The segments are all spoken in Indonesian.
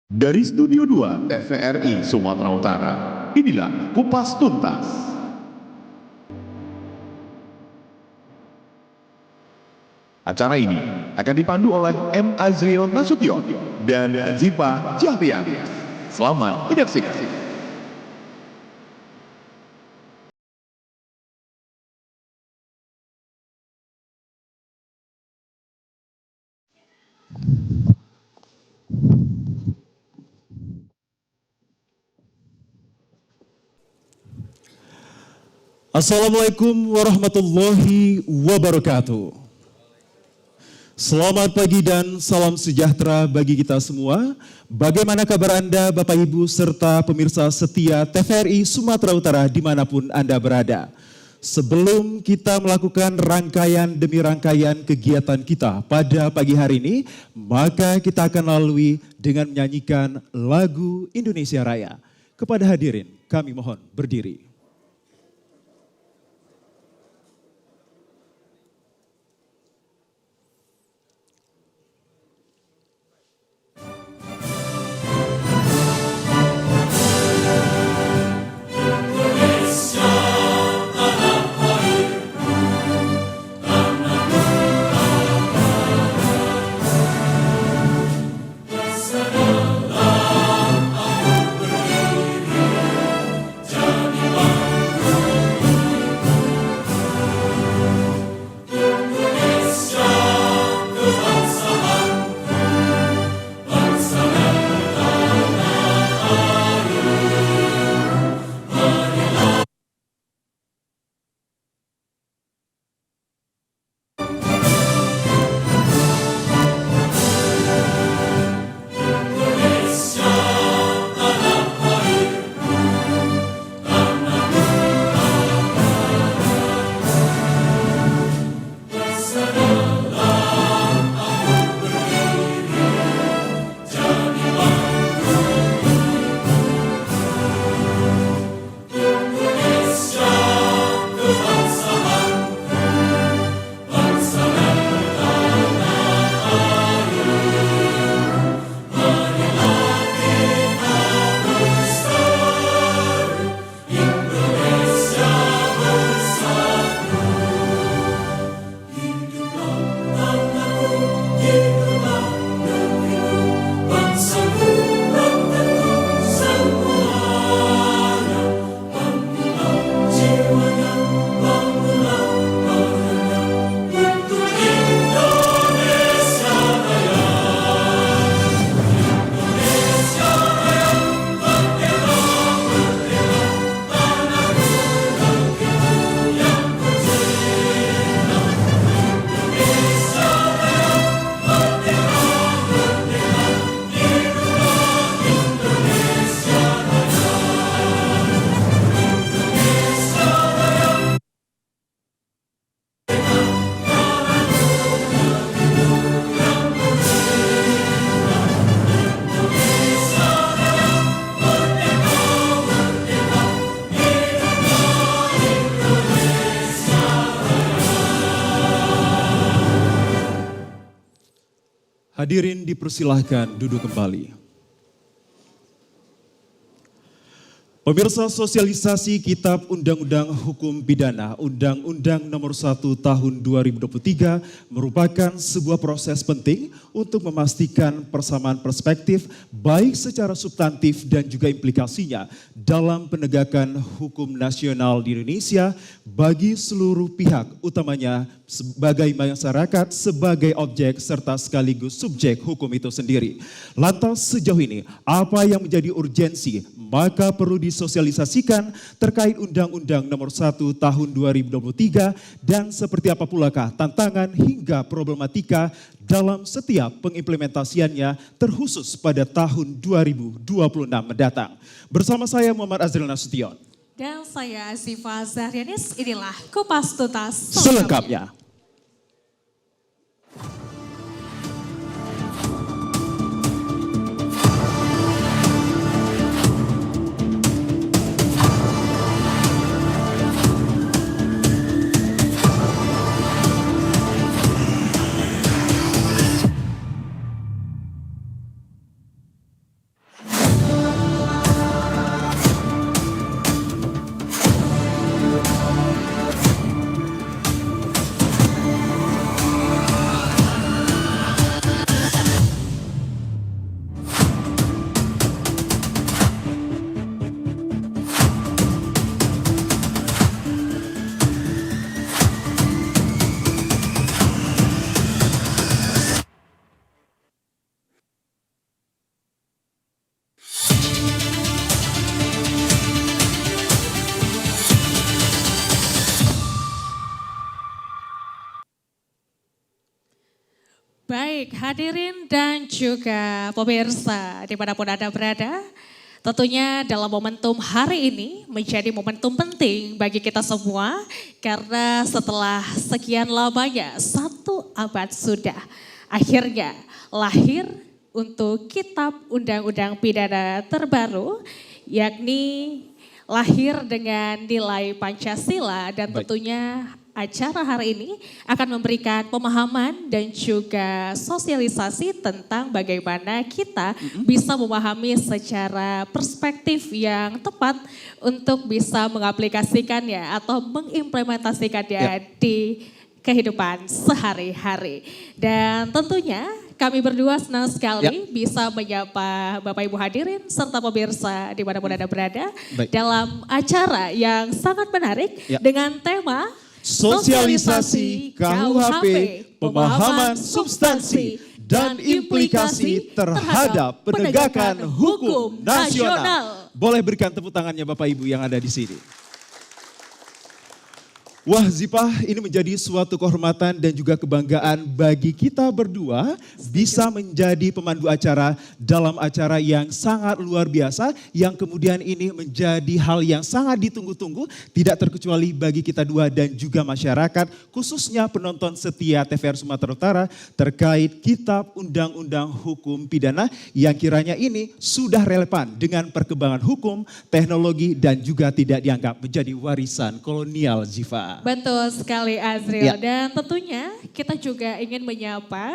Dari Studio 2 TVRI Sumatera Utara, inilah Kupas Tuntas. Acara ini akan dipandu oleh M. Azril Nasution dan Ziva Jahrian. Selamat menyaksikan. Assalamualaikum warahmatullahi wabarakatuh. Selamat pagi dan salam sejahtera bagi kita semua. Bagaimana kabar Anda Bapak Ibu serta pemirsa setia TVRI Sumatera Utara dimanapun Anda berada. Sebelum kita melakukan rangkaian demi rangkaian kegiatan kita pada pagi hari ini, maka kita akan lalui dengan menyanyikan lagu Indonesia Raya. Kepada hadirin, kami mohon berdiri. Hadirin dipersilahkan duduk kembali. Pemirsa, sosialisasi Kitab Undang-Undang Hukum Pidana Undang-Undang Nomor 1 Tahun 2023 merupakan sebuah proses penting untuk memastikan persamaan perspektif baik secara substantif dan juga implikasinya dalam penegakan hukum nasional di Indonesia bagi seluruh pihak, utamanya sebagai masyarakat, sebagai objek serta sekaligus subjek hukum itu sendiri. Lantas sejauh ini apa yang menjadi urgensi maka perlu disosialisasikan terkait Undang-Undang Nomor 1 Tahun 2023 dan seperti apa pulakah tantangan hingga problematika dalam setiap pengimplementasiannya terkhusus pada tahun 2026 mendatang. Bersama saya Muhammad Azril Nasution. Dan saya Ziva Zahrianis, inilah Kupas Tuntas selengkapnya. Baik, hadirin dan juga pemirsa dimanapun Anda berada. Tentunya dalam momentum hari ini menjadi momentum penting bagi kita semua. Karena setelah sekian lamanya, 1 abad sudah, akhirnya lahir untuk Kitab Undang-Undang Pidana terbaru, yakni lahir dengan nilai Pancasila dan tentunya acara hari ini akan memberikan pemahaman dan juga sosialisasi tentang bagaimana kita bisa memahami secara perspektif yang tepat untuk bisa mengaplikasikannya atau mengimplementasikannya di kehidupan sehari-hari. Dan tentunya kami berdua senang sekali bisa menyapa Bapak Ibu hadirin serta pemirsa dimanapun Anda berada dalam acara yang sangat menarik dengan tema Sosialisasi KUHP, pemahaman substansi dan implikasi terhadap penegakan hukum nasional. Boleh berikan tepuk tangannya Bapak Ibu yang ada di sini. Wah Zipah, ini menjadi suatu kehormatan dan juga kebanggaan bagi kita berdua bisa menjadi pemandu acara dalam acara yang sangat luar biasa, yang kemudian ini menjadi hal yang sangat ditunggu-tunggu, tidak terkecuali bagi kita dua dan juga masyarakat, khususnya penonton setia TVR Sumatera Utara terkait Kitab Undang-Undang Hukum Pidana yang kiranya ini sudah relevan dengan perkembangan hukum, teknologi dan juga tidak dianggap menjadi warisan kolonial Zipah. Betul sekali Azril, dan tentunya kita juga ingin menyapa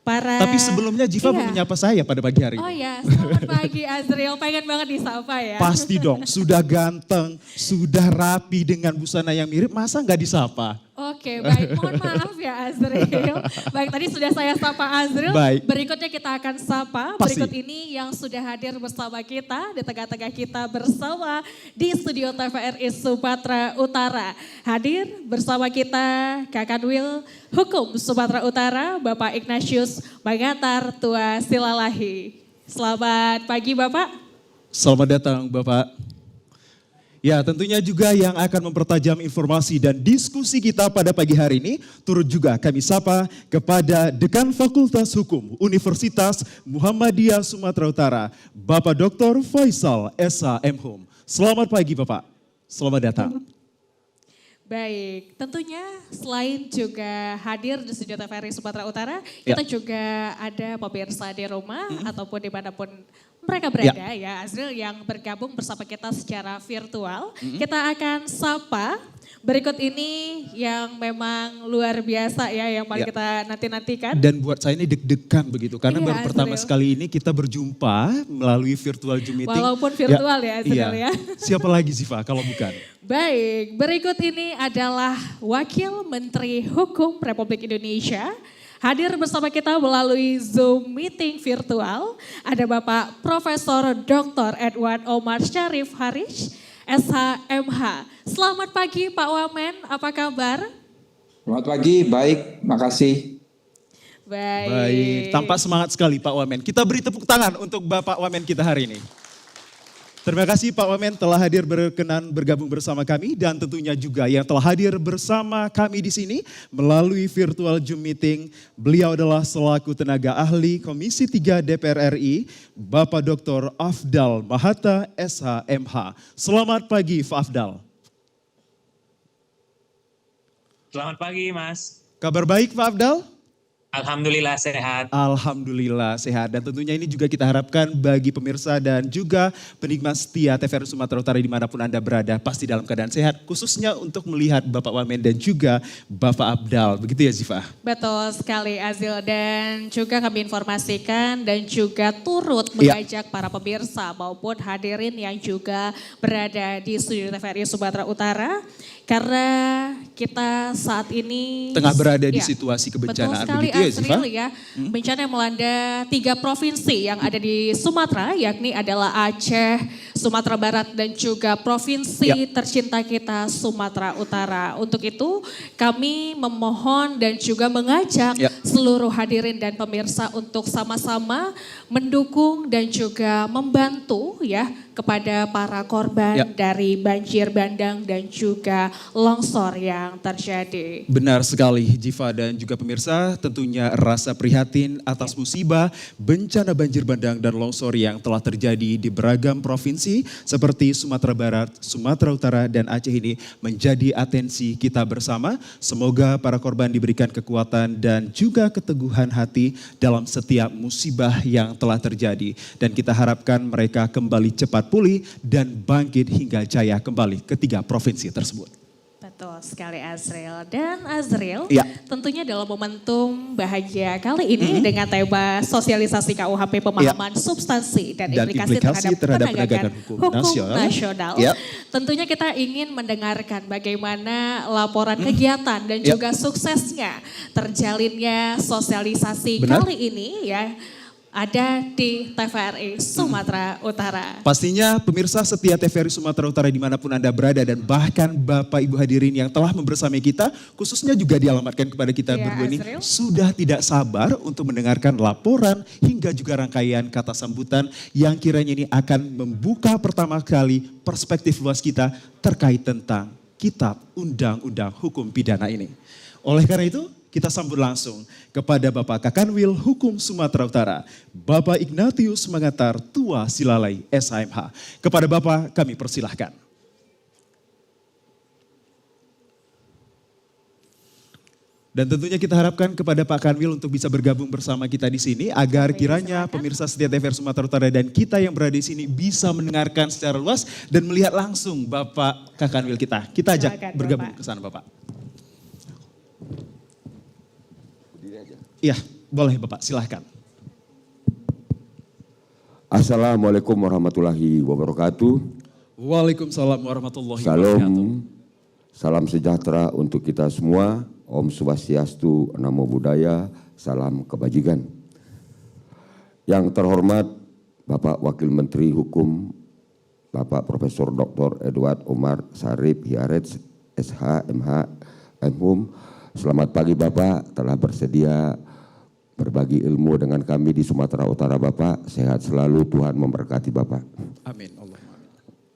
para... Tapi sebelumnya Jiva mau menyapa saya pada pagi hari ini. Oh ya, selamat pagi Azril, pengen banget disapa ya. Pasti dong, sudah ganteng, sudah rapi dengan busana yang mirip, masa nggak disapa? Oke, baik. Mohon maaf ya Azril. Baik, tadi sudah saya sapa Azril. Baik. Berikutnya kita akan sapa. Pasti. Berikut ini yang sudah hadir bersama kita, di tengah-tengah kita bersama di studio TVRI Sumatera Utara. Hadir bersama kita Kakak Wil Hukum Sumatera Utara, Bapak Ignatius Mangatar Tua Silalahi. Selamat pagi Bapak. Selamat datang Bapak. Ya, tentunya juga yang akan mempertajam informasi dan diskusi kita pada pagi hari ini, turut juga kami sapa kepada Dekan Fakultas Hukum Universitas Muhammadiyah Sumatera Utara, Bapak Dr. Faisal S.H.M.Hum. Selamat pagi Bapak, selamat datang. Baik, tentunya selain juga hadir di studio TVRI Sumatera Utara, kita juga ada pemirsa di rumah ataupun dimanapun mereka berada ya Azril yang bergabung bersama kita secara virtual. Kita akan sapa berikut ini yang memang luar biasa ya yang paling kita nanti-nantikan. Dan buat saya ini deg-degan begitu karena baru pertama Azril. sekali ini kita berjumpa melalui virtual Zoom meeting. Walaupun virtual ya Azril ya. Siapa lagi Ziva kalau bukan? Baik, berikut ini adalah Wakil Menteri Hukum Republik Indonesia. Hadir bersama kita melalui Zoom meeting virtual, ada Bapak Profesor Dr. Edward Omar Syarif Harish, SHMH. Selamat pagi Pak Wamen, apa kabar? Selamat pagi, baik, makasih. Baik, tampak semangat sekali Pak Wamen. Kita beri tepuk tangan untuk Bapak Wamen kita hari ini. Terima kasih Pak Wamen telah hadir berkenan bergabung bersama kami dan tentunya juga yang telah hadir bersama kami di sini melalui virtual Zoom meeting. Beliau adalah selaku tenaga ahli Komisi 3 DPR RI, Bapak Dr. Afdal Mahata SHMH. Selamat pagi Pak Afdal. Selamat pagi Mas. Kabar baik Pak Afdal? Alhamdulillah sehat. Alhamdulillah sehat dan tentunya ini juga kita harapkan bagi pemirsa dan juga penikmat setia TVRI Sumatera Utara dimanapun Anda berada pasti dalam keadaan sehat khususnya untuk melihat Bapak Wamen dan juga Bapak Afdal. Begitu ya Ziva? Betul sekali Azil dan juga kami informasikan dan juga turut mengajak para pemirsa maupun hadirin yang juga berada di studio TVRI Sumatera Utara. Karena kita saat ini tengah berada di situasi kebencanaan, betul sekali begitu ya Ziva? Azril ya. Bencana yang melanda 3 provinsi yang ada di Sumatera, yakni adalah Aceh, Sumatera Barat dan juga provinsi tercinta kita Sumatera Utara. Untuk itu kami memohon dan juga mengajak seluruh hadirin dan pemirsa untuk sama-sama mendukung dan juga membantu ya kepada para korban dari banjir bandang dan juga longsor yang terjadi. Benar sekali Jiva dan juga pemirsa, tentunya punya rasa prihatin atas musibah, bencana banjir bandang dan longsor yang telah terjadi di beragam provinsi seperti Sumatera Barat, Sumatera Utara, dan Aceh ini menjadi atensi kita bersama. Semoga para korban diberikan kekuatan dan juga keteguhan hati dalam setiap musibah yang telah terjadi. Dan kita harapkan mereka kembali cepat pulih dan bangkit hingga jaya kembali ke 3 provinsi tersebut. Betul sekali Azril. Dan Azril Ya. tentunya dalam momentum bahagia kali ini dengan tema sosialisasi KUHP pemahaman substansi dan implikasi terhadap penegakan hukum nasional. Ya. Tentunya kita ingin mendengarkan bagaimana laporan kegiatan dan Ya. juga suksesnya terjalinnya sosialisasi Benar. kali ini ya. Ada di TVRI Sumatera Utara. Pastinya pemirsa setia TVRI Sumatera Utara dimanapun Anda berada dan bahkan Bapak Ibu hadirin yang telah membersamai kita, khususnya juga dialamatkan kepada kita Ya, berdua ini, Azril. sudah tidak sabar untuk mendengarkan laporan hingga juga rangkaian kata sambutan yang kiranya ini akan membuka pertama kali perspektif luas kita terkait tentang Kitab Undang-Undang Hukum Pidana ini. Oleh karena itu, kita sambut langsung kepada Bapak Kakanwil Hukum Sumatera Utara, Bapak Ignatius Mangatar Tua Silalai SHMH. Kepada Bapak kami persilahkan. Dan tentunya kita harapkan kepada Pak Kanwil untuk bisa bergabung bersama kita di sini agar kiranya pemirsa setia TVRI Sumatera Utara dan kita yang berada di sini bisa mendengarkan secara luas dan melihat langsung Bapak Kakanwil kita. Kita ajak Silakan, bergabung Bapak. ke sana Bapak. Iya, boleh Bapak, silahkan. Assalamualaikum warahmatullahi wabarakatuh. Waalaikumsalam warahmatullahi wabarakatuh. Salam, salam sejahtera untuk kita semua. Om Swastiastu, Namo Buddhaya, salam kebajikan. Yang terhormat Bapak Wakil Menteri Hukum, Bapak Profesor Dr. Edward Omar Sarip Hiaret, SH, MH, MHUM. Selamat pagi Bapak, telah bersedia berbagi ilmu dengan kami di Sumatera Utara Bapak. Sehat selalu, Tuhan memberkati Bapak. Amin. Allahumma amin.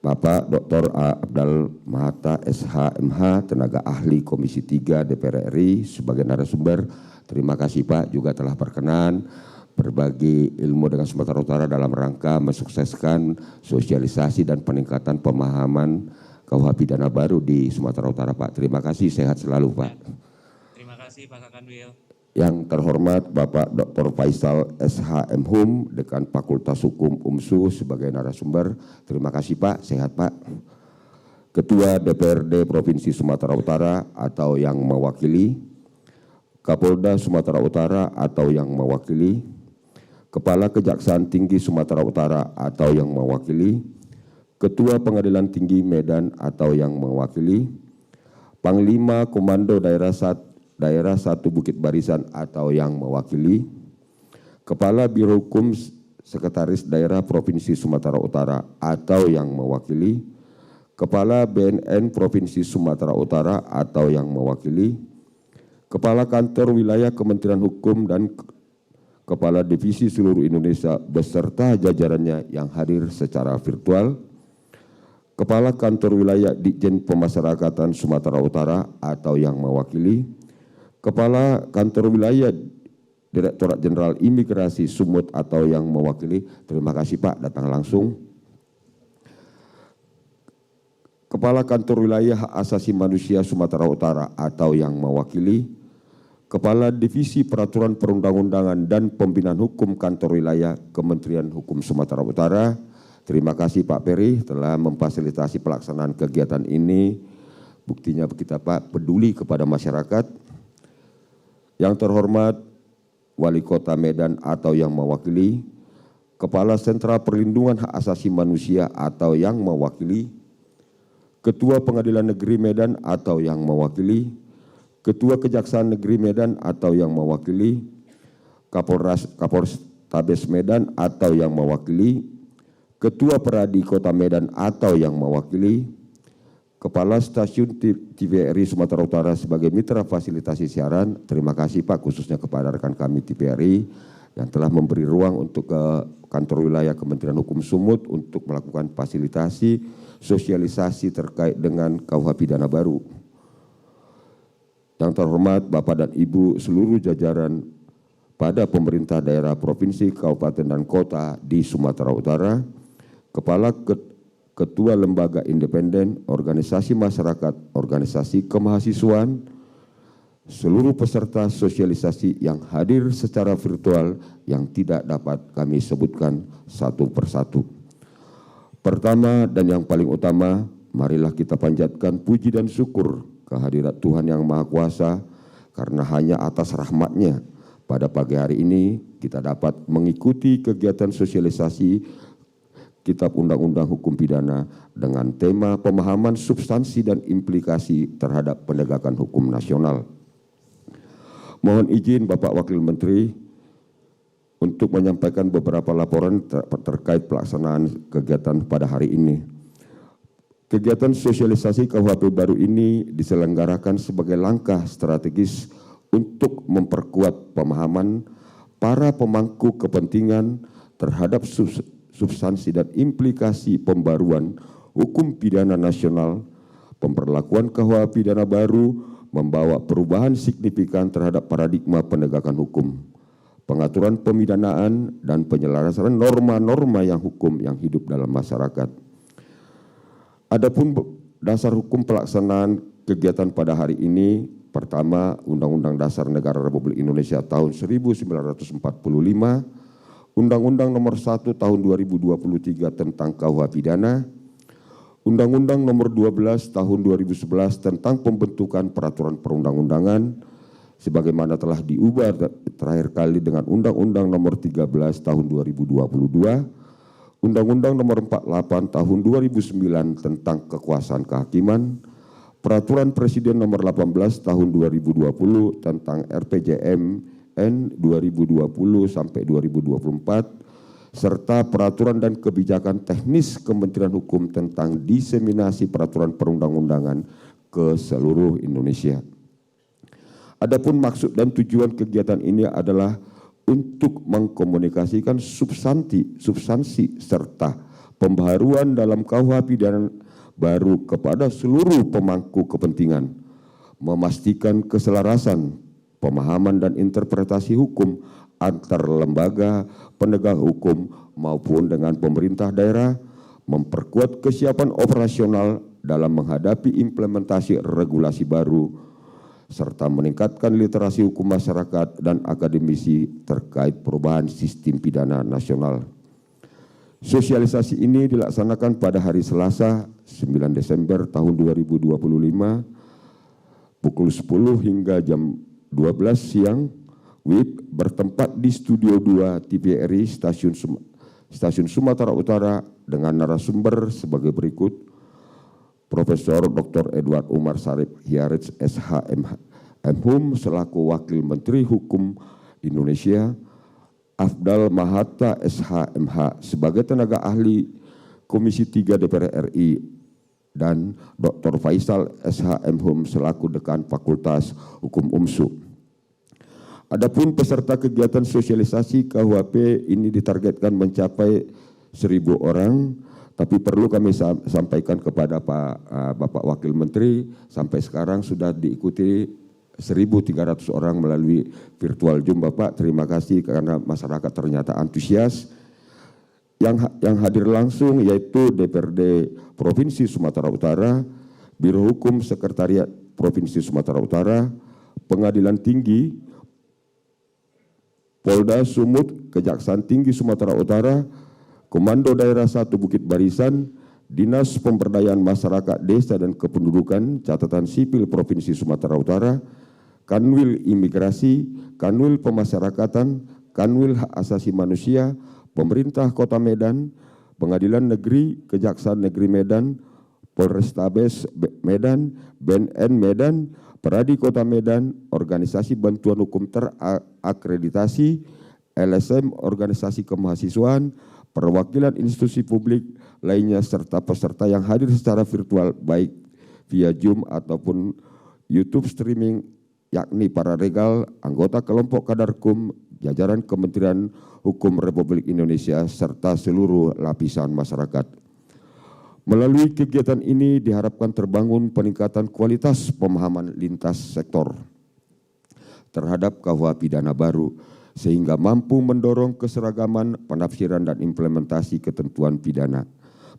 Bapak Dr. Abdal Mahata SHMH, tenaga ahli Komisi 3 DPR RI sebagai narasumber. Terima kasih Pak juga telah berkenan berbagi ilmu dengan Sumatera Utara dalam rangka mensukseskan sosialisasi dan peningkatan pemahaman KUH pidana baru di Sumatera Utara Pak. Terima kasih, sehat selalu Pak. Terima kasih Pak Kakanwil. Yang terhormat Bapak Dr. Faisal SH MHUM, Dekan Fakultas Hukum UMSU sebagai narasumber. Terima kasih Pak, sehat Pak. Ketua DPRD Provinsi Sumatera Utara atau yang mewakili, Kapolda Sumatera Utara atau yang mewakili, Kepala Kejaksaan Tinggi Sumatera Utara atau yang mewakili, Ketua Pengadilan Tinggi Medan atau yang mewakili, Panglima Komando Daerah 1 Bukit Barisan atau yang mewakili, Kepala Biro Hukum Sekretaris Daerah Provinsi Sumatera Utara atau yang mewakili, Kepala BNN Provinsi Sumatera Utara atau yang mewakili, Kepala Kantor Wilayah Kementerian Hukum dan Kepala Divisi Seluruh Indonesia beserta jajarannya yang hadir secara virtual, Kepala Kantor Wilayah Ditjen Pemasyarakatan Sumatera Utara atau yang mewakili, Kepala Kantor Wilayah Direktorat Jenderal Imigrasi Sumut atau yang mewakili. Terima kasih Pak, datang langsung. Kepala Kantor Wilayah Hak Asasi Manusia Sumatera Utara atau yang mewakili, Kepala Divisi Peraturan Perundang-undangan dan Pembinaan Hukum Kantor Wilayah Kementerian Hukum Sumatera Utara. Terima kasih Pak Peri telah memfasilitasi pelaksanaan kegiatan ini. Buktinya kita Pak peduli kepada masyarakat. Yang terhormat Wali Kota Medan atau yang mewakili, Kepala Sentra Perlindungan Hak Asasi Manusia atau yang mewakili, Ketua Pengadilan Negeri Medan atau yang mewakili, Ketua Kejaksaan Negeri Medan atau yang mewakili, Kapolrestabes Medan atau yang mewakili, Ketua Peradi Kota Medan atau yang mewakili, Kepala Stasiun TVRI Sumatera Utara sebagai mitra fasilitasi siaran. Terima kasih Pak, khususnya kepada rekan kami TVRI yang telah memberi ruang untuk ke kantor wilayah Kementerian Hukum Sumut untuk melakukan fasilitasi, sosialisasi terkait dengan KUH pidana baru. Yang terhormat Bapak dan Ibu seluruh jajaran pada pemerintah daerah provinsi, kabupaten, dan kota di Sumatera Utara, Kepala Ketua Lembaga Independen, Organisasi Masyarakat, Organisasi Kemahasiswaan, seluruh peserta sosialisasi yang hadir secara virtual yang tidak dapat kami sebutkan satu persatu. Pertama dan yang paling utama, marilah kita panjatkan puji dan syukur kehadirat Tuhan Yang Maha Kuasa, karena hanya atas rahmat-Nya pada pagi hari ini kita dapat mengikuti kegiatan sosialisasi Kitab Undang-Undang Hukum Pidana dengan tema pemahaman substansi dan implikasi terhadap penegakan hukum nasional. Mohon izin Bapak Wakil Menteri untuk menyampaikan beberapa laporan terkait pelaksanaan kegiatan pada hari ini. Kegiatan sosialisasi KUHP baru ini diselenggarakan sebagai langkah strategis untuk memperkuat pemahaman para pemangku kepentingan terhadap substansi dan implikasi pembaruan hukum pidana nasional. Pemberlakuan KUHP pidana baru membawa perubahan signifikan terhadap paradigma penegakan hukum, pengaturan pemidanaan, dan penyelarasan norma-norma yang hukum yang hidup dalam masyarakat. Adapun dasar hukum pelaksanaan kegiatan pada hari ini, pertama, Undang-Undang Dasar Negara Republik Indonesia tahun 1945, Undang-Undang Nomor 1 Tahun 2023 tentang KUH Pidana, Undang-Undang Nomor 12 Tahun 2011 tentang pembentukan peraturan perundang-undangan, sebagaimana telah diubah terakhir kali dengan Undang-Undang Nomor 13 Tahun 2022, Undang-Undang Nomor 48 Tahun 2009 tentang kekuasaan kehakiman, Peraturan Presiden Nomor 18 Tahun 2020 tentang RPJMN 2020 sampai 2024, serta peraturan dan kebijakan teknis Kementerian Hukum tentang diseminasi peraturan perundang-undangan ke seluruh Indonesia. Adapun maksud dan tujuan kegiatan ini adalah untuk mengkomunikasikan substansi serta pembaharuan dalam KUH pidana baru kepada seluruh pemangku kepentingan, memastikan keselarasan pemahaman dan interpretasi hukum antar lembaga penegak hukum maupun dengan pemerintah daerah, memperkuat kesiapan operasional dalam menghadapi implementasi regulasi baru, serta meningkatkan literasi hukum masyarakat dan akademisi terkait perubahan sistem pidana nasional. Sosialisasi ini dilaksanakan pada hari Selasa 9 Desember tahun 2025 pukul 10 hingga jam 12 siang WIB bertempat di Studio 2 TVRI Stasiun Sumatera Utara dengan narasumber sebagai berikut: Profesor Dr. Edward Umar Sarip Hiarij SHMHum selaku Wakil Menteri Hukum Indonesia, Afdal Mahatta SHMH sebagai tenaga ahli Komisi 3 DPR RI, dan Dr. Faisal SHMHum selaku Dekan Fakultas Hukum UMSU. Adapun peserta kegiatan sosialisasi KUHP ini ditargetkan mencapai 1.000 orang, tapi perlu kami sampaikan kepada Bapak Wakil Menteri, sampai sekarang sudah diikuti 1.300 orang melalui virtual Zoom. Bapak, terima kasih karena masyarakat ternyata antusias. Yang hadir langsung yaitu DPRD Provinsi Sumatera Utara, Biro Hukum Sekretariat Provinsi Sumatera Utara, Pengadilan Tinggi, Polda Sumut, Kejaksaan Tinggi Sumatera Utara, Komando Daerah 1 Bukit Barisan, Dinas Pemberdayaan Masyarakat Desa dan Kependudukan Catatan Sipil Provinsi Sumatera Utara, Kanwil Imigrasi, Kanwil Pemasyarakatan, Kanwil Hak Asasi Manusia, Pemerintah Kota Medan, Pengadilan Negeri, Kejaksaan Negeri Medan, Polrestabes Medan, BNN Medan, Peradi Kota Medan, Organisasi Bantuan Hukum Terakreditasi, LSM Organisasi Kemahasiswaan, perwakilan institusi publik lainnya, serta peserta yang hadir secara virtual baik via Zoom ataupun YouTube streaming, yakni para regal, anggota kelompok Kadarkum, jajaran Kementerian Hukum Republik Indonesia, serta seluruh lapisan masyarakat. Melalui kegiatan ini diharapkan terbangun peningkatan kualitas pemahaman lintas sektor terhadap KUH pidana baru, sehingga mampu mendorong keseragaman penafsiran dan implementasi ketentuan pidana,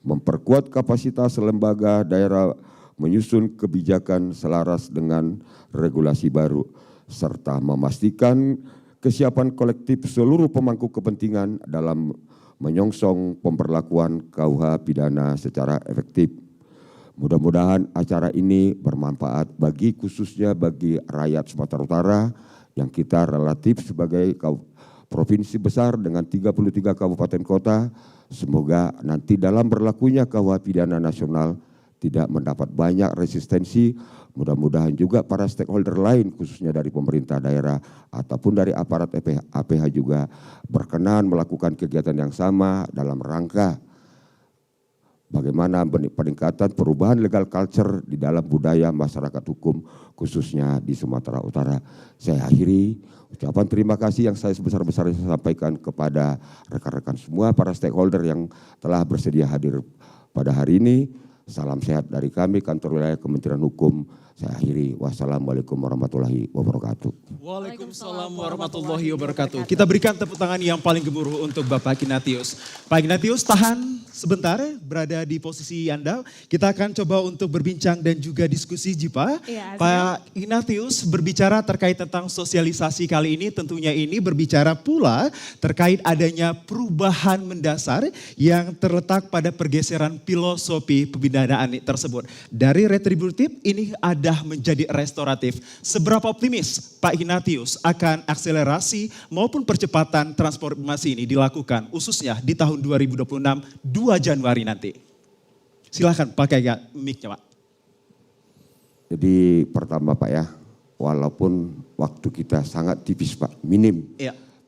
memperkuat kapasitas lembaga daerah menyusun kebijakan selaras dengan regulasi baru, serta memastikan kesiapan kolektif seluruh pemangku kepentingan dalam menyongsong pemberlakuan KUH pidana secara efektif. Mudah-mudahan acara ini bermanfaat khususnya bagi rakyat Sumatera Utara yang kita relatif sebagai provinsi besar dengan 33 kabupaten kota. Semoga nanti dalam berlakunya KUH pidana nasional tidak mendapat banyak resistensi. Mudah-mudahan juga para stakeholder lain khususnya dari pemerintah daerah ataupun dari aparat APH juga berkenan melakukan kegiatan yang sama dalam rangka bagaimana peningkatan perubahan legal culture di dalam budaya masyarakat hukum khususnya di Sumatera Utara. Saya akhiri ucapan terima kasih yang saya sebesar-besarnya sampaikan kepada rekan-rekan semua para stakeholder yang telah bersedia hadir pada hari ini. Salam sehat dari kami Kantor Wilayah Kementerian Hukum. Saya akhiri. Wassalamualaikum warahmatullahi wabarakatuh. Waalaikumsalam warahmatullahi wabarakatuh. Kita berikan tepuk tangan yang paling gemuruh untuk Bapak Ignatius. Pak Ignatius tahan sebentar berada di posisi Anda. Kita akan coba untuk berbincang dan juga diskusi Jipa. Iya, Pak Ignatius berbicara terkait tentang sosialisasi kali ini, tentunya ini berbicara pula terkait adanya perubahan mendasar yang terletak pada pergeseran filosofi pemidanaan tersebut. Dari retributif ini ada menjadi restoratif. Seberapa optimis Pak Ignatius akan akselerasi maupun percepatan transformasi ini dilakukan khususnya di tahun 2026 2 Januari nanti? Silahkan pakai mic-nya Pak. Jadi pertama Pak ya, walaupun waktu kita sangat tipis Pak, minim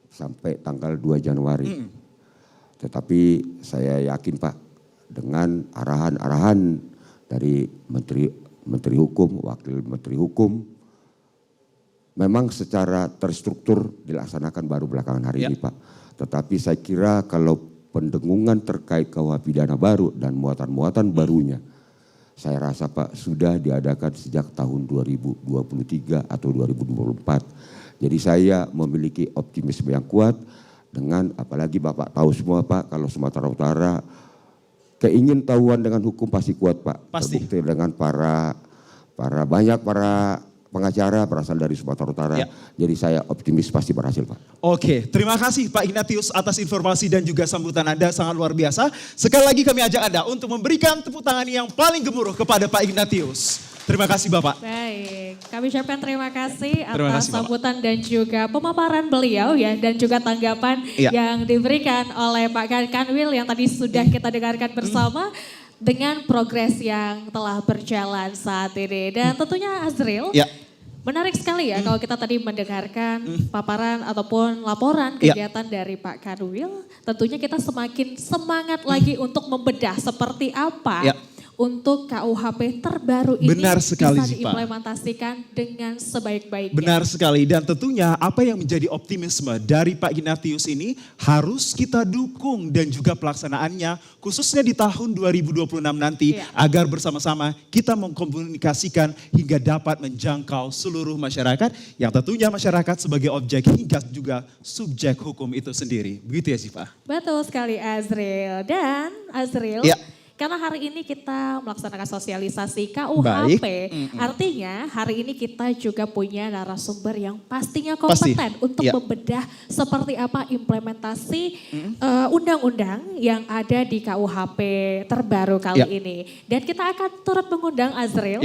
sampai tanggal 2 Januari. Tetapi saya yakin Pak dengan arahan-arahan dari Menteri Hukum, Wakil Menteri Hukum, memang secara terstruktur dilaksanakan baru belakangan hari ini Pak. Tetapi saya kira kalau pendengungan terkait KUH pidana baru dan muatan-muatan barunya, saya rasa Pak sudah diadakan sejak tahun 2023 atau 2024. Jadi saya memiliki optimisme yang kuat dengan apalagi Bapak tahu semua Pak kalau Sumatera Utara keingin tahuan dengan hukum pasti kuat Pak. Pasti. Terbukti dengan para pengacara berasal dari Sumatera Utara. Jadi saya optimis pasti berhasil Pak. Oke, terima kasih Pak Ignatius atas informasi dan juga sambutan Anda sangat luar biasa. Sekali lagi kami ajak Anda untuk memberikan tepuk tangan yang paling gemuruh kepada Pak Ignatius. Terima kasih Bapak. Baik, kami ucapkan terima kasih Terima atas kasih, Bapak. sambutan dan juga pemaparan beliau ya, dan juga tanggapan yang diberikan oleh Pak Kanwil yang tadi sudah kita dengarkan bersama dengan progres yang telah berjalan saat ini. Dan tentunya Azril, menarik sekali ya kalau kita tadi mendengarkan paparan ataupun laporan kegiatan dari Pak Kanwil. Tentunya kita semakin semangat lagi untuk membedah seperti apa untuk KUHP terbaru ini Benar sekali, bisa Zipa. diimplementasikan dengan sebaik-baiknya. Benar sekali, dan tentunya apa yang menjadi optimisme dari Pak Ignatius ini harus kita dukung dan juga pelaksanaannya khususnya di tahun 2026 nanti agar bersama-sama kita mengkomunikasikan hingga dapat menjangkau seluruh masyarakat yang tentunya masyarakat sebagai objek hingga juga subjek hukum itu sendiri. Begitu ya Zipa? Betul sekali Azril. Dan Azril, karena hari ini kita melaksanakan sosialisasi KUHP, artinya hari ini kita juga punya narasumber yang pastinya kompeten untuk membedah seperti apa implementasi undang-undang yang ada di KUHP terbaru kali ini. Dan kita akan turut mengundang Azril,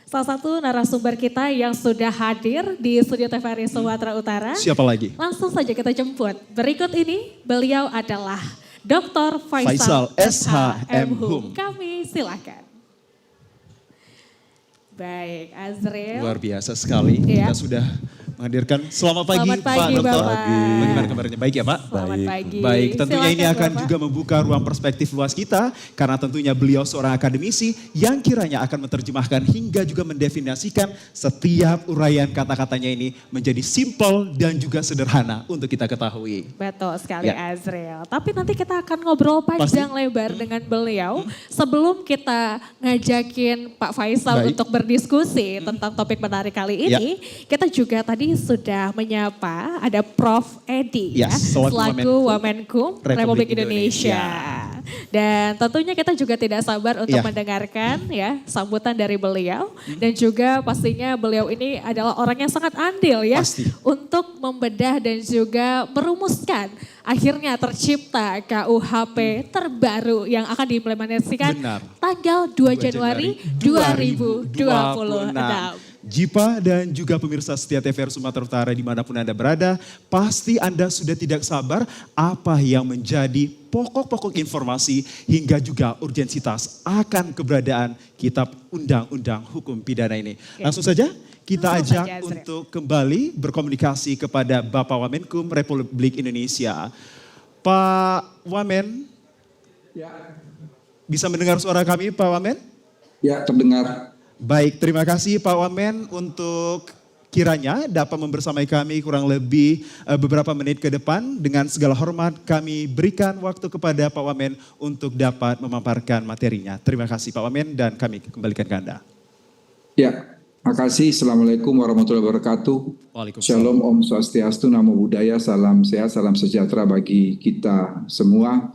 salah satu narasumber kita yang sudah hadir di studio TVRI Sumatera Utara. Siapa lagi? Langsung saja kita jemput. Berikut ini beliau adalah Dr. Faisal SH MHum. Kami silakan. Baik, Azril. Luar biasa sekali. Kita sudah menghadirkan. Selamat pagi, Selamat pagi, Pak Dokter. Bapak. Bagaimana kabarnya? Baik ya Pak? Selamat pagi. Baik, tentunya Silakan, ini akan Bapak. juga membuka ruang perspektif luas kita. Karena tentunya beliau seorang akademisi yang kiranya akan menerjemahkan hingga juga mendefinisikan setiap uraian kata-katanya ini menjadi simpel dan juga sederhana untuk kita ketahui. Betul sekali Azril. Tapi nanti kita akan ngobrol panjang lebar dengan beliau. Sebelum kita ngajakin Pak Faisal untuk berdiskusi tentang topik menarik kali ini. Kita juga tadi kami sudah menyapa ada Prof. Edi Yes, selaku selaku Wamenkum Republik Indonesia. Dan tentunya kita juga tidak sabar untuk Iya. mendengarkan ya sambutan dari beliau. Dan juga pastinya beliau ini adalah orang yang sangat andil ya. Pasti. Untuk membedah dan juga merumuskan akhirnya tercipta KUHP terbaru yang akan diimplementasikan Benar. tanggal 2 Januari 2026. Jipa dan juga pemirsa setia TVR Sumatera Utara dimanapun Anda berada, pasti Anda sudah tidak sabar apa yang menjadi pokok-pokok informasi hingga juga urgensitas akan keberadaan Kitab Undang-Undang Hukum Pidana ini. Langsung saja kita Langsung ajak saja, Azra. untuk kembali berkomunikasi kepada Bapak Wamenkum Republik Indonesia. Pak Wamen, bisa mendengar suara kami Pak Wamen? Ya, terdengar. Baik, terima kasih Pak Wamen untuk kiranya dapat membersamai kami kurang lebih beberapa menit ke depan. Dengan segala hormat kami berikan waktu kepada Pak Wamen untuk dapat memaparkan materinya. Terima kasih Pak Wamen dan kami kembalikan ke Anda. Ya, makasih. Assalamualaikum warahmatullahi wabarakatuh. Waalaikumsalam. Shalom, Om Swastiastu, Namo Buddhaya, salam sehat, salam sejahtera bagi kita semua.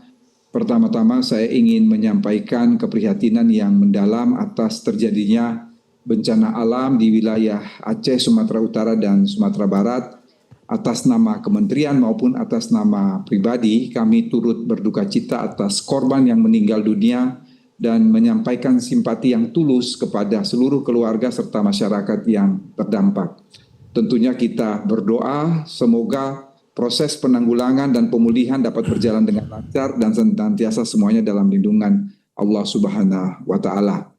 Pertama-tama saya ingin menyampaikan keprihatinan yang mendalam atas terjadinya bencana alam di wilayah Aceh, Sumatera Utara, dan Sumatera Barat. Atas nama kementerian maupun atas nama pribadi, kami turut berduka cita atas korban yang meninggal dunia dan menyampaikan simpati yang tulus kepada seluruh keluarga serta masyarakat yang terdampak. Tentunya kita berdoa semoga proses penanggulangan dan pemulihan dapat berjalan dengan lancar dan senantiasa semuanya dalam lindungan Allah Subhanahu wa Ta'ala.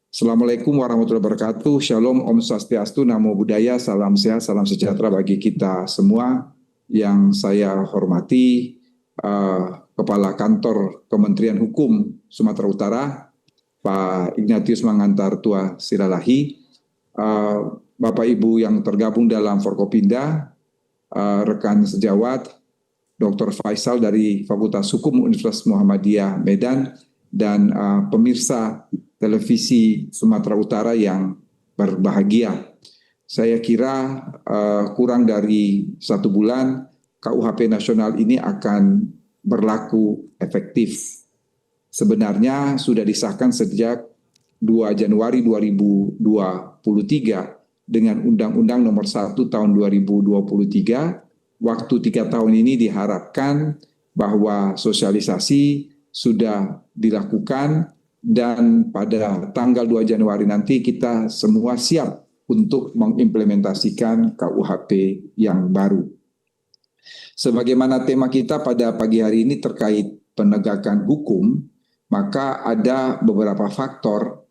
Assalamualaikum warahmatullahi wabarakatuh. Shalom, Om Swastiastu, Namo Buddhaya, salam sehat, salam sejahtera bagi kita semua. Yang saya hormati Kepala Kantor Kementerian Hukum Sumatera Utara, Pak Ignatius Mangantar Tua Siralahi, Bapak Ibu yang tergabung dalam Forkopimda, rekan sejawat, Dr. Faisal dari Fakultas Hukum Universitas Muhammadiyah Medan, dan pemirsa televisi Sumatera Utara yang berbahagia. Saya kira kurang dari 1 bulan KUHP nasional ini akan berlaku efektif. Sebenarnya sudah disahkan sejak 2 Januari 2023 dengan Undang-Undang Nomor 1 Tahun 2023. Waktu 3 tahun ini diharapkan bahwa sosialisasi sudah dilakukan dan pada tanggal 2 Januari nanti kita semua siap untuk mengimplementasikan KUHP yang baru. Sebagaimana tema kita pada pagi hari ini terkait penegakan hukum, maka ada beberapa faktor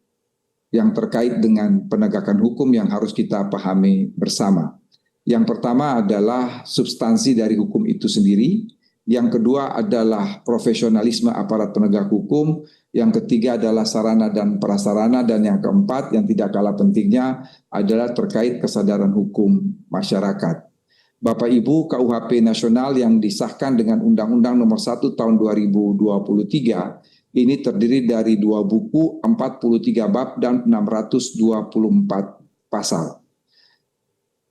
yang terkait dengan penegakan hukum yang harus kita pahami bersama. Yang pertama adalah substansi dari hukum itu sendiri. Yang kedua adalah profesionalisme aparat penegak hukum. Yang ketiga adalah sarana dan prasarana. Dan yang keempat yang tidak kalah pentingnya adalah terkait kesadaran hukum masyarakat. Bapak Ibu, KUHP nasional yang disahkan dengan Undang-Undang Nomor 1 Tahun 2023 ini terdiri dari 2 buku, 43 bab, dan 624 pasal.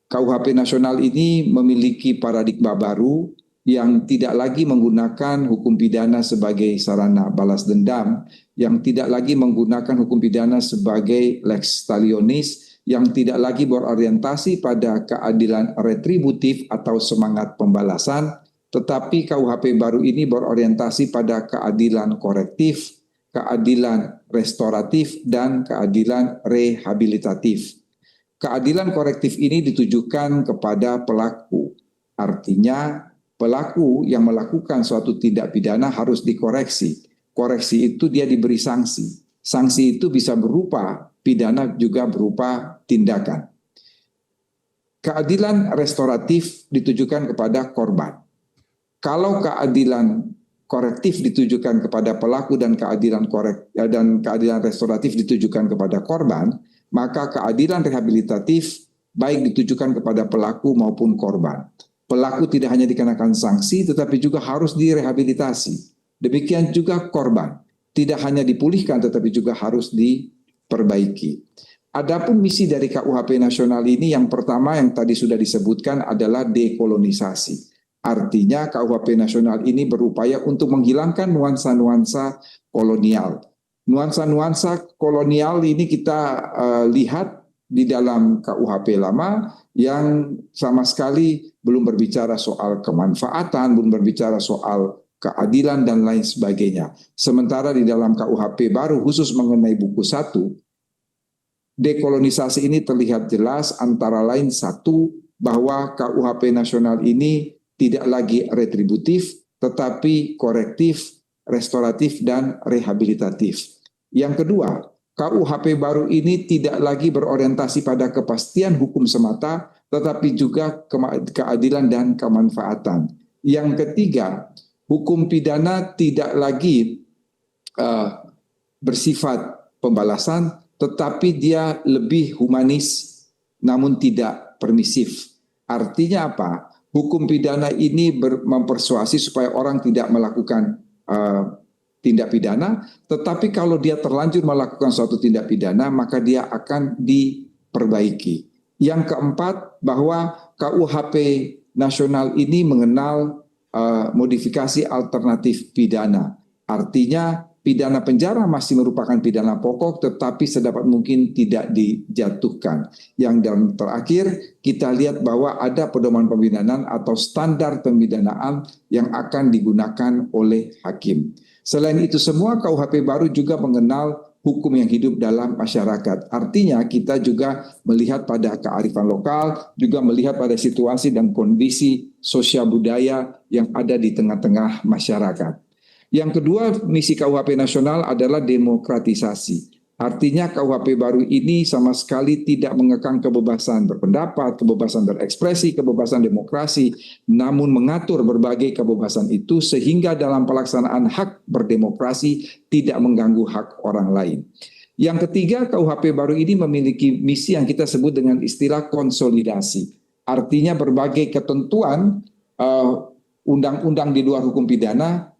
KUHP nasional ini memiliki paradigma baru yang tidak lagi menggunakan hukum pidana sebagai sarana balas dendam, yang tidak lagi menggunakan hukum pidana sebagai lex talionis, yang tidak lagi berorientasi pada keadilan retributif atau semangat pembalasan, tetapi KUHP baru ini berorientasi pada keadilan korektif, keadilan restoratif, dan keadilan rehabilitatif. Keadilan korektif ini ditujukan kepada pelaku. Artinya pelaku yang melakukan suatu tindak pidana harus dikoreksi. Koreksi itu dia diberi sanksi. Sanksi itu bisa berupa pidana juga berupa tindakan. Keadilan restoratif ditujukan kepada korban. Kalau keadilan korektif ditujukan kepada pelaku dan keadilan restoratif ditujukan kepada korban, maka keadilan rehabilitatif baik ditujukan kepada pelaku maupun korban. Pelaku tidak hanya dikenakan sanksi tetapi juga harus direhabilitasi. Demikian juga korban, tidak hanya dipulihkan tetapi juga harus diperbaiki. Adapun misi dari KUHP nasional ini yang pertama yang tadi sudah disebutkan adalah dekolonisasi. Artinya KUHP nasional ini berupaya untuk menghilangkan nuansa-nuansa kolonial. Nuansa-nuansa kolonial ini kita lihat di dalam KUHP lama yang sama sekali belum berbicara soal kemanfaatan, belum berbicara soal keadilan dan lain sebagainya. Sementara di dalam KUHP baru khusus mengenai buku 1, dekolonisasi ini terlihat jelas antara lain satu, bahwa KUHP nasional ini tidak lagi retributif, tetapi korektif, restoratif, dan rehabilitatif. Yang kedua, KUHP baru ini tidak lagi berorientasi pada kepastian hukum semata, tetapi juga keadilan dan kemanfaatan. Yang ketiga, hukum pidana tidak lagi bersifat pembalasan, tetapi dia lebih humanis namun tidak permisif. Artinya apa? Hukum pidana ini mempersuasi supaya orang tidak melakukan tindak pidana, tetapi kalau dia terlanjur melakukan suatu tindak pidana, maka dia akan diperbaiki. Yang keempat, bahwa KUHP nasional ini mengenal modifikasi alternatif pidana. Artinya pidana penjara masih merupakan pidana pokok, tetapi sedapat mungkin tidak dijatuhkan. Yang dan terakhir, kita lihat bahwa ada pedoman pemidanaan atau standar pemidanaan yang akan digunakan oleh hakim. Selain itu semua, KUHP baru juga mengenal hukum yang hidup dalam masyarakat. Artinya kita juga melihat pada kearifan lokal, juga melihat pada situasi dan kondisi sosial budaya yang ada di tengah-tengah masyarakat. Yang kedua, misi KUHP nasional adalah demokratisasi. Artinya KUHP baru ini sama sekali tidak mengekang kebebasan berpendapat, kebebasan berekspresi, kebebasan demokrasi, namun mengatur berbagai kebebasan itu sehingga dalam pelaksanaan hak berdemokrasi tidak mengganggu hak orang lain. Yang ketiga, KUHP baru ini memiliki misi yang kita sebut dengan istilah konsolidasi. Artinya berbagai ketentuan undang-undang di luar hukum pidana,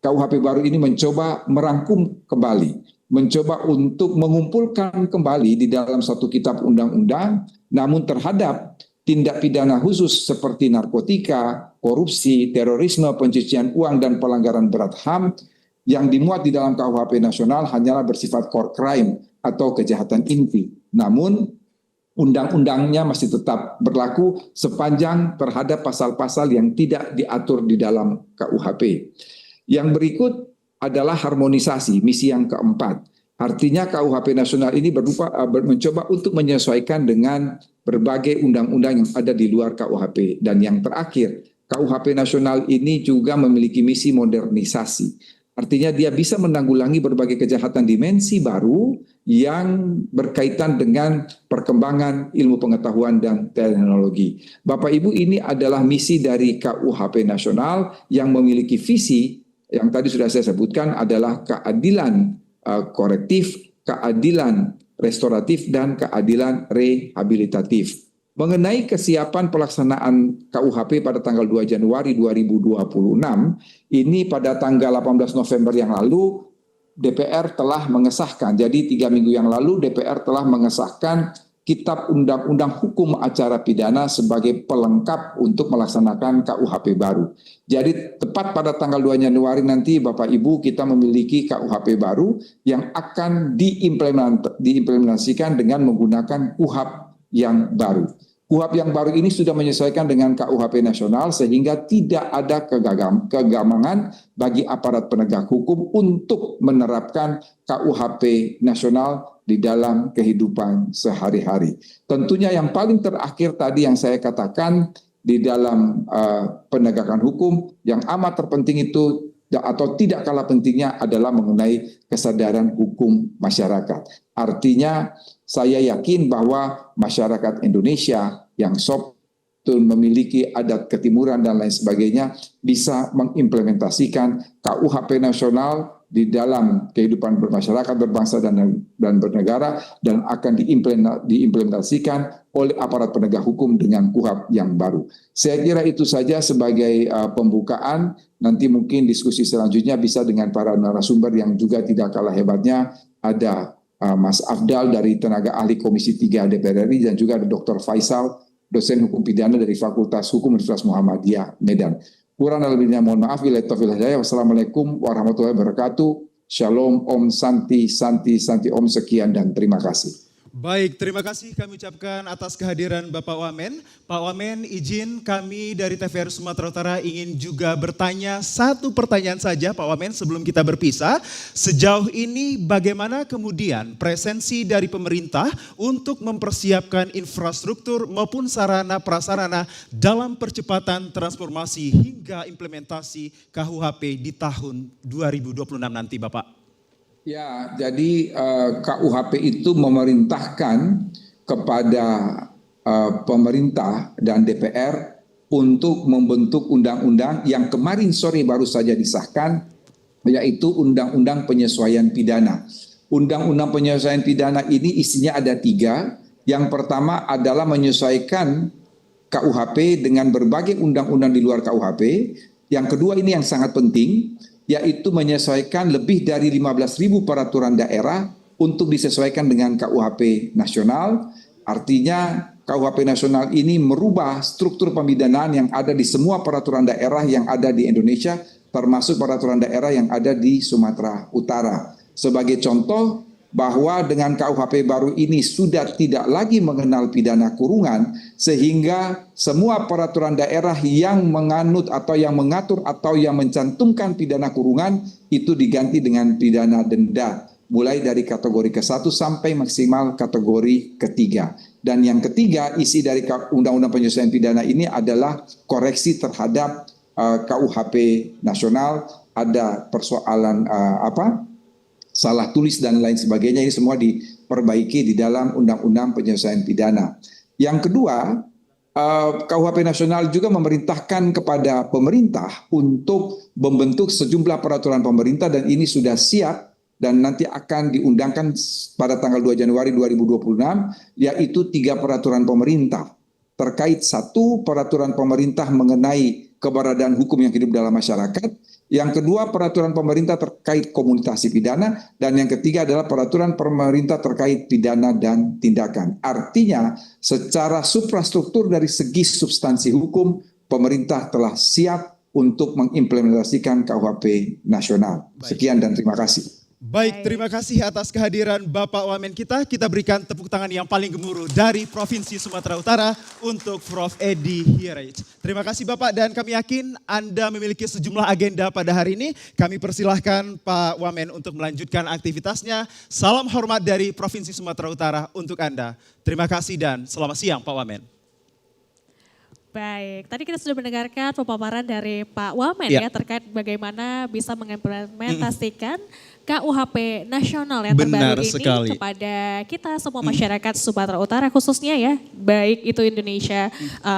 KUHP baru ini mencoba merangkum kembali, mencoba untuk mengumpulkan kembali di dalam satu kitab undang-undang, namun terhadap tindak pidana khusus seperti narkotika, korupsi, terorisme, pencucian uang, dan pelanggaran berat HAM yang dimuat di dalam KUHP nasional hanyalah bersifat core crime atau kejahatan inti. Namun undang-undangnya masih tetap berlaku sepanjang terhadap pasal-pasal yang tidak diatur di dalam KUHP. Yang berikut adalah harmonisasi, misi yang keempat. Artinya KUHP nasional ini mencoba untuk menyesuaikan dengan berbagai undang-undang yang ada di luar KUHP. Dan yang terakhir, KUHP nasional ini juga memiliki misi modernisasi. Artinya dia bisa menanggulangi berbagai kejahatan dimensi baru yang berkaitan dengan perkembangan ilmu pengetahuan dan teknologi. Bapak Ibu, ini adalah misi dari KUHP nasional yang memiliki visi yang tadi sudah saya sebutkan adalah keadilan korektif, keadilan restoratif, dan keadilan rehabilitatif. Mengenai kesiapan pelaksanaan KUHP pada tanggal 2 Januari 2026, ini pada tanggal 18 November yang lalu, DPR telah mengesahkan, jadi 3 minggu yang lalu DPR telah mengesahkan Kitab Undang-Undang Hukum Acara Pidana sebagai pelengkap untuk melaksanakan KUHP baru. Jadi tepat pada tanggal 2 Januari nanti Bapak Ibu kita memiliki KUHP baru yang akan diimplementasikan dengan menggunakan KUHP yang baru. KUHP yang baru ini sudah menyesuaikan dengan KUHP nasional sehingga tidak ada kegamangan bagi aparat penegak hukum untuk menerapkan KUHP nasional di dalam kehidupan sehari-hari. Tentunya yang paling terakhir tadi yang saya katakan di dalam penegakan hukum yang amat terpenting itu atau tidak kalah pentingnya adalah mengenai kesadaran hukum masyarakat. Artinya saya yakin bahwa masyarakat Indonesia yang memiliki adat ketimuran dan lain sebagainya bisa mengimplementasikan KUHP nasional di dalam kehidupan bermasyarakat, berbangsa dan bernegara, dan akan diimplementasikan oleh aparat penegak hukum dengan KUHP yang baru. Saya kira itu saja sebagai pembukaan. Nanti mungkin diskusi selanjutnya bisa dengan para narasumber yang juga tidak kalah hebatnya. Ada Mas Afdal dari tenaga ahli Komisi 3 DPR RI, dan juga ada Dr. Faisal, dosen hukum pidana dari Fakultas Hukum Universitas Muhammadiyah Medan. Kurang dan lebihnya mohon maaf. Wassalamualaikum warahmatullahi wabarakatuh. Shalom, Om, Santi, Santi, Santi, Om, sekian dan terima kasih. Baik, terima kasih kami ucapkan atas kehadiran Bapak Wamen. Pak Wamen, izin kami dari TVRI Sumatera Utara ingin juga bertanya satu pertanyaan saja Pak Wamen sebelum kita berpisah. Sejauh ini bagaimana kemudian presensi dari pemerintah untuk mempersiapkan infrastruktur maupun sarana prasarana dalam percepatan transformasi hingga implementasi KUHP di tahun 2026 nanti Bapak? Ya, jadi KUHP itu memerintahkan kepada pemerintah dan DPR untuk membentuk undang-undang yang kemarin sore baru saja disahkan, yaitu Undang-Undang Penyesuaian Pidana. Undang-Undang Penyesuaian Pidana ini isinya ada 3. Yang pertama adalah menyesuaikan KUHP dengan berbagai undang-undang di luar KUHP. Yang kedua ini yang sangat penting, yaitu menyesuaikan lebih dari 15.000 peraturan daerah untuk disesuaikan dengan KUHP nasional. Artinya KUHP nasional ini merubah struktur pemidanaan yang ada di semua peraturan daerah yang ada di Indonesia, termasuk peraturan daerah yang ada di Sumatera Utara. Sebagai contoh, bahwa dengan KUHP baru ini sudah tidak lagi mengenal pidana kurungan, sehingga semua peraturan daerah yang menganut atau yang mengatur atau yang mencantumkan pidana kurungan itu diganti dengan pidana denda, mulai dari kategori ke-1 sampai maksimal kategori ke-3. Dan yang ketiga, isi dari Undang-Undang Penyesuaian Pidana ini adalah koreksi terhadap KUHP nasional, ada persoalan salah tulis dan lain sebagainya, ini semua diperbaiki di dalam Undang-Undang Penyesuaian Pidana. Yang kedua, KUHP nasional juga memerintahkan kepada pemerintah untuk membentuk sejumlah peraturan pemerintah, dan ini sudah siap dan nanti akan diundangkan pada tanggal 2 Januari 2026, yaitu 3 peraturan pemerintah. Terkait 1, peraturan pemerintah mengenai keberadaan hukum yang hidup dalam masyarakat. Yang kedua, peraturan pemerintah terkait komutasi pidana. Dan yang ketiga adalah peraturan pemerintah terkait pidana dan tindakan. Artinya, secara suprastruktur dari segi substansi hukum, pemerintah telah siap untuk mengimplementasikan KUHP nasional. Sekian dan terima kasih. Baik, terima kasih atas kehadiran Bapak Wamen kita. Kita berikan tepuk tangan yang paling gemuruh dari Provinsi Sumatera Utara untuk Prof. Edi Hiraj. Terima kasih Bapak, dan kami yakin Anda memiliki sejumlah agenda pada hari ini. Kami persilahkan Pak Wamen untuk melanjutkan aktivitasnya. Salam hormat dari Provinsi Sumatera Utara untuk Anda. Terima kasih dan selamat siang Pak Wamen. Baik, tadi kita sudah mendengarkan pemaparan dari Pak Wamen ya terkait bagaimana bisa mengimplementasikan KUHP nasional yang terbaru ini kepada kita semua masyarakat Sumatera Utara khususnya ya, baik itu Indonesia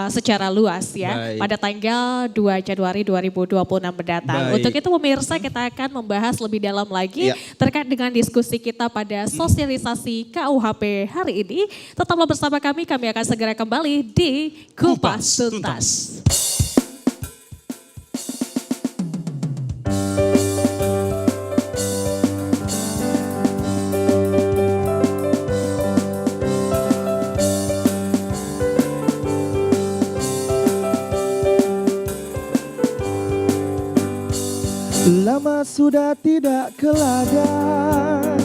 secara luas ya, pada tanggal 2 Januari 2026 mendatang. Untuk itu pemirsa, kita akan membahas lebih dalam lagi terkait dengan diskusi kita pada sosialisasi KUHP hari ini. Tetaplah bersama kami akan segera kembali di Kupas Tuntas. Lama sudah tidak ke ladang,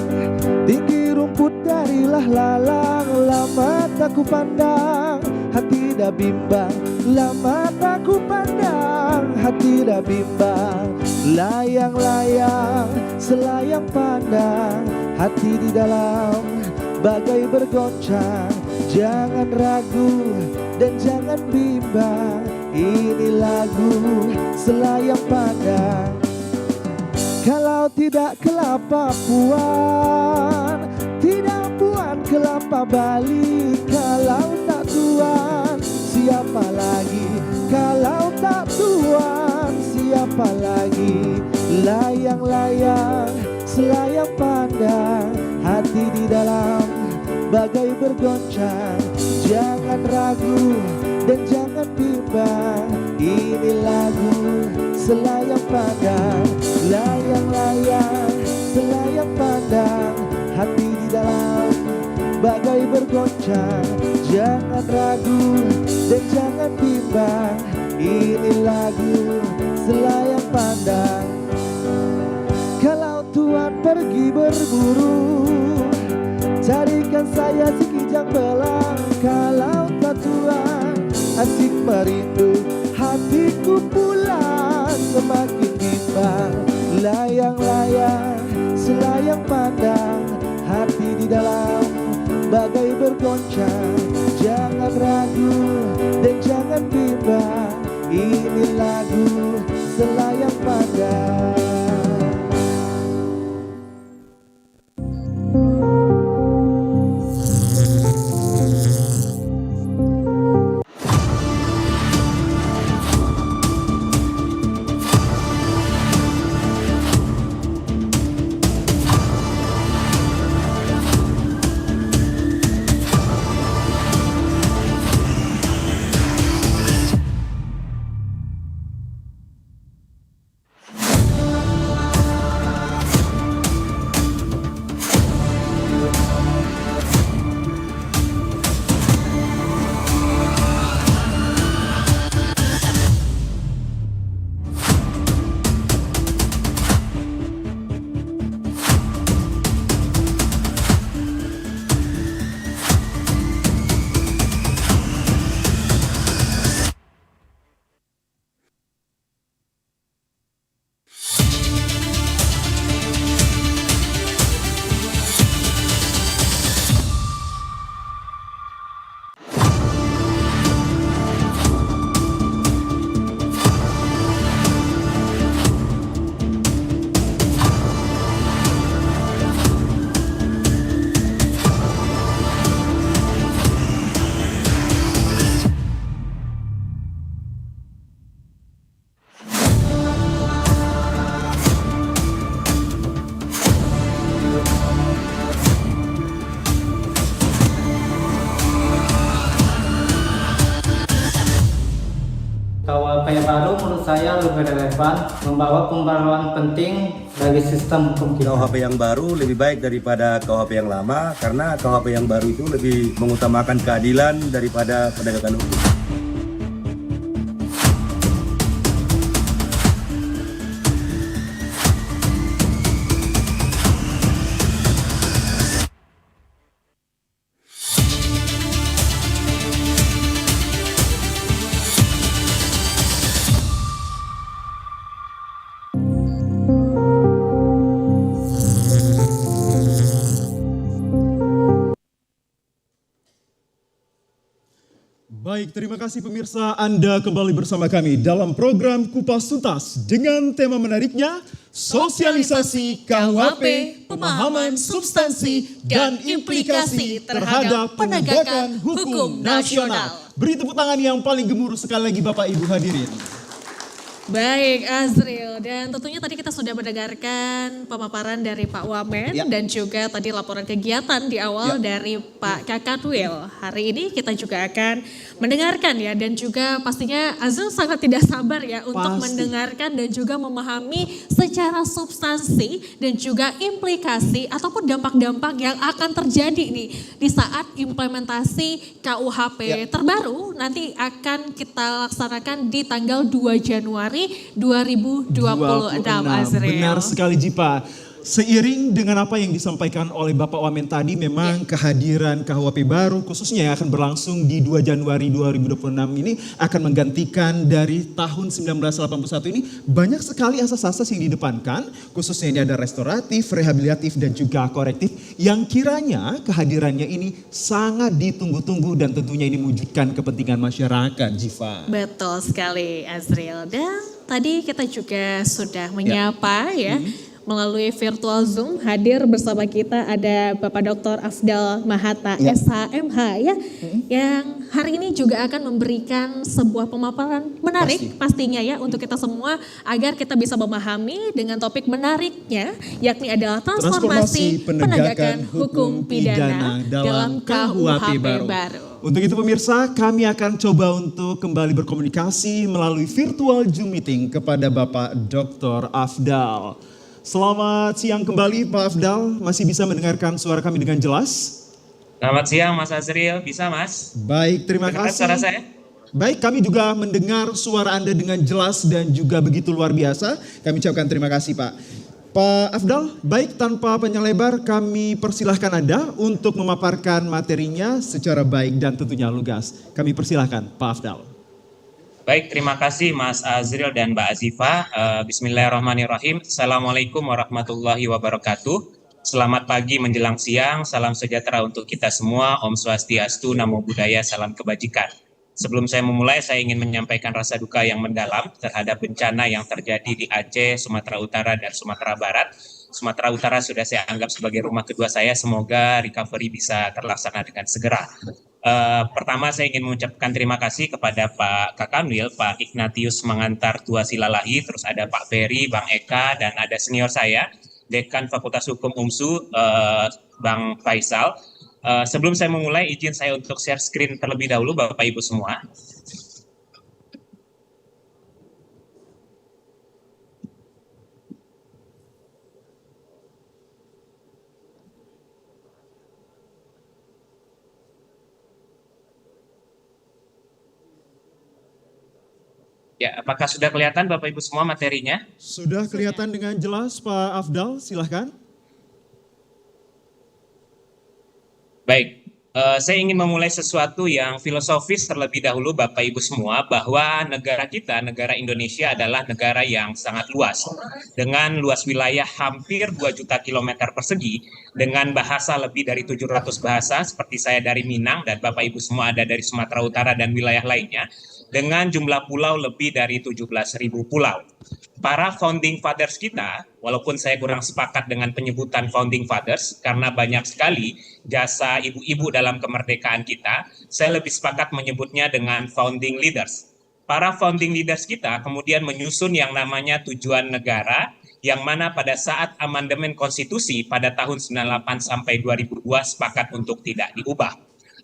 tinggi rumput darilah lalang. Lama tak ku pandang, hati dah bimbang. Lama tak ku pandang, hati dah bimbang. Layang-layang, selayang pandang, hati di dalam bagai bergoncang. Jangan ragu dan jangan bimbang, ini lagu selayang pandang. Kalau tidak kelapa puan, tidak puan kelapa Bali. Kalau tak tuan, siapa lagi? Kalau tak tuan, siapa lagi? Layang-layang, selayang pandang, hati di dalam bagai bergoncang. Jangan ragu dan jangan bimbang, ini lagu selayang pandang. Layang-layang, selayang pandang, hati di dalam bagai bergoncang. Jangan ragu dan jangan bimbang, ini lagu selayang pandang. Kalau Tuhan pergi berburu, carikan saya sekijang belang. Kalau tak Tuhan asik merindu, hatiku pula semakin bimbang. Layang-layang selayang pandang, hati di dalam bagai bergoncang. Jangan ragu dan jangan bimbang, ini lagu selayang pandang. KUHP baru menurut saya lebih relevan, membawa pembaruan penting bagi sistem hukum kita. KUHP yang baru lebih baik daripada KUHP yang lama karena KUHP yang baru itu lebih mengutamakan keadilan daripada penegakan hukum. Baik, terima kasih pemirsa, Anda kembali bersama kami dalam program Kupas Tuntas dengan tema menariknya sosialisasi KUHP, pemahaman substansi dan implikasi terhadap penegakan hukum nasional. Beri tepuk tangan yang paling gemuruh sekali lagi Bapak Ibu hadirin. Baik Azril, dan tentunya tadi kita sudah mendengarkan pemaparan dari Pak Wamen dan juga tadi laporan kegiatan di awal dari Pak Kakatwil. Hari ini kita juga akan mendengarkan ya, dan juga pastinya Azril sangat tidak sabar ya untuk mendengarkan dan juga memahami secara substansi dan juga implikasi ataupun dampak-dampak yang akan terjadi nih di saat implementasi KUHP terbaru nanti akan kita laksanakan di tanggal 2 Januari 2026 Azril. Benar sekali Jipa. Seiring dengan apa yang disampaikan oleh Bapak Wamen tadi, memang kehadiran KUHP baru khususnya yang akan berlangsung di 2 Januari 2026 ini akan menggantikan dari tahun 1981 ini banyak sekali asas-asas yang didepankan, khususnya ini ada restoratif, rehabilitatif dan juga korektif yang kiranya kehadirannya ini sangat ditunggu-tunggu dan tentunya ini mewujudkan kepentingan masyarakat, Jiva. Betul sekali Azril, dan tadi kita juga sudah menyapa melalui virtual Zoom. Hadir bersama kita ada Bapak Dr. Afdal Mahata SHMH yang hari ini juga akan memberikan sebuah pemaparan menarik pastinya ya untuk kita semua agar kita bisa memahami dengan topik menariknya, yakni adalah transformasi penegakan hukum pidana dalam KUHP baru. Untuk itu pemirsa, kami akan coba untuk kembali berkomunikasi melalui virtual Zoom meeting kepada Bapak Dr. Afdal. Selamat siang kembali Pak Afdal, masih bisa mendengarkan suara kami dengan jelas? Selamat siang Mas Azril, bisa Mas? Baik, terima Dengar kasih. suara saya? Baik, kami juga mendengar suara Anda dengan jelas dan juga begitu luar biasa. Kami ucapkan terima kasih Pak. Pak Afdal, baik tanpa panjang lebar kami persilahkan Anda untuk memaparkan materinya secara baik dan tentunya lugas. Kami persilahkan Pak Afdal. Baik, terima kasih Mas Azril dan Mbak Azifa. Bismillahirrahmanirrahim. Assalamualaikum warahmatullahi wabarakatuh. Selamat pagi menjelang siang, salam sejahtera untuk kita semua. Om Swastiastu, Namo Buddhaya, salam kebajikan. Sebelum saya memulai, saya ingin menyampaikan rasa duka yang mendalam terhadap bencana yang terjadi di Aceh, Sumatera Utara, dan Sumatera Barat. Sumatera Utara sudah saya anggap sebagai rumah kedua saya, semoga recovery bisa terlaksana dengan segera. Pertama saya ingin mengucapkan terima kasih kepada Pak Kakanwil, Pak Ignatius Mangantar Tua Silalahi, terus ada Pak Ferry, Bang Eka, dan ada senior saya, Dekan Fakultas Hukum UMSU, Bang Faisal. Sebelum saya memulai, izin saya untuk share screen terlebih dahulu Bapak Ibu semua. Ya, apakah sudah kelihatan Bapak Ibu semua materinya? Sudah kelihatan dengan jelas Pak Afdal, silahkan. Baik, saya ingin memulai sesuatu yang filosofis terlebih dahulu Bapak Ibu semua, bahwa negara kita, negara Indonesia adalah negara yang sangat luas. Dengan luas wilayah hampir 2 juta kilometer persegi, dengan bahasa lebih dari 700 bahasa, seperti saya dari Minang dan Bapak Ibu semua ada dari Sumatera Utara dan wilayah lainnya, dengan jumlah pulau lebih dari 17.000 pulau. Para founding fathers kita, walaupun saya kurang sepakat dengan penyebutan founding fathers, karena banyak sekali jasa ibu-ibu dalam kemerdekaan kita, saya lebih sepakat menyebutnya dengan founding leaders. Para founding leaders kita kemudian menyusun yang namanya tujuan negara, yang mana pada saat amandemen konstitusi pada tahun 98 sampai 2002 sepakat untuk tidak diubah.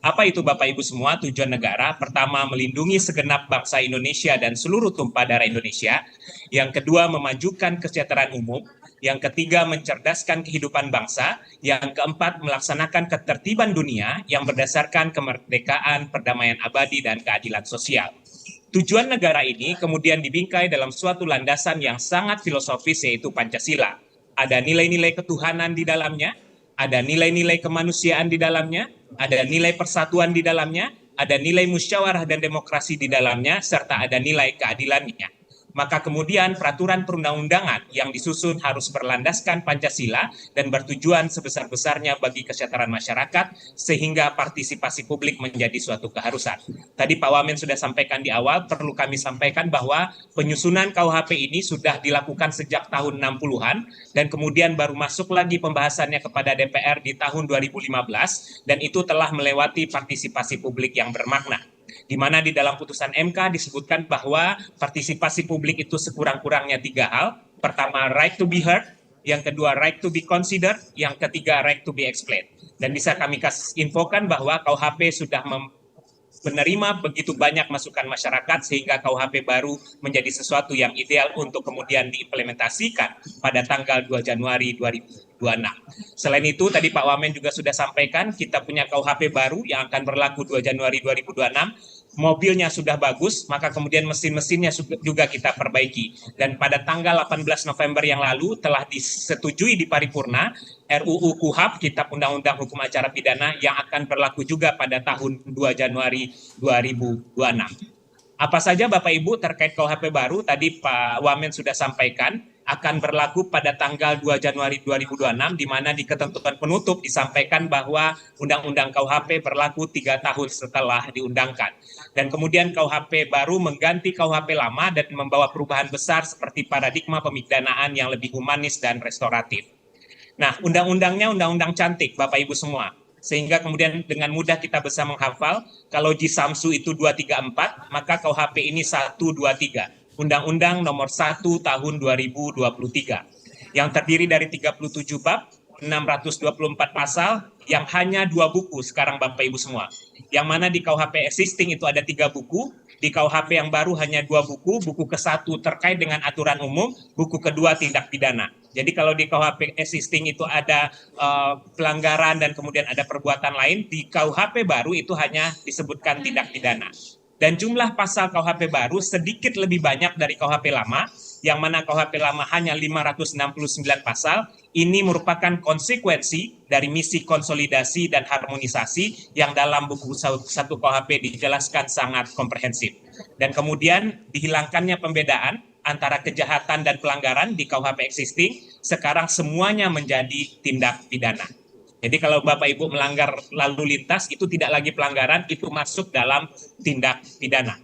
Apa itu Bapak Ibu semua tujuan negara? Pertama, melindungi segenap bangsa Indonesia dan seluruh tumpah darah Indonesia. Yang kedua, memajukan kesejahteraan umum. Yang ketiga, mencerdaskan kehidupan bangsa. Yang keempat, melaksanakan ketertiban dunia yang berdasarkan kemerdekaan, perdamaian abadi, dan keadilan sosial. Tujuan negara ini kemudian dibingkai dalam suatu landasan yang sangat filosofis, yaitu Pancasila. Ada nilai-nilai ketuhanan di dalamnya, ada nilai-nilai kemanusiaan di dalamnya, ada nilai persatuan di dalamnya, ada nilai musyawarah dan demokrasi di dalamnya, serta ada nilai keadilannya. Maka kemudian peraturan perundang-undangan yang disusun harus berlandaskan Pancasila dan bertujuan sebesar-besarnya bagi kesejahteraan masyarakat, sehingga partisipasi publik menjadi suatu keharusan. Tadi Pak Wamen sudah sampaikan di awal, perlu kami sampaikan bahwa penyusunan KUHP ini sudah dilakukan sejak tahun 60-an, dan kemudian baru masuk lagi pembahasannya kepada DPR di tahun 2015, dan itu telah melewati partisipasi publik yang bermakna. Di mana di dalam putusan MK disebutkan bahwa partisipasi publik itu sekurang-kurangnya 3 hal. Pertama, right to be heard. Yang kedua, right to be considered. Yang ketiga, right to be explained. Dan bisa kami infokan bahwa KUHP sudah menerima begitu banyak masukan masyarakat, sehingga KUHP baru menjadi sesuatu yang ideal untuk kemudian diimplementasikan pada tanggal 2 Januari 2026. Selain itu, tadi Pak Wamen juga sudah sampaikan, kita punya KUHP baru yang akan berlaku 2 Januari 2026. Mobilnya sudah bagus, maka kemudian mesin-mesinnya juga kita perbaiki. Dan pada tanggal 18 November yang lalu telah disetujui di paripurna RUU KUHP, Kitab Undang-Undang Hukum Acara Pidana, yang akan berlaku juga pada tahun 2 Januari 2026. Apa saja Bapak Ibu terkait KUHP baru, tadi Pak Wamen sudah sampaikan, akan berlaku pada tanggal 2 Januari 2026, di mana di ketentuan penutup disampaikan bahwa Undang-Undang KUHP berlaku 3 tahun setelah diundangkan. Dan kemudian KUHP baru mengganti KUHP lama dan membawa perubahan besar seperti paradigma pemidanaan yang lebih humanis dan restoratif. Nah, undang-undangnya undang-undang cantik Bapak Ibu semua. Sehingga kemudian dengan mudah kita bisa menghafal, kalau di Samsu itu 234, maka KUHP ini 123. Undang-Undang nomor 1 tahun 2023. Yang terdiri dari 37 bab, 624 pasal, yang hanya 2 buku sekarang Bapak Ibu semua. Yang mana di KUHP existing itu ada 3 buku, di KUHP yang baru hanya 2 buku, buku ke-1 terkait dengan aturan umum, buku kedua tindak pidana. Jadi kalau di KUHP existing itu ada pelanggaran dan kemudian ada perbuatan lain, di KUHP baru itu hanya disebutkan tindak pidana. Dan jumlah pasal KUHP baru sedikit lebih banyak dari KUHP lama, yang mana KUHP lama hanya 569 pasal. Ini merupakan konsekuensi dari misi konsolidasi dan harmonisasi yang dalam buku 1 KUHP dijelaskan sangat komprehensif. Dan kemudian dihilangkannya pembedaan antara kejahatan dan pelanggaran di KUHP existing, sekarang semuanya menjadi tindak pidana. Jadi kalau Bapak Ibu melanggar lalu lintas itu tidak lagi pelanggaran, itu masuk dalam tindak pidana.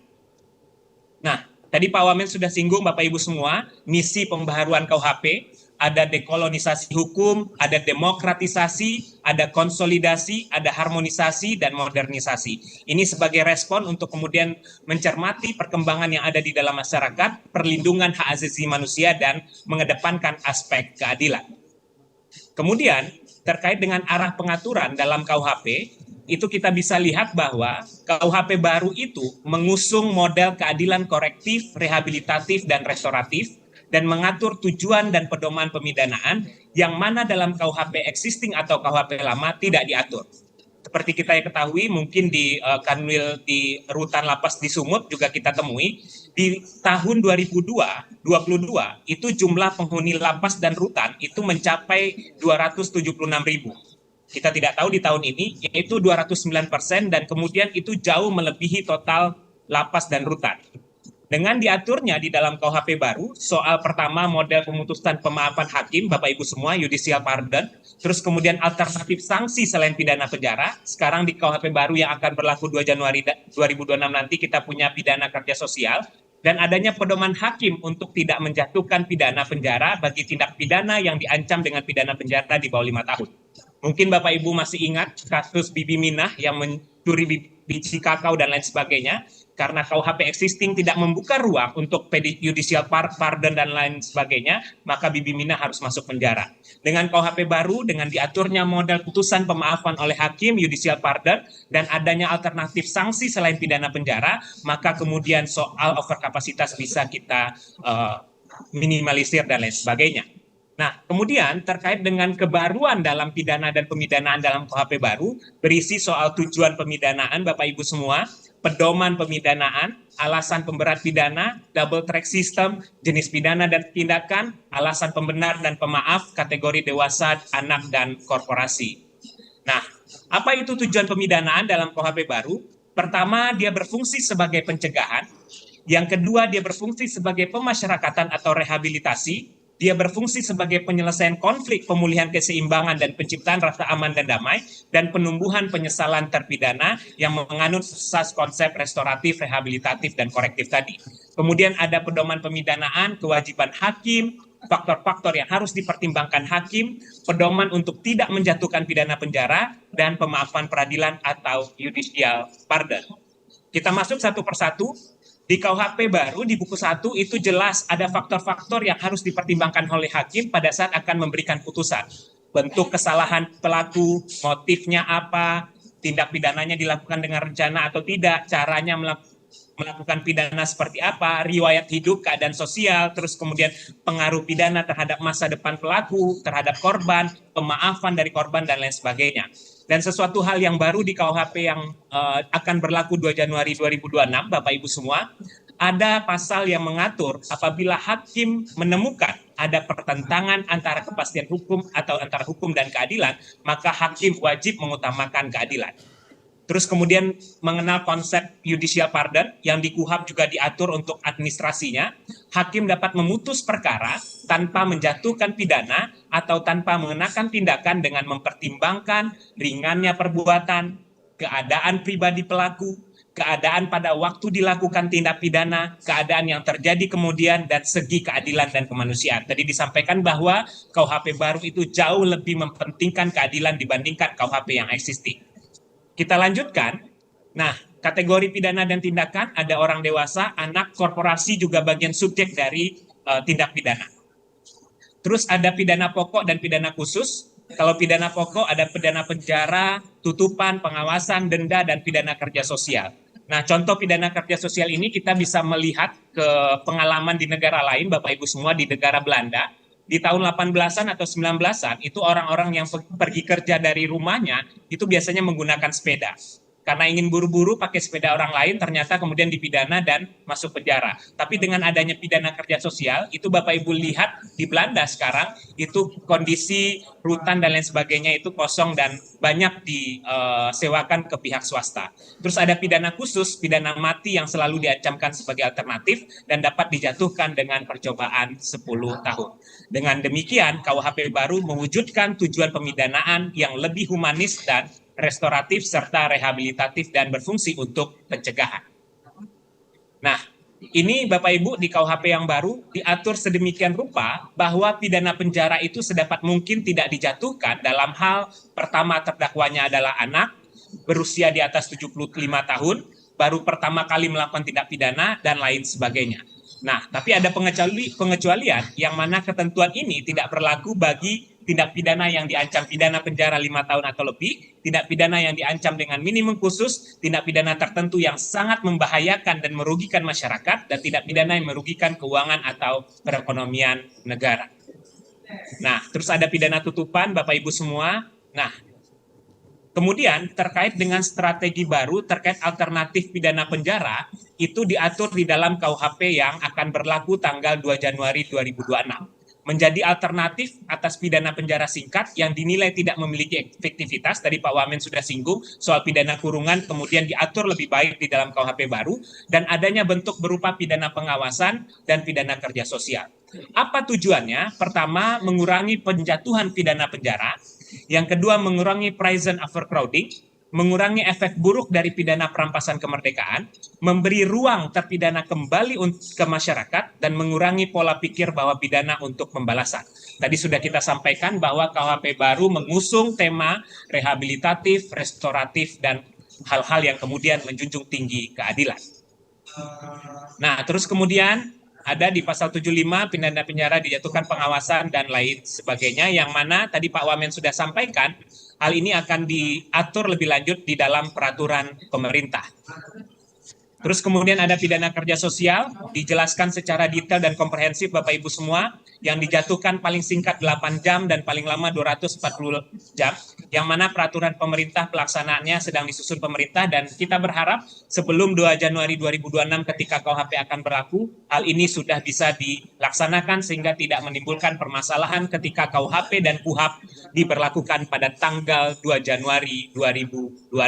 Nah, tadi Pak Wamen sudah singgung Bapak Ibu semua, misi pembaharuan KUHP, ada dekolonisasi hukum, ada demokratisasi, ada konsolidasi, ada harmonisasi, dan modernisasi. Ini sebagai respon untuk kemudian mencermati perkembangan yang ada di dalam masyarakat, perlindungan hak asasi manusia, dan mengedepankan aspek keadilan. Kemudian, terkait dengan arah pengaturan dalam KUHP, itu kita bisa lihat bahwa KUHP baru itu mengusung model keadilan korektif, rehabilitatif, dan restoratif, dan mengatur tujuan dan pedoman pemidanaan yang mana dalam KUHP existing atau KUHP lama tidak diatur. Seperti kita ketahui, mungkin di Kanwil di rutan lapas di Sumut juga kita temui, di tahun 2022 itu jumlah penghuni lapas dan rutan itu mencapai 276.000. Kita tidak tahu di tahun ini, yaitu 209%, dan kemudian itu jauh melebihi total lapas dan rutan. Dengan diaturnya di dalam KUHP baru, soal pertama model pemutusan pemaafan hakim, Bapak Ibu semua, judicial pardon, terus kemudian alternatif sanksi selain pidana penjara, sekarang di KUHP baru yang akan berlaku 2 Januari 2026 nanti kita punya pidana kerja sosial, dan adanya pedoman hakim untuk tidak menjatuhkan pidana penjara bagi tindak pidana yang diancam dengan pidana penjara di bawah 5 tahun. Mungkin Bapak Ibu masih ingat kasus Bibi Minah yang mencuri biji kakao dan lain sebagainya, karena KUHP existing tidak membuka ruang untuk judicial pardon dan lain sebagainya, maka Bibi Minah harus masuk penjara. Dengan KUHP baru, dengan diaturnya model putusan pemaafan oleh hakim, judicial pardon, dan adanya alternatif sanksi selain pidana penjara, maka kemudian soal overkapasitas bisa kita minimalisir dan lain sebagainya. Nah, kemudian terkait dengan kebaruan dalam pidana dan pemidanaan dalam KUHP baru, berisi soal tujuan pemidanaan, Bapak Ibu semua, pedoman pemidanaan, alasan pemberat pidana, double track system, jenis pidana dan tindakan, alasan pembenar dan pemaaf, kategori dewasa, anak, dan korporasi. Nah, apa itu tujuan pemidanaan dalam KUHP baru? Pertama, dia berfungsi sebagai pencegahan. Yang kedua, dia berfungsi sebagai pemasyarakatan atau rehabilitasi. Dia berfungsi sebagai penyelesaian konflik, pemulihan keseimbangan, dan penciptaan rasa aman dan damai, dan penumbuhan penyesalan terpidana yang menganut asas konsep restoratif, rehabilitatif, dan korektif tadi. Kemudian ada pedoman pemidanaan, kewajiban hakim, faktor-faktor yang harus dipertimbangkan hakim, pedoman untuk tidak menjatuhkan pidana penjara, dan pemaafan peradilan atau judicial pardon. Kita masuk satu persatu. Di KUHP baru, di buku 1 itu jelas ada faktor-faktor yang harus dipertimbangkan oleh hakim pada saat akan memberikan putusan. Bentuk kesalahan pelaku, motifnya apa, tindak pidananya dilakukan dengan rencana atau tidak, caranya melakukan pidana seperti apa, riwayat hidup, keadaan sosial, terus kemudian pengaruh pidana terhadap masa depan pelaku, terhadap korban, pemaafan dari korban, dan lain sebagainya. Dan sesuatu hal yang baru di KUHP yang akan berlaku 2 Januari 2026, Bapak Ibu semua, ada pasal yang mengatur apabila hakim menemukan ada pertentangan antara kepastian hukum atau antara hukum dan keadilan, maka hakim wajib mengutamakan keadilan. Terus kemudian mengenal konsep judicial pardon yang di KUHP juga diatur untuk administrasinya. Hakim dapat memutus perkara tanpa menjatuhkan pidana atau tanpa mengenakan tindakan dengan mempertimbangkan ringannya perbuatan, keadaan pribadi pelaku, keadaan pada waktu dilakukan tindak pidana, keadaan yang terjadi kemudian, dan segi keadilan dan kemanusiaan. Tadi disampaikan bahwa KUHP baru itu jauh lebih mementingkan keadilan dibandingkan KUHP yang existing. Kita lanjutkan. Nah, kategori pidana dan tindakan ada orang dewasa, anak, korporasi juga bagian subjek dari tindak pidana. Terus ada pidana pokok dan pidana khusus. Kalau pidana pokok ada pidana penjara, tutupan, pengawasan, denda, dan pidana kerja sosial. Nah, contoh pidana kerja sosial ini kita bisa melihat ke pengalaman di negara lain, Bapak Ibu semua, di negara Belanda. di tahun 18-an atau 19-an itu orang-orang yang pergi kerja dari rumahnya itu biasanya menggunakan sepeda. Karena ingin buru-buru pakai sepeda orang lain, ternyata kemudian dipidana dan masuk penjara. Tapi dengan adanya pidana kerja sosial, itu Bapak Ibu lihat di Belanda sekarang, itu kondisi rutan dan lain sebagainya itu kosong dan banyak disewakan ke pihak swasta. Terus ada pidana khusus, pidana mati yang selalu diancamkan sebagai alternatif dan dapat dijatuhkan dengan percobaan 10 tahun. Dengan demikian, KUHP baru mewujudkan tujuan pemidanaan yang lebih humanis dan restoratif serta rehabilitatif dan berfungsi untuk pencegahan. Nah, ini Bapak Ibu di KUHP yang baru diatur sedemikian rupa bahwa pidana penjara itu sedapat mungkin tidak dijatuhkan dalam hal pertama terdakwanya adalah anak berusia di atas 75 tahun, baru pertama kali melakukan tindak pidana dan lain sebagainya. Nah, tapi ada pengecualian yang mana ketentuan ini tidak berlaku bagi tindak pidana yang diancam pidana penjara 5 tahun atau lebih, tindak pidana yang diancam dengan minimum khusus, tindak pidana tertentu yang sangat membahayakan dan merugikan masyarakat, dan tindak pidana yang merugikan keuangan atau perekonomian negara. Nah, terus ada pidana tutupan, Bapak Ibu semua. Nah, kemudian terkait dengan strategi baru terkait alternatif pidana penjara, itu diatur di dalam KUHP yang akan berlaku tanggal 2 Januari 2026. Menjadi alternatif atas pidana penjara singkat yang dinilai tidak memiliki efektivitas, tadi Pak Wamen sudah singgung soal pidana kurungan, kemudian diatur lebih baik di dalam KUHP baru, dan adanya bentuk berupa pidana pengawasan dan pidana kerja sosial. Apa tujuannya? Pertama, mengurangi penjatuhan pidana penjara. Yang kedua, mengurangi prison overcrowding, mengurangi efek buruk dari pidana perampasan kemerdekaan, memberi ruang terpidana kembali ke masyarakat, dan mengurangi pola pikir bahwa pidana untuk pembalasan. Tadi sudah kita sampaikan bahwa KUHP baru mengusung tema rehabilitatif, restoratif, dan hal-hal yang kemudian menjunjung tinggi keadilan. Nah, terus kemudian ada di pasal 75 pidana penjara dijatuhkan pengawasan dan lain sebagainya, yang mana tadi Pak Wamen sudah sampaikan, hal ini akan diatur lebih lanjut di dalam peraturan pemerintah. Terus kemudian ada pidana kerja sosial, dijelaskan secara detail dan komprehensif Bapak Ibu semua, yang dijatuhkan paling singkat 8 jam dan paling lama 240 jam, yang mana peraturan pemerintah pelaksanaannya sedang disusun pemerintah, dan kita berharap sebelum 2 Januari 2026 ketika KUHP akan berlaku, hal ini sudah bisa dilaksanakan sehingga tidak menimbulkan permasalahan ketika KUHP dan KUHAP diberlakukan pada tanggal 2 Januari 2026.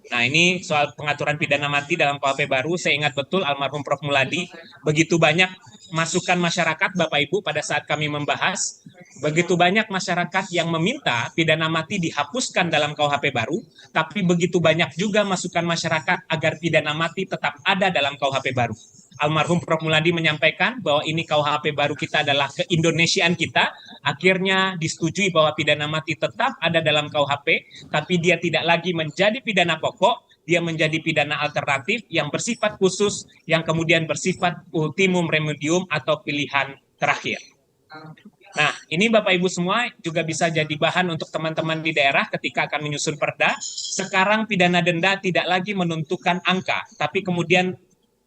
Nah, ini soal pengaturan pidana mati dalam KUHP baru. Saya ingat betul almarhum Prof. Muladi, begitu banyak masukan masyarakat Bapak Ibu pada saat kami membahas, begitu banyak masyarakat yang meminta pidana mati dihapuskan dalam KUHP baru, tapi begitu banyak juga masukan masyarakat agar pidana mati tetap ada dalam KUHP baru. Almarhum Prof. Muladi menyampaikan bahwa ini KUHP baru kita adalah keindonesiaan kita, akhirnya disetujui bahwa pidana mati tetap ada dalam KUHP, tapi dia tidak lagi menjadi pidana pokok, dia menjadi pidana alternatif yang bersifat khusus, yang kemudian bersifat ultimum remedium atau pilihan terakhir. Nah, ini Bapak Ibu semua juga bisa jadi bahan untuk teman-teman di daerah ketika akan menyusun perda. Sekarang pidana denda tidak lagi menentukan angka, tapi kemudian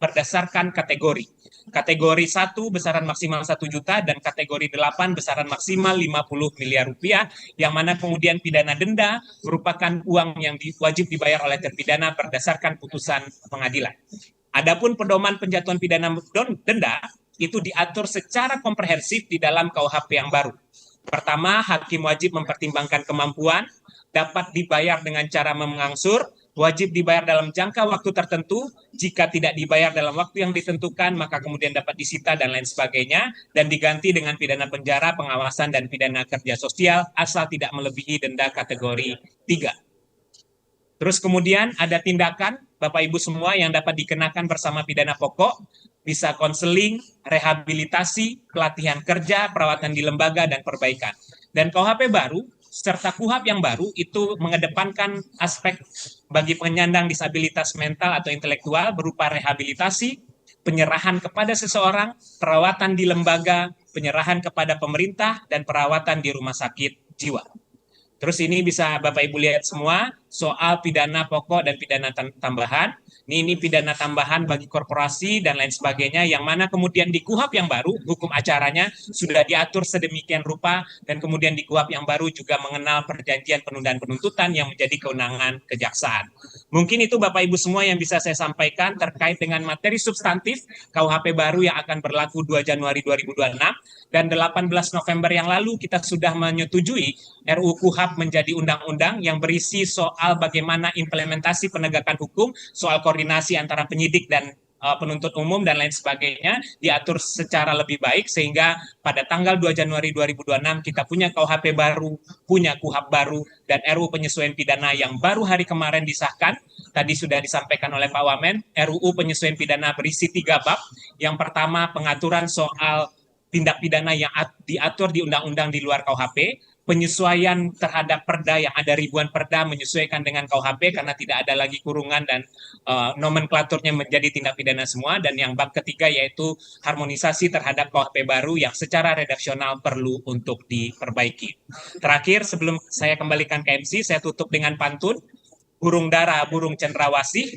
berdasarkan kategori. Kategori 1 besaran maksimal 1 juta dan kategori 8 besaran maksimal 50 miliar rupiah, yang mana kemudian pidana denda merupakan uang yang wajib dibayar oleh terpidana berdasarkan putusan pengadilan. Adapun pedoman penjatuhan pidana denda itu diatur secara komprehensif di dalam KUHP yang baru. Pertama, hakim wajib mempertimbangkan kemampuan, dapat dibayar dengan cara mengangsur, wajib dibayar dalam jangka waktu tertentu, jika tidak dibayar dalam waktu yang ditentukan, maka kemudian dapat disita dan lain sebagainya, dan diganti dengan pidana penjara, pengawasan, dan pidana kerja sosial, asal tidak melebihi denda kategori 3. Terus kemudian ada tindakan, Bapak Ibu semua, yang dapat dikenakan bersama pidana pokok, bisa konseling, rehabilitasi, pelatihan kerja, perawatan di lembaga, dan perbaikan. Dan KUHP baru, serta KUHAP yang baru itu mengedepankan aspek bagi penyandang disabilitas mental atau intelektual berupa rehabilitasi, penyerahan kepada seseorang, perawatan di lembaga, penyerahan kepada pemerintah, dan perawatan di rumah sakit jiwa. Terus ini bisa Bapak Ibu lihat semua, soal pidana pokok dan pidana tambahan. Ini pidana tambahan bagi korporasi dan lain sebagainya, yang mana kemudian di KUHP yang baru, hukum acaranya sudah diatur sedemikian rupa, dan kemudian di KUHP yang baru juga mengenal perjanjian penundaan penuntutan yang menjadi kewenangan kejaksaan. Mungkin itu Bapak Ibu semua yang bisa saya sampaikan terkait dengan materi substantif KUHP baru yang akan berlaku 2 Januari 2026, dan 18 November yang lalu kita sudah menyetujui RUU KUHP menjadi undang-undang yang berisi soal bagaimana implementasi penegakan hukum, soal koordinasi antara penyidik dan penuntut umum dan lain sebagainya diatur secara lebih baik, sehingga pada tanggal 2 Januari 2026 kita punya KUHP baru, punya KUHP baru, dan RUU penyesuaian pidana yang baru hari kemarin disahkan. Tadi sudah disampaikan oleh Pak Wamen, RUU penyesuaian pidana berisi 3 bab. Yang pertama, pengaturan soal tindak pidana yang diatur di undang-undang di luar KUHP, penyesuaian terhadap perda yang ada ribuan perda menyesuaikan dengan KUHP karena tidak ada lagi kurungan dan nomenklaturnya menjadi tindak pidana semua, dan yang bab ketiga yaitu harmonisasi terhadap KUHP baru yang secara redaksional perlu untuk diperbaiki. Terakhir, sebelum saya kembalikan ke MC, saya tutup dengan pantun. Burung dara, burung cendrawasih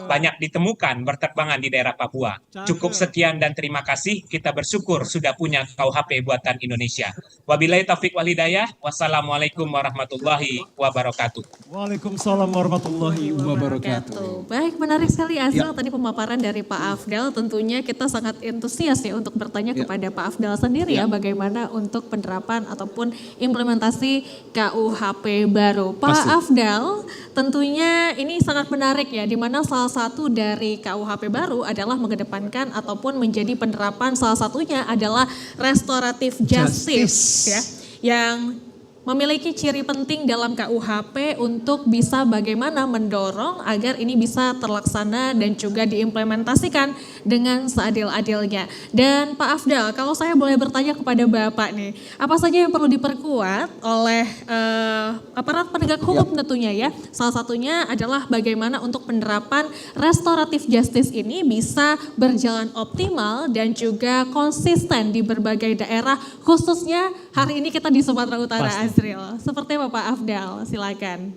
banyak ditemukan berterbangan di daerah Papua. Cukup sekian dan terima kasih. Kita bersyukur sudah punya KUHP buatan Indonesia. Wabillahi taufik wal hidayah. Wassalamualaikum warahmatullahi wabarakatuh. Waalaikumsalam warahmatullahi wabarakatuh. Baik, menarik sekali Azril tadi pemaparan dari Pak Afdal. Tentunya kita sangat antusias ya untuk bertanya kepada Pak Afdal sendiri ya bagaimana untuk penerapan ataupun implementasi KUHP baru. Pak Afdal, tentunya ini sangat menarik ya, di mana salah satu dari KUHP baru adalah mengedepankan ataupun menjadi penerapan, salah satunya adalah restoratif justice ya, yang memiliki ciri penting dalam KUHP untuk bisa bagaimana mendorong agar ini bisa terlaksana dan juga diimplementasikan dengan seadil-adilnya. Dan Pak Afdal, kalau saya boleh bertanya kepada Bapak nih, apa saja yang perlu diperkuat oleh aparat penegak hukum tentunya ya. Salah satunya adalah bagaimana untuk penerapan restoratif justice ini bisa berjalan optimal dan juga konsisten di berbagai daerah, khususnya hari ini kita di Sumatera Utara. Azril, seperti apa Pak Afdal? Silakan.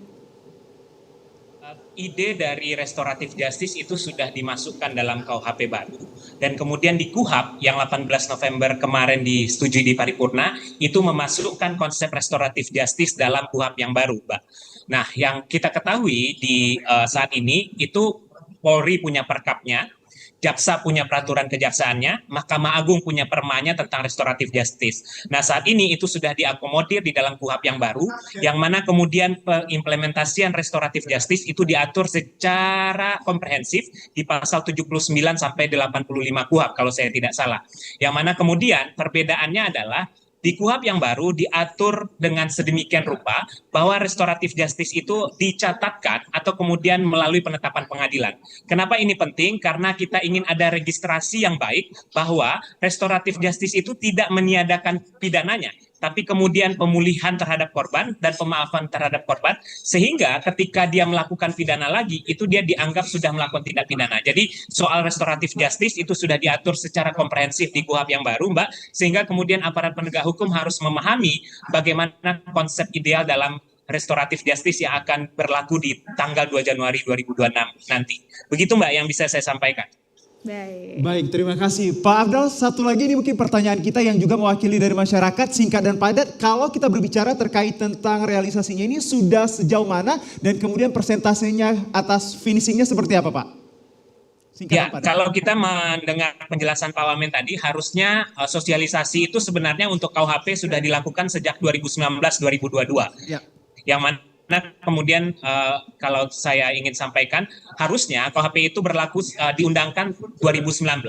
Ide dari restoratif justice itu sudah dimasukkan dalam KUHP baru, dan kemudian di KUHP yang 18 November kemarin disetujui di paripurna itu memasukkan konsep restoratif justice dalam KUHP yang baru, Mbak. Nah, yang kita ketahui di saat ini itu Polri punya perkapnya, Jaksa punya peraturan kejaksaannya, Mahkamah Agung punya permanya tentang restoratif justice. Nah, saat ini itu sudah diakomodir di dalam KUHP yang baru, yang mana kemudian pengimplementasian restoratif justice itu diatur secara komprehensif di pasal 79 sampai 85 KUHP kalau saya tidak salah. Yang mana kemudian perbedaannya adalah di KUHP yang baru diatur dengan sedemikian rupa bahwa restoratif justice itu dicatatkan atau kemudian melalui penetapan pengadilan. Kenapa ini penting? Karena kita ingin ada registrasi yang baik bahwa restoratif justice itu tidak meniadakan pidananya, tapi kemudian pemulihan terhadap korban dan pemaafan terhadap korban, sehingga ketika dia melakukan pidana lagi, itu dia dianggap sudah melakukan tindak pidana. Jadi soal restoratif justice itu sudah diatur secara komprehensif di KUHP yang baru, Mbak, sehingga kemudian aparat penegak hukum harus memahami bagaimana konsep ideal dalam restoratif justice yang akan berlaku di tanggal 2 Januari 2026 nanti. Begitu Mbak yang bisa saya sampaikan. Baik, terima kasih. Pak Afdal, satu lagi ini mungkin pertanyaan kita yang juga mewakili dari masyarakat, singkat dan padat. Kalau kita berbicara terkait tentang realisasinya ini sudah sejauh mana dan kemudian persentasenya atas finishingnya seperti apa Pak? Ya, kalau kita mendengar penjelasan Pak Wamen tadi, harusnya sosialisasi itu sebenarnya untuk KUHP sudah dilakukan sejak 2019-2022. Ya. Yang mana kemudian kalau saya ingin sampaikan, harusnya KUHP itu berlaku diundangkan 2019,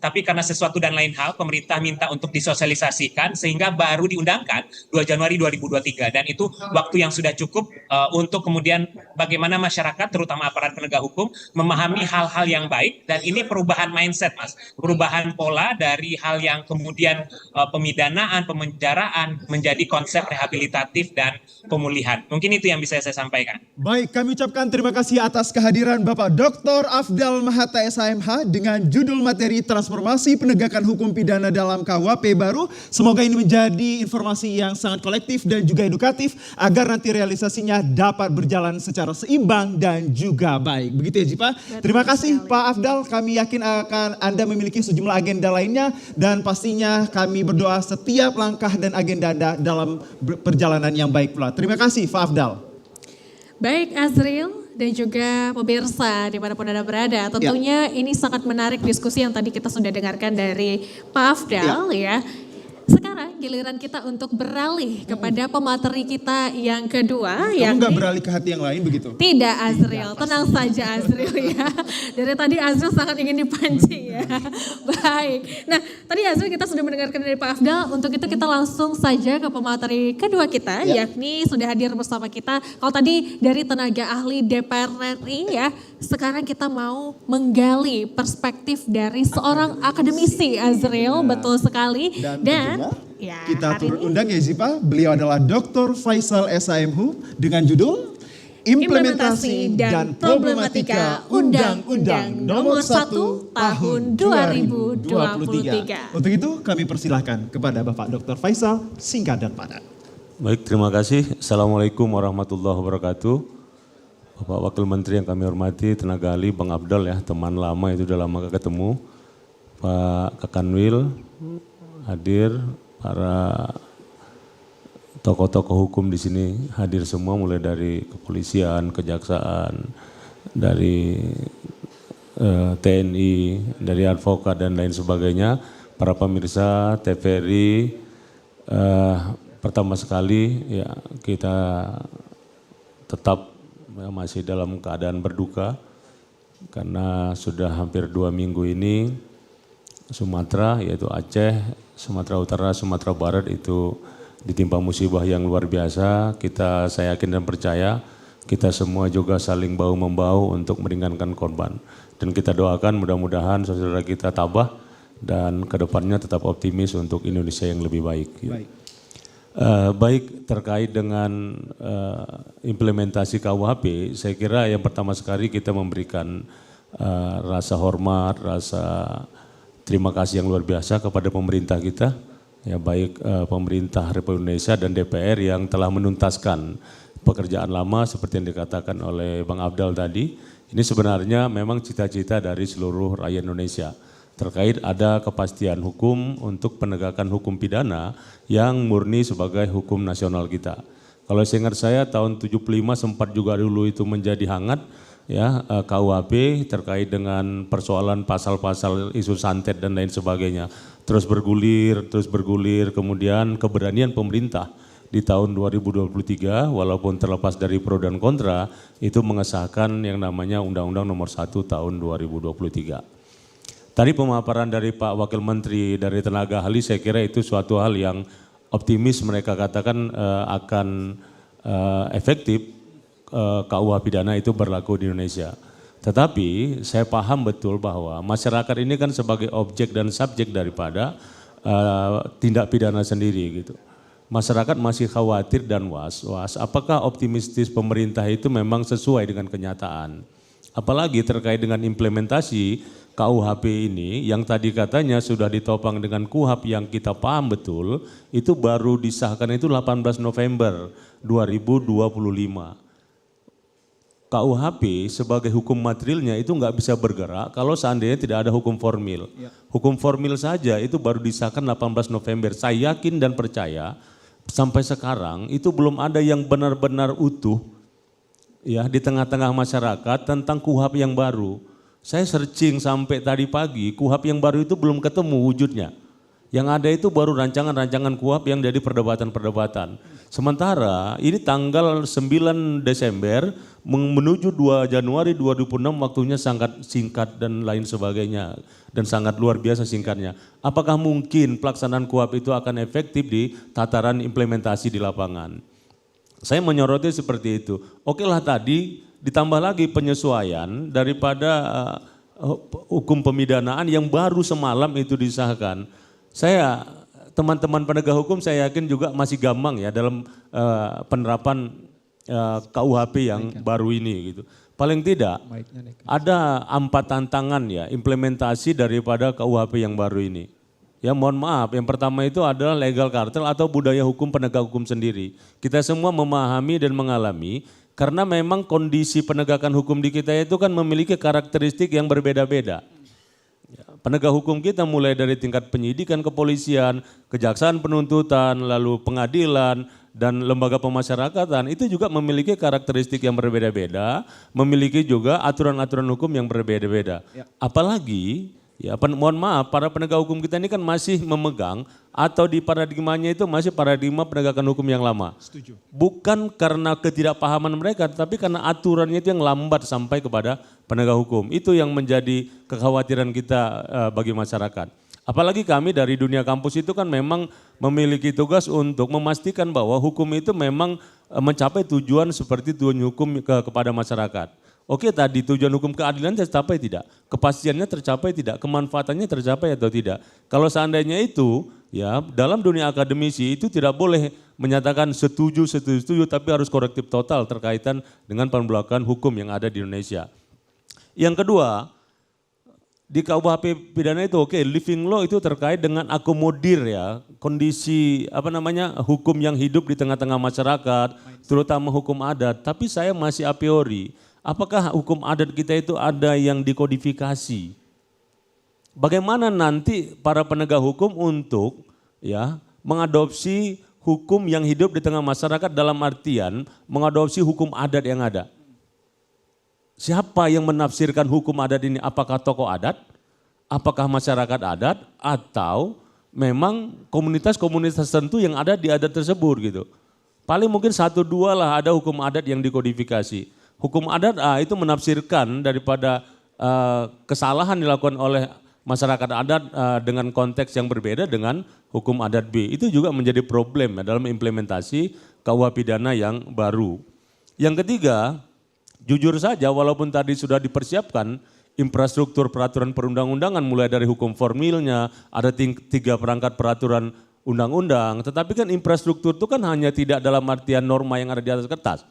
tapi karena sesuatu dan lain hal pemerintah minta untuk disosialisasikan sehingga baru diundangkan 2 Januari 2023, dan itu waktu yang sudah cukup untuk kemudian bagaimana masyarakat terutama aparat penegak hukum memahami hal-hal yang baik, dan ini perubahan mindset Mas, perubahan pola dari hal yang kemudian pemidanaan, pemenjaraan menjadi konsep rehabilitatif dan pemulihan. Mungkin itu yang yang bisa saya sampaikan. Baik, kami ucapkan terima kasih atas kehadiran Bapak Dr. Afdal Mahata SHMH dengan judul materi transformasi penegakan hukum pidana dalam KUHP baru. Semoga ini menjadi informasi yang sangat kolektif dan juga edukatif agar nanti realisasinya dapat berjalan secara seimbang dan juga baik. Begitu ya Jipa. Terima kasih Pak Afdal, kami yakin akan Anda memiliki sejumlah agenda lainnya dan pastinya kami berdoa setiap langkah dan agenda Anda dalam perjalanan yang baik pula. Terima kasih Pak Afdal. Baik Azril dan juga pemirsa dimanapun Anda berada, tentunya ini sangat menarik diskusi yang tadi kita sudah dengarkan dari Pak Afdal ya. Sekarang giliran kita untuk beralih kepada pemateri kita yang kedua. Kamu nggak beralih ke hati yang lain begitu? Tidak Azril, tenang saja Azril ya. Dari tadi Azril sangat ingin dipancing ya. Baik, nah tadi Azril kita sudah mendengarkan dari Pak Afdal, untuk itu kita langsung saja ke pemateri kedua kita, yakni sudah hadir bersama kita. Kalau tadi dari tenaga ahli DPR RI ya, sekarang kita mau menggali perspektif dari seorang akademisi Azril, betul sekali. Dan ya, kita turut undang ya Zipa, beliau adalah Dr. Faisal SHMH dengan judul Implementasi dan Problematika Undang-Undang Nomor 1 Tahun 2023. Untuk itu kami persilahkan kepada Bapak Dr. Faisal, singkat dan padat. Baik, terima kasih. Assalamualaikum warahmatullahi wabarakatuh. Bapak Wakil Menteri yang kami hormati, tenaga ahli Bang Afdal ya, teman lama itu udah lama gak ketemu. Pak Kakanwil hadir, para tokoh-tokoh hukum di sini hadir semua, mulai dari kepolisian, kejaksaan, dari TNI, dari advokat dan lain sebagainya. Para pemirsa TVRI, pertama sekali ya kita tetap masih dalam keadaan berduka karena sudah hampir 2 minggu ini Sumatera, yaitu Aceh, Sumatera Utara, Sumatera Barat itu ditimpa musibah yang luar biasa. Saya yakin dan percaya kita semua juga saling bahu-membahu untuk meringankan korban. Dan kita doakan mudah-mudahan saudara kita tabah dan kedepannya tetap optimis untuk Indonesia yang lebih baik. Baik, terkait dengan implementasi KUHP, saya kira yang pertama sekali kita memberikan rasa hormat, rasa terima kasih yang luar biasa kepada pemerintah kita, ya baik pemerintah Republik Indonesia dan DPR yang telah menuntaskan pekerjaan lama seperti yang dikatakan oleh Bang Afdal tadi. Ini sebenarnya memang cita-cita dari seluruh rakyat Indonesia terkait ada kepastian hukum untuk penegakan hukum pidana yang murni sebagai hukum nasional kita. Kalau seingat saya tahun 75 sempat juga dulu itu menjadi hangat ya KUHP terkait dengan persoalan pasal-pasal isu santet dan lain sebagainya. Terus bergulir, kemudian keberanian pemerintah di tahun 2023 walaupun terlepas dari pro dan kontra itu mengesahkan yang namanya Undang-Undang Nomor 1 Tahun 2023. Tadi pemaparan dari Pak Wakil Menteri dari tenaga ahli, saya kira itu suatu hal yang optimis, mereka katakan akan efektif KUH pidana itu berlaku di Indonesia. Tetapi saya paham betul bahwa masyarakat ini kan sebagai objek dan subjek daripada tindak pidana sendiri gitu. Masyarakat masih khawatir dan was-was apakah optimistis pemerintah itu memang sesuai dengan kenyataan. Apalagi terkait dengan implementasi KUHP ini yang tadi katanya sudah ditopang dengan KUHP yang kita paham betul, itu baru disahkan itu 18 November 2025. KUHP sebagai hukum materialnya itu nggak bisa bergerak kalau seandainya tidak ada hukum formil. Hukum formil saja itu baru disahkan 18 November. Saya yakin dan percaya sampai sekarang itu belum ada yang benar-benar utuh ya di tengah-tengah masyarakat tentang KUHP yang baru. Saya searching sampai tadi pagi, KUHP yang baru itu belum ketemu wujudnya. Yang ada itu baru rancangan-rancangan KUHP yang jadi perdebatan-perdebatan. Sementara ini tanggal 9 Desember menuju 2 Januari 2006 waktunya sangat singkat dan lain sebagainya. Dan sangat luar biasa singkatnya. Apakah mungkin pelaksanaan KUHP itu akan efektif di tataran implementasi di lapangan? Saya menyoroti seperti itu. Oke lah tadi ditambah lagi penyesuaian daripada hukum pemidanaan yang baru semalam itu disahkan. Saya, teman-teman penegak hukum saya yakin juga masih gampang ya dalam penerapan KUHP yang baru ini gitu. Paling tidak ada 4 tantangan ya implementasi daripada KUHP yang baru ini. Ya mohon maaf, yang pertama itu adalah legal kartel atau budaya hukum penegak hukum sendiri. Kita semua memahami dan mengalami karena memang kondisi penegakan hukum di kita itu kan memiliki karakteristik yang berbeda-beda. Penegak hukum kita mulai dari tingkat penyidikan, kepolisian, kejaksaan penuntutan, lalu pengadilan, dan lembaga pemasyarakatan itu juga memiliki karakteristik yang berbeda-beda, memiliki juga aturan-aturan hukum yang berbeda-beda. Apalagi, ya mohon maaf, para penegak hukum kita ini kan masih memegang atau di paradigmanya itu masih paradigma penegakan hukum yang lama. Setuju. Bukan karena ketidakpahaman mereka, tapi karena aturannya itu yang lambat sampai kepada penegak hukum. Itu yang menjadi kekhawatiran kita bagi masyarakat. Apalagi kami dari dunia kampus itu kan memang memiliki tugas untuk memastikan bahwa hukum itu memang mencapai tujuan seperti tujuan hukum kepada masyarakat. Oke, tadi tujuan hukum keadilan tercapai tidak? Kepastiannya tercapai tidak? Kemanfaatannya tercapai atau tidak? Kalau seandainya itu, ya dalam dunia akademisi itu tidak boleh menyatakan setuju, tapi harus korektif total terkaitan dengan penegakan hukum yang ada di Indonesia. Yang kedua, di KUHP pidana itu living law itu terkait dengan akomodir ya kondisi hukum yang hidup di tengah-tengah masyarakat, terutama hukum adat. Tapi saya masih a priori, apakah hukum adat kita itu ada yang dikodifikasi? Bagaimana nanti para penegak hukum untuk ya mengadopsi hukum yang hidup di tengah masyarakat dalam artian mengadopsi hukum adat yang ada? Siapa yang menafsirkan hukum adat ini? Apakah tokoh adat? Apakah masyarakat adat? Atau memang komunitas-komunitas tertentu yang ada di adat tersebut gitu. Paling mungkin 1-2 lah ada hukum adat yang dikodifikasi. Hukum adat itu menafsirkan daripada kesalahan dilakukan oleh masyarakat adat dengan konteks yang berbeda dengan hukum adat B. Itu juga menjadi problem ya, dalam implementasi KUH pidana yang baru. Yang ketiga, jujur saja walaupun tadi sudah dipersiapkan infrastruktur peraturan perundang-undangan mulai dari hukum formilnya, ada 3 perangkat peraturan undang-undang, tetapi kan infrastruktur itu kan hanya tidak dalam artian norma yang ada di atas kertas.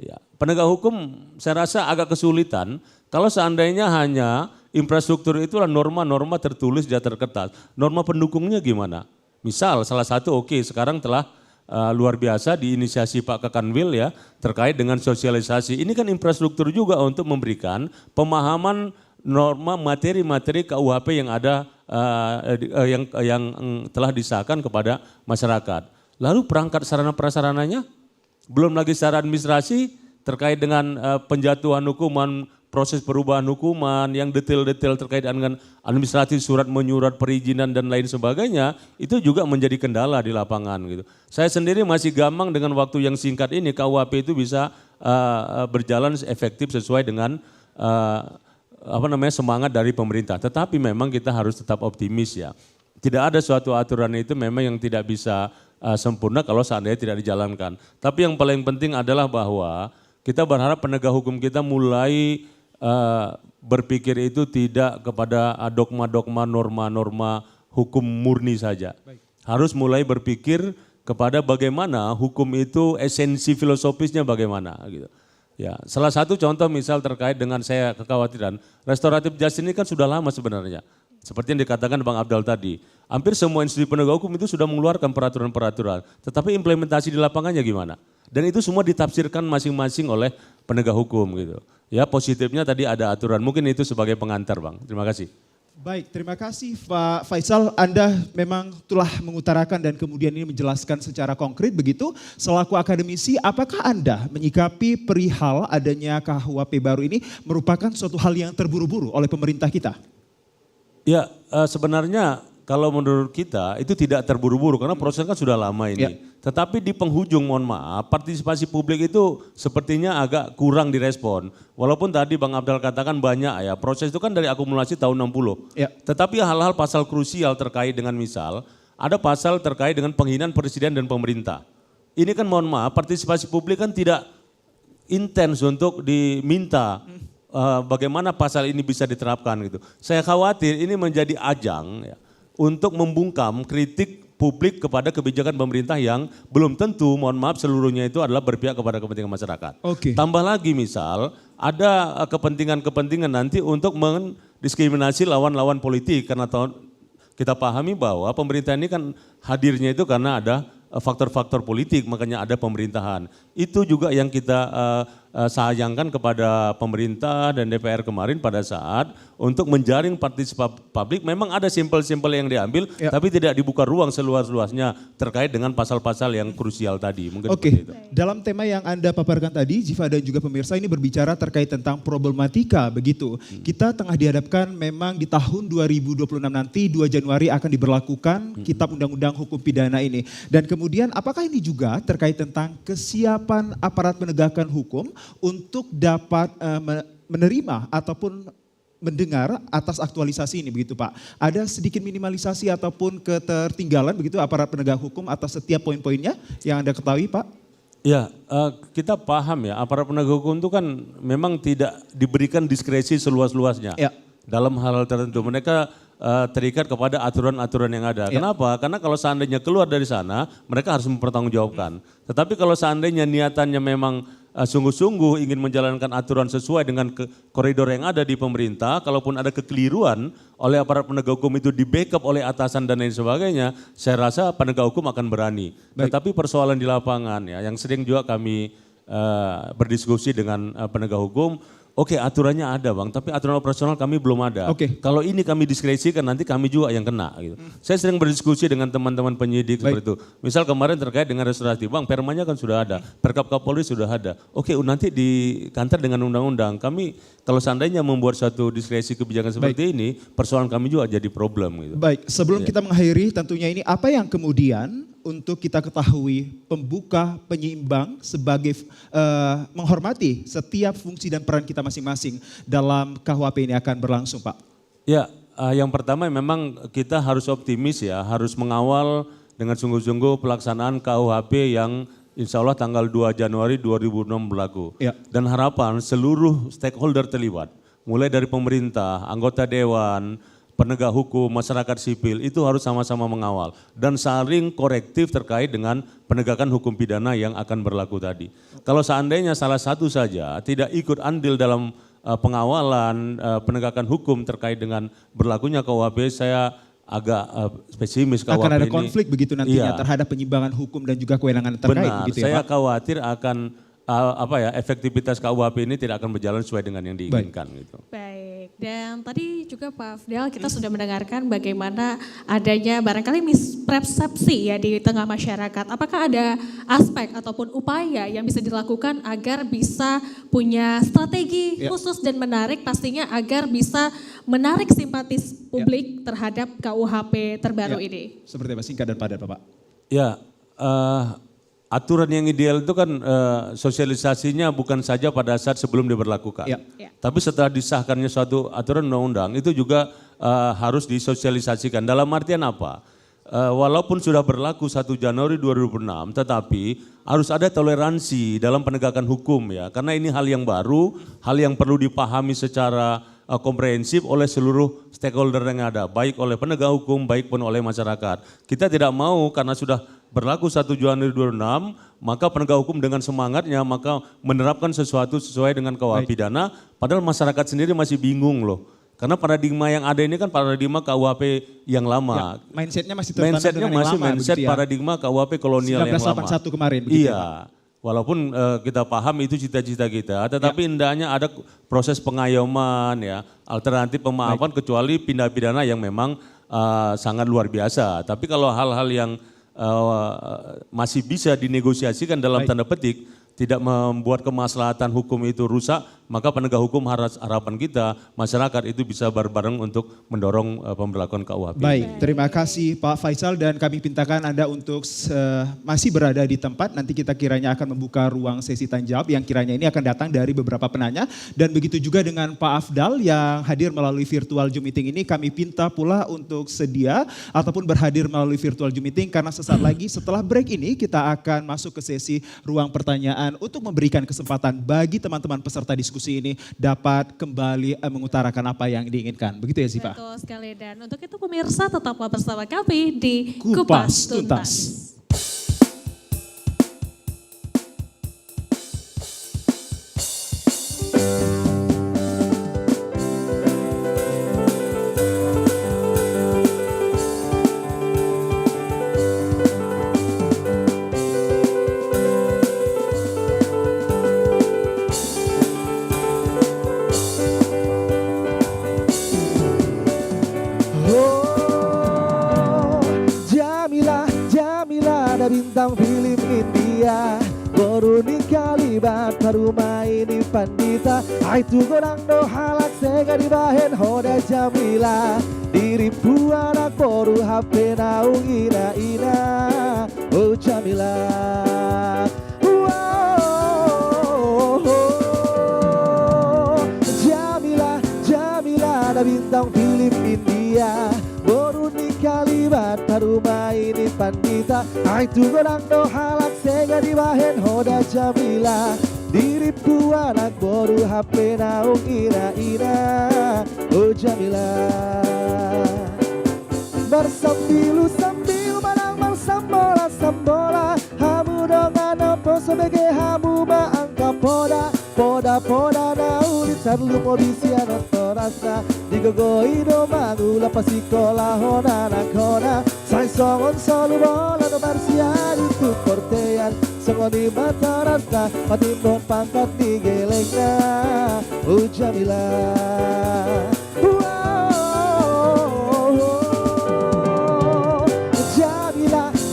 Ya, penegak hukum saya rasa agak kesulitan kalau seandainya hanya infrastruktur itulah norma-norma tertulis di atas kertas. Norma pendukungnya gimana? Misal salah satu sekarang telah luar biasa diinisiasi Pak Kakanwil ya terkait dengan sosialisasi. Ini kan infrastruktur juga untuk memberikan pemahaman norma materi-materi KUHP yang ada yang telah disahkan kepada masyarakat. Lalu perangkat sarana prasarananya belum lagi secara administrasi terkait dengan penjatuhan hukuman, proses perubahan hukuman yang detail-detail terkait dengan administratif, surat menyurat perizinan dan lain sebagainya, itu juga menjadi kendala di lapangan gitu. Saya sendiri masih gampang dengan waktu yang singkat ini KUHP itu bisa berjalan efektif sesuai dengan semangat dari pemerintah. Tetapi memang kita harus tetap optimis ya. Tidak ada suatu aturan itu memang yang tidak bisa sempurna kalau seandainya tidak dijalankan. Tapi yang paling penting adalah bahwa kita berharap penegak hukum kita mulai berpikir itu tidak kepada dogma-dogma, norma-norma hukum murni saja. Harus mulai berpikir kepada bagaimana hukum itu esensi filosofisnya bagaimana gitu. Ya, salah satu contoh misal terkait dengan saya kekhawatiran, restoratif justice ini kan sudah lama sebenarnya. Seperti yang dikatakan Bang Abdal tadi, hampir semua institusi penegak hukum itu sudah mengeluarkan peraturan-peraturan, tetapi implementasi di lapangannya gimana? Dan itu semua ditafsirkan masing-masing oleh penegak hukum gitu. Ya positifnya tadi ada aturan, mungkin itu sebagai pengantar Bang. Terima kasih. Baik, terima kasih Pak Faisal. Anda memang telah mengutarakan dan kemudian ini menjelaskan secara konkret begitu. Selaku akademisi, apakah Anda menyikapi perihal adanya KUHP baru ini merupakan suatu hal yang terburu-buru oleh pemerintah kita? Ya sebenarnya kalau menurut kita itu tidak terburu-buru karena proses kan sudah lama ini. Ya. Tetapi di penghujung mohon maaf partisipasi publik itu sepertinya agak kurang direspon. Walaupun tadi Bang Abdal katakan banyak ya proses itu kan dari akumulasi tahun 60. Ya. Tetapi hal-hal pasal krusial terkait dengan misal ada pasal terkait dengan penghinaan presiden dan pemerintah. Ini kan mohon maaf partisipasi publik kan tidak intens untuk diminta bagaimana pasal ini bisa diterapkan gitu. Saya khawatir ini menjadi ajang ya, untuk membungkam kritik publik kepada kebijakan pemerintah yang belum tentu, mohon maaf, seluruhnya itu adalah berpihak kepada kepentingan masyarakat. Oke. Tambah lagi misal ada kepentingan-kepentingan nanti untuk mendiskriminasi lawan-lawan politik, karena kita pahami bahwa pemerintah ini kan hadirnya itu karena ada faktor-faktor politik, makanya ada pemerintahan. Itu juga yang kita sayangkan kepada pemerintah dan DPR kemarin pada saat untuk menjaring partisipasi publik. Memang ada simpel-simpel yang diambil, tapi tidak dibuka ruang seluas-luasnya terkait dengan pasal-pasal yang krusial tadi. Mungkin Oke, seperti itu. dalam tema yang Anda paparkan tadi, Ziva dan juga pemirsa, ini berbicara terkait tentang problematika begitu. Kita tengah dihadapkan memang di tahun 2026 nanti 2 Januari akan diberlakukan Kitab Undang-Undang Hukum Pidana ini. Dan kemudian apakah ini juga terkait tentang kesiapan aparat penegakan hukum untuk dapat menerima ataupun mendengar atas aktualisasi ini begitu Pak. Ada sedikit minimalisasi ataupun ketertinggalan begitu aparat penegak hukum atas setiap poin-poinnya yang Anda ketahui Pak? Ya, kita paham ya, aparat penegak hukum itu kan memang tidak diberikan diskresi seluas-luasnya. Dalam hal tertentu mereka terikat kepada aturan-aturan yang ada. Kenapa? Karena kalau seandainya keluar dari sana, mereka harus mempertanggungjawabkan. Tetapi kalau seandainya niatannya memang sungguh-sungguh ingin menjalankan aturan sesuai dengan koridor yang ada di pemerintah, kalaupun ada kekeliruan oleh aparat penegak hukum itu di backup oleh atasan dan lain sebagainya, saya rasa penegak hukum akan berani. Tetapi persoalan di lapangan ya, yang sering juga kami berdiskusi dengan penegak hukum, oke, aturannya ada Bang, tapi aturan operasional kami belum ada. Kalau ini kami diskresikan nanti kami juga yang kena. Gitu. Saya sering berdiskusi dengan teman-teman penyidik seperti itu. Misal kemarin terkait dengan restorasi, Bang permanya kan sudah ada, Perkap Kapolri sudah ada. Oke, nanti di kantor dengan undang-undang. Kami kalau seandainya membuat suatu diskresi kebijakan seperti ini, persoalan kami juga jadi problem. Gitu. Baik, sebelum kita mengakhiri tentunya ini apa yang kemudian untuk kita ketahui pembuka, penyeimbang sebagai menghormati setiap fungsi dan peran kita masing-masing dalam KUHP ini akan berlangsung Pak? Ya, yang pertama memang kita harus optimis ya, harus mengawal dengan sungguh-sungguh pelaksanaan KUHP yang insya Allah tanggal 2 Januari 2006 berlaku. Dan harapan seluruh stakeholder terlibat, mulai dari pemerintah, anggota dewan, penegak hukum, masyarakat sipil itu harus sama-sama mengawal dan saling korektif terkait dengan penegakan hukum pidana yang akan berlaku tadi. Kalau seandainya salah satu saja tidak ikut andil dalam pengawalan penegakan hukum terkait dengan berlakunya KUHP, saya agak pesimis KUHP ini. Akan ada konflik begitu nantinya terhadap penyimbangan hukum dan juga kewenangan terkait. Benar, begitu ya, saya Pak? khawatir akan efektivitas KUHP ini tidak akan berjalan sesuai dengan yang diinginkan. Gitu. Baik, dan tadi juga Pak Afdal kita sudah mendengarkan bagaimana adanya barangkali mispersepsi ya di tengah masyarakat. Apakah ada aspek ataupun upaya yang bisa dilakukan agar bisa punya strategi khusus dan menarik pastinya agar bisa menarik simpatis publik terhadap KUHP terbaru ini? Seperti apa, singkat dan padat Bapak? Ya, aturan yang ideal itu kan sosialisasinya bukan saja pada saat sebelum diberlakukan. Tapi setelah disahkannya suatu aturan undang-undang itu juga harus disosialisasikan. Dalam artian apa? Walaupun sudah berlaku 1 Januari 2006 tetapi harus ada toleransi dalam penegakan hukum ya. Karena ini hal yang baru, hal yang perlu dipahami secara komprehensif oleh seluruh stakeholder yang ada. Baik oleh penegak hukum, baik pun oleh masyarakat. Kita tidak mau karena sudah berlaku 1 Januari 2006, maka penegak hukum dengan semangatnya maka menerapkan sesuatu sesuai dengan KUHP pidana, padahal masyarakat sendiri masih bingung loh. Karena paradigma yang ada ini kan paradigma KUHP yang lama. Mindsetnya masih tertanam dengan yang lama. Mindset paradigma KUHP kolonial yang lama. 1981 kemarin begitu ya, Pak? Walaupun kita paham itu cita-cita kita, tetapi hendaknya ada proses pengayoman ya, alternatif pemaafan kecuali pindah pidana yang memang sangat luar biasa. Tapi kalau hal-hal yang masih bisa dinegosiasikan dalam tanda petik, tidak membuat kemaslahatan hukum itu rusak, maka penegak hukum harapan kita, masyarakat itu bisa bareng-bareng untuk mendorong pemberlakuan KUHP. Baik, terima kasih Pak Faisal dan kami pintakan Anda untuk masih berada di tempat, nanti kita kiranya akan membuka ruang sesi tanya jawab yang kiranya ini akan datang dari beberapa penanya dan begitu juga dengan Pak Afdal yang hadir melalui virtual Zoom meeting ini kami pinta pula untuk sedia ataupun berhadir melalui virtual Zoom meeting karena sesaat lagi setelah break ini kita akan masuk ke sesi ruang pertanyaan dan untuk memberikan kesempatan bagi teman-teman peserta diskusi ini dapat kembali mengutarakan apa yang diinginkan. Begitu ya Ziva? Betul sekali, dan untuk itu pemirsa tetaplah bersama kami di Kupas Tuntas. Ada bintang film India baru nikah libat baru main pandita itu gorang do halak sega dibahen hoda Jamila diripu anak baru HP naung ina oh Jamila Jamila ada bintang film India baru nikah libat baru main pandita itu gorang do halak sega dibahen hoda Jamila diripu anak baru HP naung ina oh Jamila bersambil menang sambola hamu dengan apa sebagai hamu maangka poda nauli tarlu modisia noto rasa digogoi do mangu lapas sekolah hona nakona sai songon solu bola no marsian itu portean songoni mata rasa patimbon pangkat di gelengna oh Jamila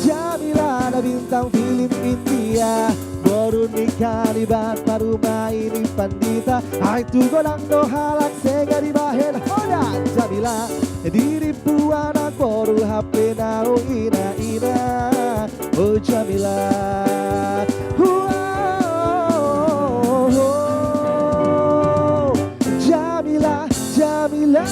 Jamila ada bintang film India baru nikah libat baru main pandita itu godang do halak sega dibahen hoda Jamila diripu anak baru HP naung ina oh Jamila Jamila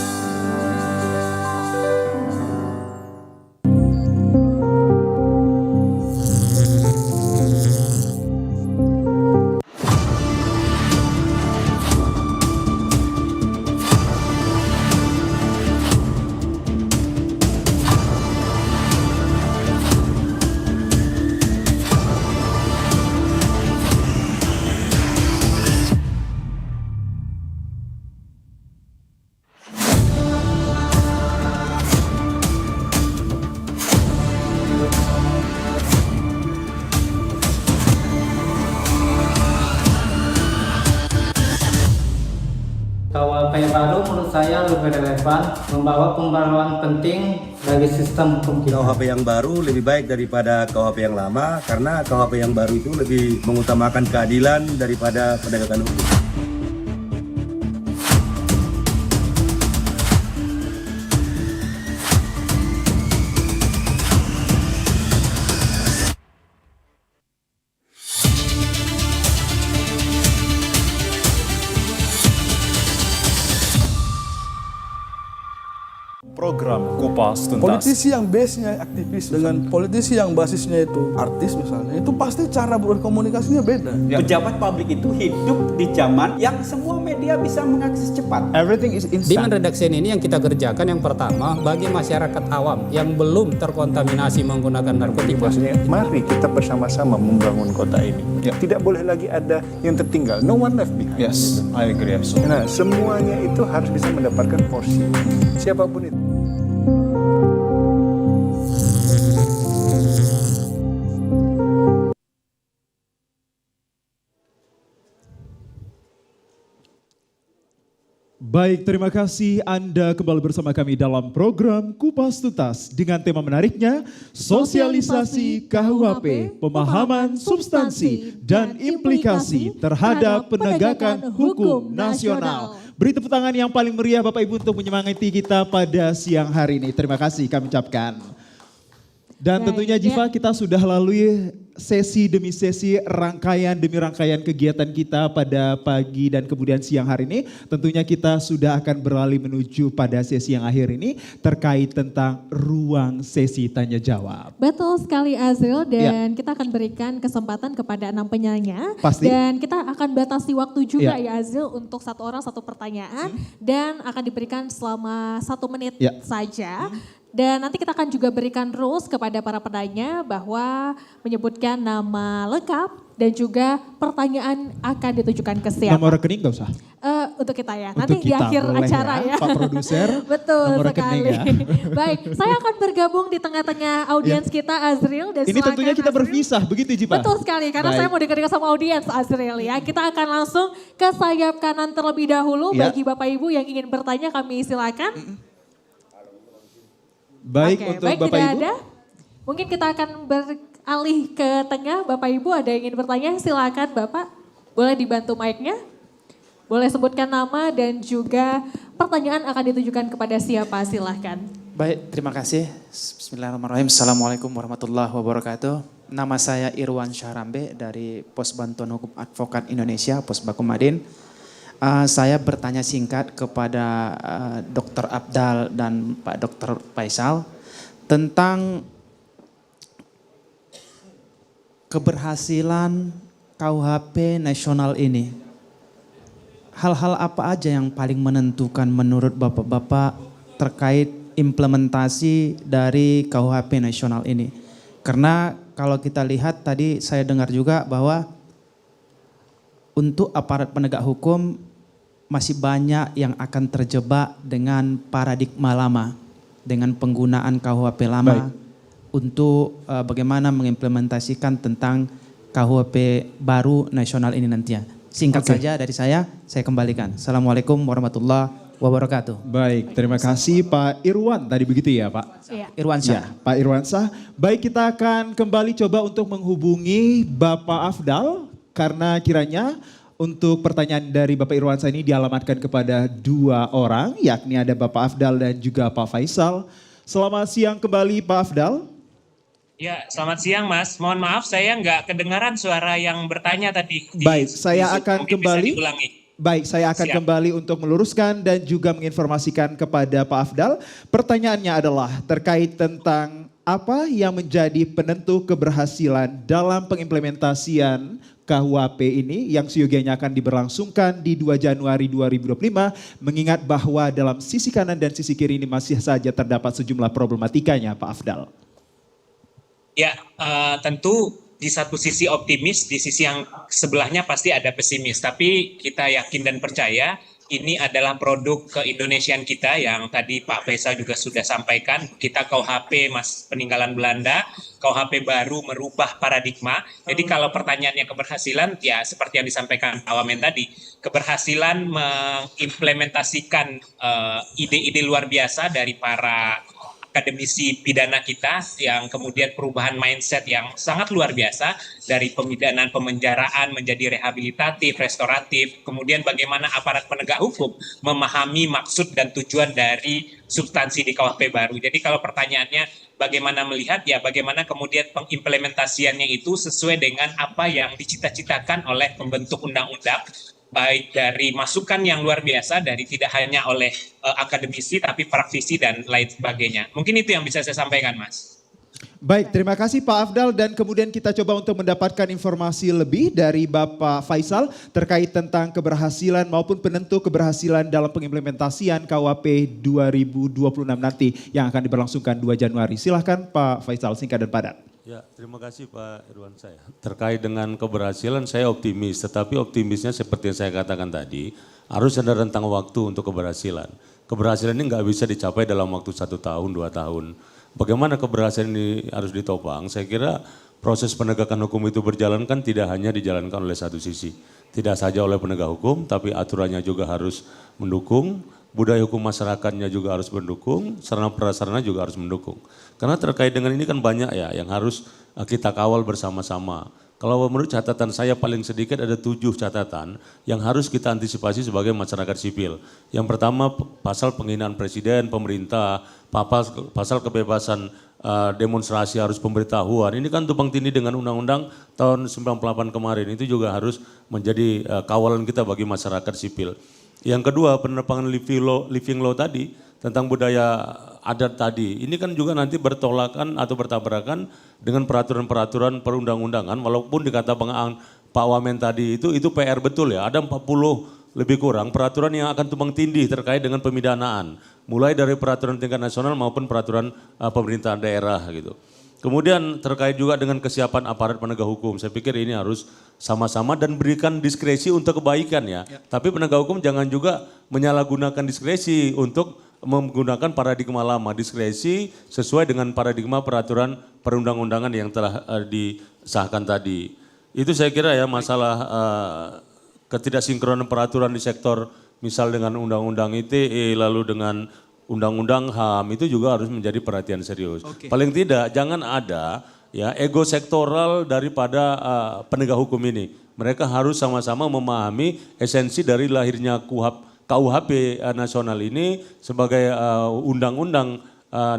KUHP baru menurut saya lebih relevan, membawa pembaruan penting bagi sistem hukum kita. KUHP yang baru lebih baik daripada KUHP yang lama karena KUHP yang baru itu lebih mengutamakan keadilan daripada penegakan hukum. Program Kupas Tuntas. Politisi yang base-nya aktivis dengan politisi yang basisnya itu artis misalnya, itu pasti cara berkomunikasinya beda. Pejabat publik itu hidup di zaman yang semua media bisa mengakses cepat. Everything is instant. Di redaksi ini yang kita kerjakan yang pertama bagi masyarakat awam yang belum terkontaminasi menggunakan narkotika. Mari kita bersama-sama membangun kota ini. Tidak boleh lagi ada yang tertinggal. No one left behind. Yes, I agree absolutely. Nah, semuanya itu harus bisa mendapatkan porsi. Siapapun itu. Baik, terima kasih Anda kembali bersama kami dalam program Kupas Tuntas dengan tema menariknya Sosialisasi KUHP, Pemahaman Substansi dan Implikasi terhadap Penegakan Hukum Nasional. Beri tepuk tangan yang paling meriah Bapak Ibu untuk menyemangati kita pada siang hari ini. Terima kasih kami ucapkan. Dan Baik, tentunya Jiva kita sudah lalui sesi demi sesi, rangkaian demi rangkaian kegiatan kita pada pagi dan kemudian siang hari ini. Tentunya kita sudah akan beralih menuju pada sesi yang akhir ini terkait tentang ruang sesi tanya jawab. Betul sekali Azril, dan kita akan berikan kesempatan kepada 6 penyanyi. Pasti. Dan kita akan batasi waktu juga Ya. ya Azril untuk 1 orang 1 pertanyaan dan akan diberikan selama 1 menit Ya. saja. Dan nanti kita akan juga berikan rules kepada para penanya bahwa menyebutkan nama lengkap dan juga pertanyaan akan ditujukan ke siapa. Nomor rekening gak usah? Untuk kita ya, Untuk nanti di kita, akhir boleh acara ya, ya. Pak Produser. Betul nomor sekali. rekening ya. Baik, saya akan bergabung di tengah-tengah audiens kita Azril. Dan Ini silakan, tentunya kita Azril. berpisah, begitu Jiva? Betul sekali, karena Baik. saya mau dengerin sama audiens Azril ya. Kita akan langsung ke sayap kanan terlebih dahulu. Ya. Bagi Bapak Ibu yang ingin bertanya kami silakan. Baik Oke, untuk baik, Bapak tidak Ibu. ada. Mungkin kita akan beralih ke tengah. Bapak Ibu ada yang ingin bertanya, silakan Bapak. Boleh dibantu mic-nya. Boleh sebutkan nama dan juga pertanyaan akan ditujukan kepada siapa, silahkan. Baik, terima kasih. Bismillahirrahmanirrahim. Assalamualaikum warahmatullahi wabarakatuh. Nama saya Irwan Syahrambe dari Pos Bantuan Hukum Advokat Indonesia, Pos Bakum Madin. Saya bertanya singkat kepada Dr. Abdal dan Pak Dr. Faisal tentang keberhasilan KUHP nasional ini. Hal-hal apa aja yang paling menentukan menurut Bapak-Bapak terkait implementasi dari KUHP nasional ini? Karena kalau kita lihat tadi saya dengar juga bahwa untuk aparat penegak hukum masih banyak yang akan terjebak dengan paradigma lama, dengan penggunaan KUHP lama untuk bagaimana mengimplementasikan tentang KUHP baru nasional ini nantinya. Singkat saja dari saya kembalikan. Assalamualaikum warahmatullahi wabarakatuh. Baik, terima kasih Pak Irwan tadi begitu ya Pak? Iya. Irwansyah. Ya, Pak Irwansyah. Baik, kita akan kembali coba untuk menghubungi Bapak Afdal karena kiranya untuk pertanyaan dari Bapak Irwansyah ini dialamatkan kepada 2 orang, yakni ada Bapak Afdal dan juga Pak Faisal. Selamat siang kembali Pak Afdal. Ya, selamat siang Mas. Mohon maaf saya nggak kedengaran suara yang bertanya tadi. Baik, saya akan Mungkin bisa kembali. diulangi. Baik, saya akan Siap. kembali untuk meluruskan dan juga menginformasikan kepada Pak Afdal. Pertanyaannya adalah terkait tentang apa yang menjadi penentu keberhasilan dalam pengimplementasian KUHP ini yang seyogianya akan diberlangsungkan di 2 Januari 2025, mengingat bahwa dalam sisi kanan dan sisi kiri ini masih saja terdapat sejumlah problematikanya Pak Afdal. Ya, tentu di satu sisi optimis, di sisi yang sebelahnya pasti ada pesimis. Tapi kita yakin dan percaya ini adalah produk keindonesiaan kita yang tadi Pak Faisal juga sudah sampaikan. Kita KUHP peninggalan Belanda, KUHP baru merubah paradigma. Jadi kalau pertanyaannya keberhasilan, ya seperti yang disampaikan Pak Wamen tadi, keberhasilan mengimplementasikan ide-ide luar biasa dari para akademisi pidana kita yang kemudian perubahan mindset yang sangat luar biasa dari pemidanaan pemenjaraan menjadi rehabilitatif, restoratif, kemudian bagaimana aparat penegak hukum memahami maksud dan tujuan dari substansi di KUHP baru. Jadi kalau pertanyaannya bagaimana melihat, ya bagaimana kemudian pengimplementasiannya itu sesuai dengan apa yang dicita-citakan oleh pembentuk undang-undang, baik dari masukan yang luar biasa dari tidak hanya oleh akademisi tapi praktisi dan lain sebagainya. Mungkin itu yang bisa saya sampaikan, Mas. Baik, terima kasih Pak Afdal dan kemudian kita coba untuk mendapatkan informasi lebih dari Bapak Faisal terkait tentang keberhasilan maupun penentu keberhasilan dalam pengimplementasian KUHP 2026 nanti yang akan diberlangsungkan 2 Januari. Silahkan Pak Faisal, singkat dan padat. Ya, terima kasih Pak Irwan saya. Terkait dengan keberhasilan saya optimis, tetapi optimisnya seperti yang saya katakan tadi, harus ada rentang waktu untuk keberhasilan. Keberhasilan ini nggak bisa dicapai dalam waktu 1 tahun, 2 tahun. Bagaimana keberhasilan ini harus ditopang? Saya kira proses penegakan hukum itu berjalan kan tidak hanya dijalankan oleh satu sisi. Tidak saja oleh penegak hukum, tapi aturannya juga harus mendukung, budaya hukum masyarakatnya juga harus mendukung, sarana prasarana juga harus mendukung. Karena terkait dengan ini kan banyak ya yang harus kita kawal bersama-sama. Kalau menurut catatan saya paling sedikit ada 7 catatan yang harus kita antisipasi sebagai masyarakat sipil. Yang pertama pasal penghinaan presiden, pemerintah, pasal kebebasan demonstrasi, harus pemberitahuan. Ini kan tumpang tindih dengan undang-undang tahun 98 kemarin. Itu juga harus menjadi kawalan kita bagi masyarakat sipil. Yang kedua, penerbangan living law tadi tentang budaya adat tadi. Ini kan juga nanti bertolakan atau bertabrakan dengan peraturan-peraturan perundang-undangan. Walaupun dikata Pak Wamen tadi itu PR betul ya. Ada 40 lebih kurang peraturan yang akan tumpang tindih terkait dengan pemidanaan. Mulai dari peraturan tingkat nasional maupun peraturan pemerintahan daerah gitu. Kemudian terkait juga dengan kesiapan aparat penegak hukum. Saya pikir ini harus sama-sama dan berikan diskresi untuk kebaikan ya. Tapi penegak hukum jangan juga menyalahgunakan diskresi untuk menggunakan paradigma lama. Diskresi sesuai dengan paradigma peraturan perundang-undangan yang telah disahkan tadi. Itu saya kira ya masalah ketidaksinkronan peraturan di sektor misal dengan undang-undang ITE lalu dengan undang-undang HAM itu juga harus menjadi perhatian serius. Paling tidak jangan ada ya ego sektoral daripada penegak hukum ini. Mereka harus sama-sama memahami esensi dari lahirnya KUHP nasional ini sebagai undang-undang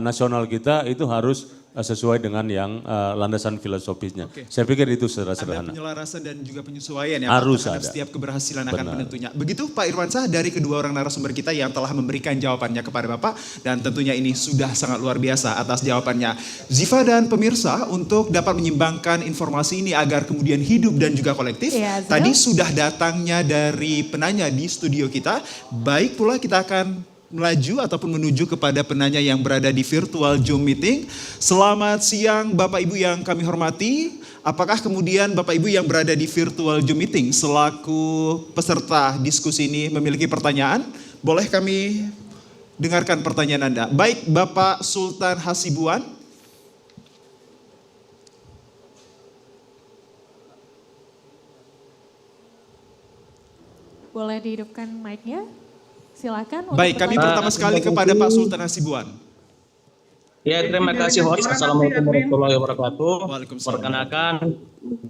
nasional kita itu harus sesuai dengan yang landasan filosofisnya. Saya pikir itu sederhana. Ada penyelarasan dan juga penyesuaian ya harus terhadap ada. setiap keberhasilan akan penentunya. Begitu Pak Irwansyah dari kedua orang narasumber kita yang telah memberikan jawabannya kepada Bapak dan tentunya ini sudah sangat luar biasa atas jawabannya. Ziva dan pemirsa untuk dapat menyimbangkan informasi ini agar kemudian hidup dan juga kolektif. Tadi sudah datangnya dari penanya di studio kita. Baik pula kita akan melaju ataupun menuju kepada penanya yang berada di virtual Zoom meeting. Selamat siang Bapak Ibu yang kami hormati. Apakah kemudian Bapak Ibu yang berada di virtual Zoom meeting selaku peserta diskusi ini memiliki pertanyaan? Boleh kami dengarkan pertanyaan Anda. Baik Bapak Sultan Hasibuan. Boleh dihidupkan mic-nya? Silakan. Baik, kami pertama sekali kepada Pak Sultan Hasibuan. Ya, terima kasih host. Assalamualaikum warahmatullahi wabarakatuh. Perkenalkan,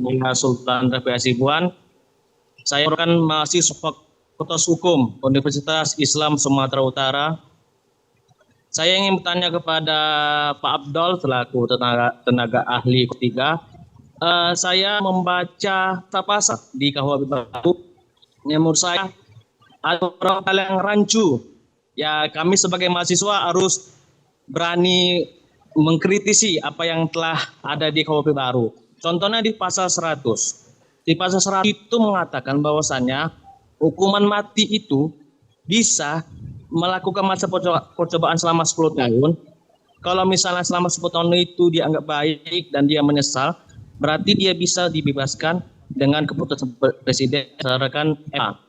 saya Sultan Rafi Hasibuan. Saya merupakan mahasiswa Fakultas Hukum Universitas Islam Sumatera Utara. Saya ingin bertanya kepada Pak Afdal selaku tenaga ahli ketiga. Saya membaca pasal di KUHP baru. Menurut saya ada beberapa hal yang rancu. Ya, kami sebagai mahasiswa harus berani mengkritisi apa yang telah ada di KUHP baru. Contohnya di pasal 100. Di pasal 100 itu mengatakan bahwasannya hukuman mati itu bisa melakukan masa percobaan selama 10 tahun. Kalau misalnya selama 10 tahun itu dianggap baik dan dia menyesal, berarti dia bisa dibebaskan dengan keputusan presiden berdasarkan MA.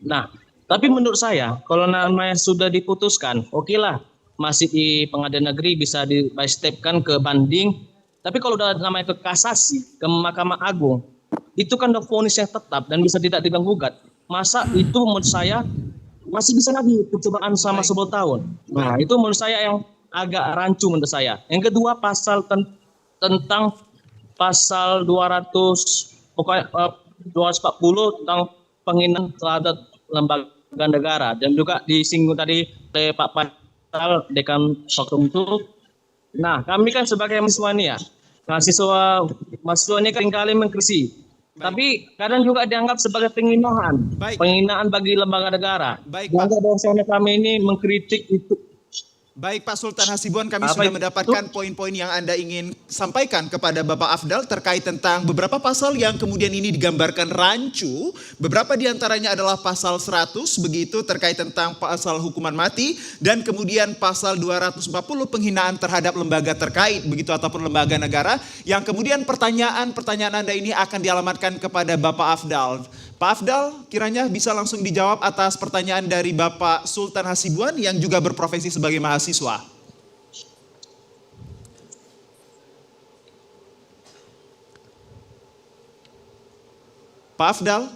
Nah, tapi menurut saya kalau namanya sudah diputuskan, oke lah, masih di pengadilan negeri bisa di by step-kan ke banding. Tapi kalau udah namanya ke kasasi, ke Mahkamah Agung, itu kan udah vonis yang tetap dan bisa tidak diganggu-gugat. Masa itu menurut saya masih bisa lagi percobaan selama 10 tahun. Nah, itu menurut saya yang agak rancu menurut saya. Yang kedua pasal tentang pasal 240 tentang penghinaan terhadap lembaga negara dan juga disinggung tadi oleh Pak Faisal Dekan Fakultas itu. Nah, kami kan sebagai mahasiswa ini ya, mahasiswa ini seringkali mengkritisi, tapi kadang juga dianggap sebagai penghinaan bagi lembaga negara. Dianggap bahwasanya kami ini mengkritik itu. Baik Pak Sultan Hasibuan, kami sudah mendapatkan poin-poin yang Anda ingin sampaikan kepada Bapak Afdal terkait tentang beberapa pasal yang kemudian ini digambarkan rancu. Beberapa diantaranya adalah pasal 100 begitu terkait tentang pasal hukuman mati dan kemudian pasal 240 penghinaan terhadap lembaga terkait begitu ataupun lembaga negara yang kemudian pertanyaan Anda ini akan dialamatkan kepada Bapak Afdal. Pak Afdal, kiranya bisa langsung dijawab atas pertanyaan dari Bapak Sultan Hasibuan yang juga berprofesi sebagai mahasiswa. Pak Afdal.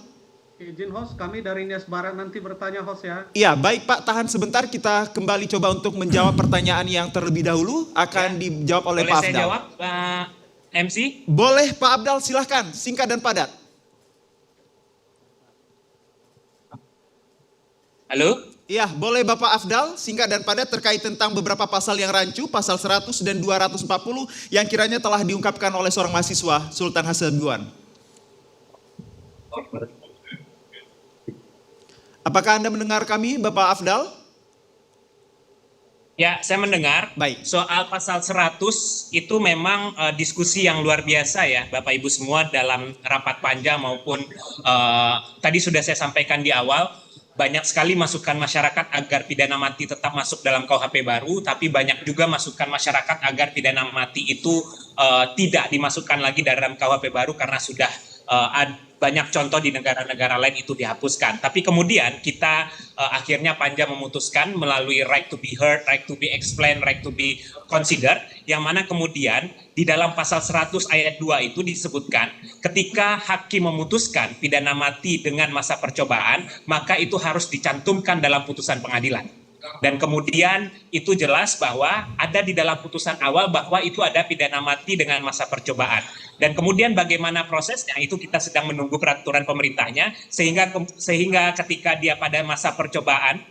Izin host, kami dari Nias Barat nanti bertanya host ya. Iya, baik Pak, tahan sebentar, kita kembali coba untuk menjawab pertanyaan yang terlebih dahulu akan dijawab oleh Pak Afdal. Boleh saya jawab, Pak MC? Boleh Pak Afdal, silahkan, singkat dan padat. Halo? Iya, boleh Bapak Afdal singkat dan padat terkait tentang beberapa pasal yang rancu, pasal 100 dan 240 yang kiranya telah diungkapkan oleh seorang mahasiswa, Sultan Hasibuan. Apakah Anda mendengar kami, Bapak Afdal? Ya, saya mendengar. Baik. Soal pasal 100 itu memang diskusi yang luar biasa ya, Bapak Ibu semua dalam rapat panja maupun tadi sudah saya sampaikan di awal, banyak sekali masukan masyarakat agar pidana mati tetap masuk dalam KUHP baru, tapi banyak juga masukan masyarakat agar pidana mati itu tidak dimasukkan lagi dalam KUHP baru karena sudah banyak contoh di negara-negara lain itu dihapuskan. Tapi kemudian kita akhirnya panja memutuskan melalui right to be heard, right to be explained, right to be considered, yang mana kemudian di dalam pasal 100 ayat 2 itu disebutkan ketika hakim memutuskan pidana mati dengan masa percobaan, maka itu harus dicantumkan dalam putusan pengadilan. Dan kemudian itu jelas bahwa ada di dalam putusan awal bahwa itu ada pidana mati dengan masa percobaan. Dan kemudian bagaimana prosesnya itu kita sedang menunggu peraturan pemerintahnya sehingga ketika dia pada masa percobaan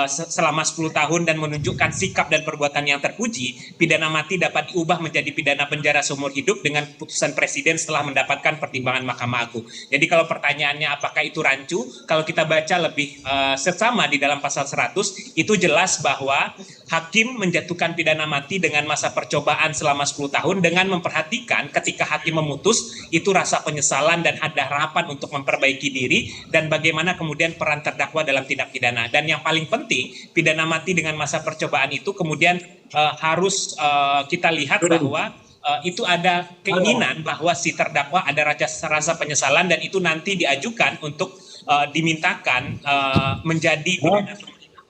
selama 10 tahun dan menunjukkan sikap dan perbuatan yang terpuji, pidana mati dapat diubah menjadi pidana penjara seumur hidup dengan putusan presiden setelah mendapatkan pertimbangan Mahkamah Agung. Jadi kalau pertanyaannya apakah itu rancu, kalau kita baca lebih seksama di dalam pasal 100, itu jelas bahwa hakim menjatuhkan pidana mati dengan masa percobaan selama 10 tahun dengan memperhatikan ketika hakim memutus, itu rasa penyesalan dan ada harapan untuk memperbaiki diri dan bagaimana kemudian peran terdakwa dalam tindak pidana. Dan yang paling penting, pidana mati dengan masa percobaan itu kemudian harus kita lihat bahwa itu ada keinginan bahwa si terdakwa ada rasa penyesalan dan itu nanti diajukan untuk dimintakan menjadi pidana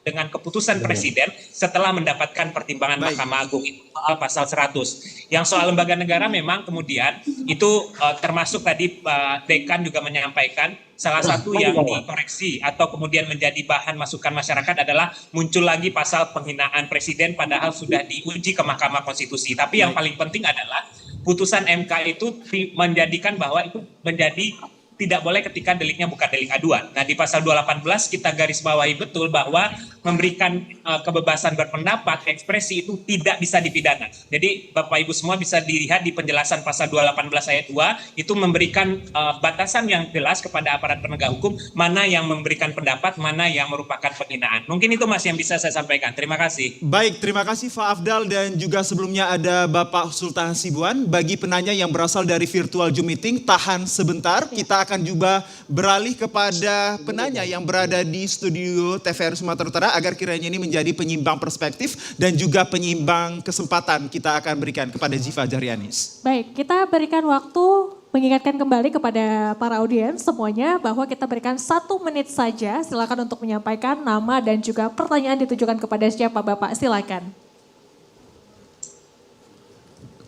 dengan keputusan presiden setelah mendapatkan pertimbangan Mahkamah Agung, itu soal pasal 100. Yang soal lembaga negara memang kemudian itu termasuk tadi Pak Dekan juga menyampaikan salah satu yang dikoreksi atau kemudian menjadi bahan masukan masyarakat adalah muncul lagi pasal penghinaan presiden padahal sudah diuji ke Mahkamah Konstitusi. Tapi yang paling penting adalah putusan MK itu menjadikan bahwa itu menjadi tidak boleh ketika deliknya bukan delik aduan. Nah di pasal 218 kita garis bawahi betul bahwa memberikan kebebasan berpendapat, ekspresi itu tidak bisa dipidana. Jadi Bapak Ibu semua bisa dilihat di penjelasan pasal 218 ayat 2 itu memberikan batasan yang jelas kepada aparat penegak hukum mana yang memberikan pendapat, mana yang merupakan penghinaan. Mungkin itu Mas yang bisa saya sampaikan. Terima kasih. Baik, terima kasih Pak Afdal dan juga sebelumnya ada Bapak Sultan Hasibuan. Bagi penanya yang berasal dari virtual Zoom meeting, tahan sebentar. Kita akan juga beralih kepada penanya yang berada di studio TVRI Sumatera Utara agar kiranya ini menjadi penyimbang perspektif dan juga penyimbang kesempatan kita akan berikan kepada Ziva Jarianis. Baik, kita berikan waktu mengingatkan kembali kepada para audiens semuanya bahwa kita berikan 1 menit saja. Silakan untuk menyampaikan nama dan juga pertanyaan ditujukan kepada siapa Bapak, silakan.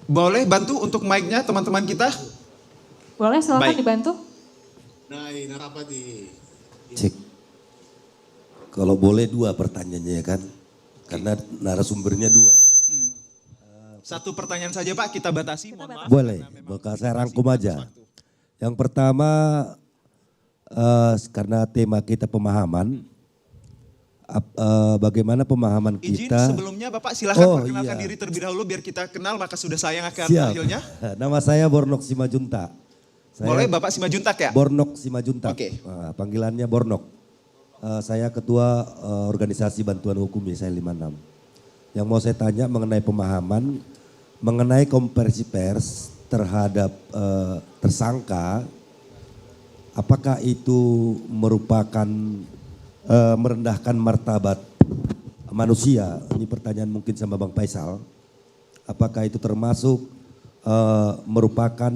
Boleh bantu untuk mic-nya teman-teman kita? Boleh, silakan Baik. dibantu. Cek. Kalau boleh 2 pertanyaannya ya kan, karena narasumbernya 2. 1 pertanyaan saja Pak, kita batasi. Mohon maaf. Boleh, bakal saya rangkum aja. Yang pertama, karena tema kita pemahaman, bagaimana pemahaman Izin kita. sebelumnya Bapak silahkan perkenalkan diri terlebih dahulu biar kita kenal maka sudah sayang akan hasilnya. Nama saya Bornok Simajuntak. Boleh Bapak Simajuntak ya? Bornok Simajuntak. Oke. Panggilannya Bornok. Saya ketua organisasi bantuan hukum saya 56. Yang mau saya tanya mengenai pemahaman, mengenai konversi pers terhadap tersangka, apakah itu merupakan merendahkan martabat manusia? Ini pertanyaan mungkin sama Bang Faisal. Apakah itu termasuk merupakan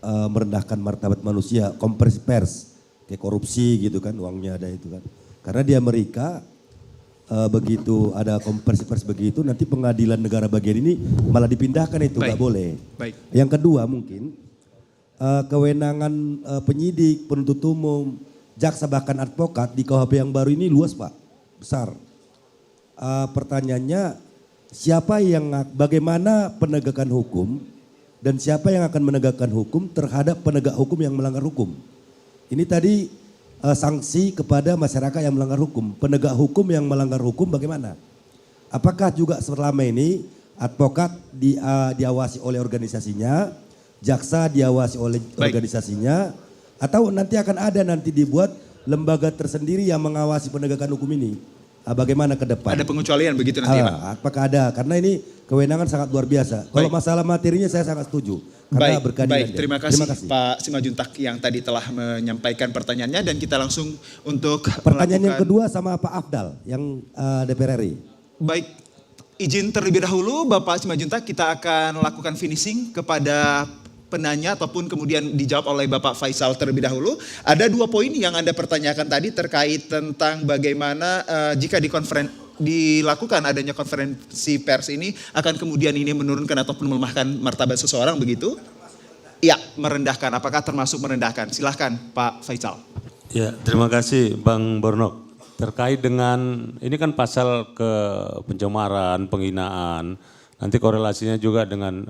merendahkan martabat manusia, konversi pers, kayak korupsi gitu kan, uangnya ada itu kan. Karena di Amerika begitu ada konversi pers begitu, nanti pengadilan negara bagian ini malah dipindahkan itu, nggak boleh. Baik. Yang kedua mungkin kewenangan penyidik, penuntut umum, jaksa bahkan advokat di KUHP yang baru ini luas Pak, besar. Pertanyaannya bagaimana penegakan hukum dan siapa yang akan menegakkan hukum terhadap penegak hukum yang melanggar hukum. Ini tadi sanksi kepada masyarakat yang melanggar hukum. Penegak hukum yang melanggar hukum bagaimana? Apakah juga selama ini advokat diawasi oleh organisasinya, jaksa diawasi oleh organisasinya, atau nanti akan ada dibuat lembaga tersendiri yang mengawasi penegakan hukum ini? Bagaimana ke depan? Ada pengecualian begitu nanti, Pak? Apakah ada? Karena ini kewenangan sangat luar biasa. Kalau masalah materinya saya sangat setuju. Karena Baik, terima kasih Pak Simajuntak yang tadi telah menyampaikan pertanyaannya, dan kita langsung untuk pertanyaan yang kedua sama Pak Afdal yang DPR RI. Baik, izin terlebih dahulu Bapak Simajuntak, kita akan lakukan finishing kepada penanya ataupun kemudian dijawab oleh Bapak Faisal terlebih dahulu. Ada 2 poin yang Anda pertanyakan tadi terkait tentang bagaimana jika dilakukan adanya konferensi pers ini akan kemudian ini menurunkan ataupun melemahkan martabat seseorang begitu? Ya, merendahkan. Apakah termasuk merendahkan? Silahkan Pak Faisal. Ya, terima kasih Bang Bornok. Terkait dengan ini kan pasal ke pencemaran, penghinaan, nanti korelasinya juga dengan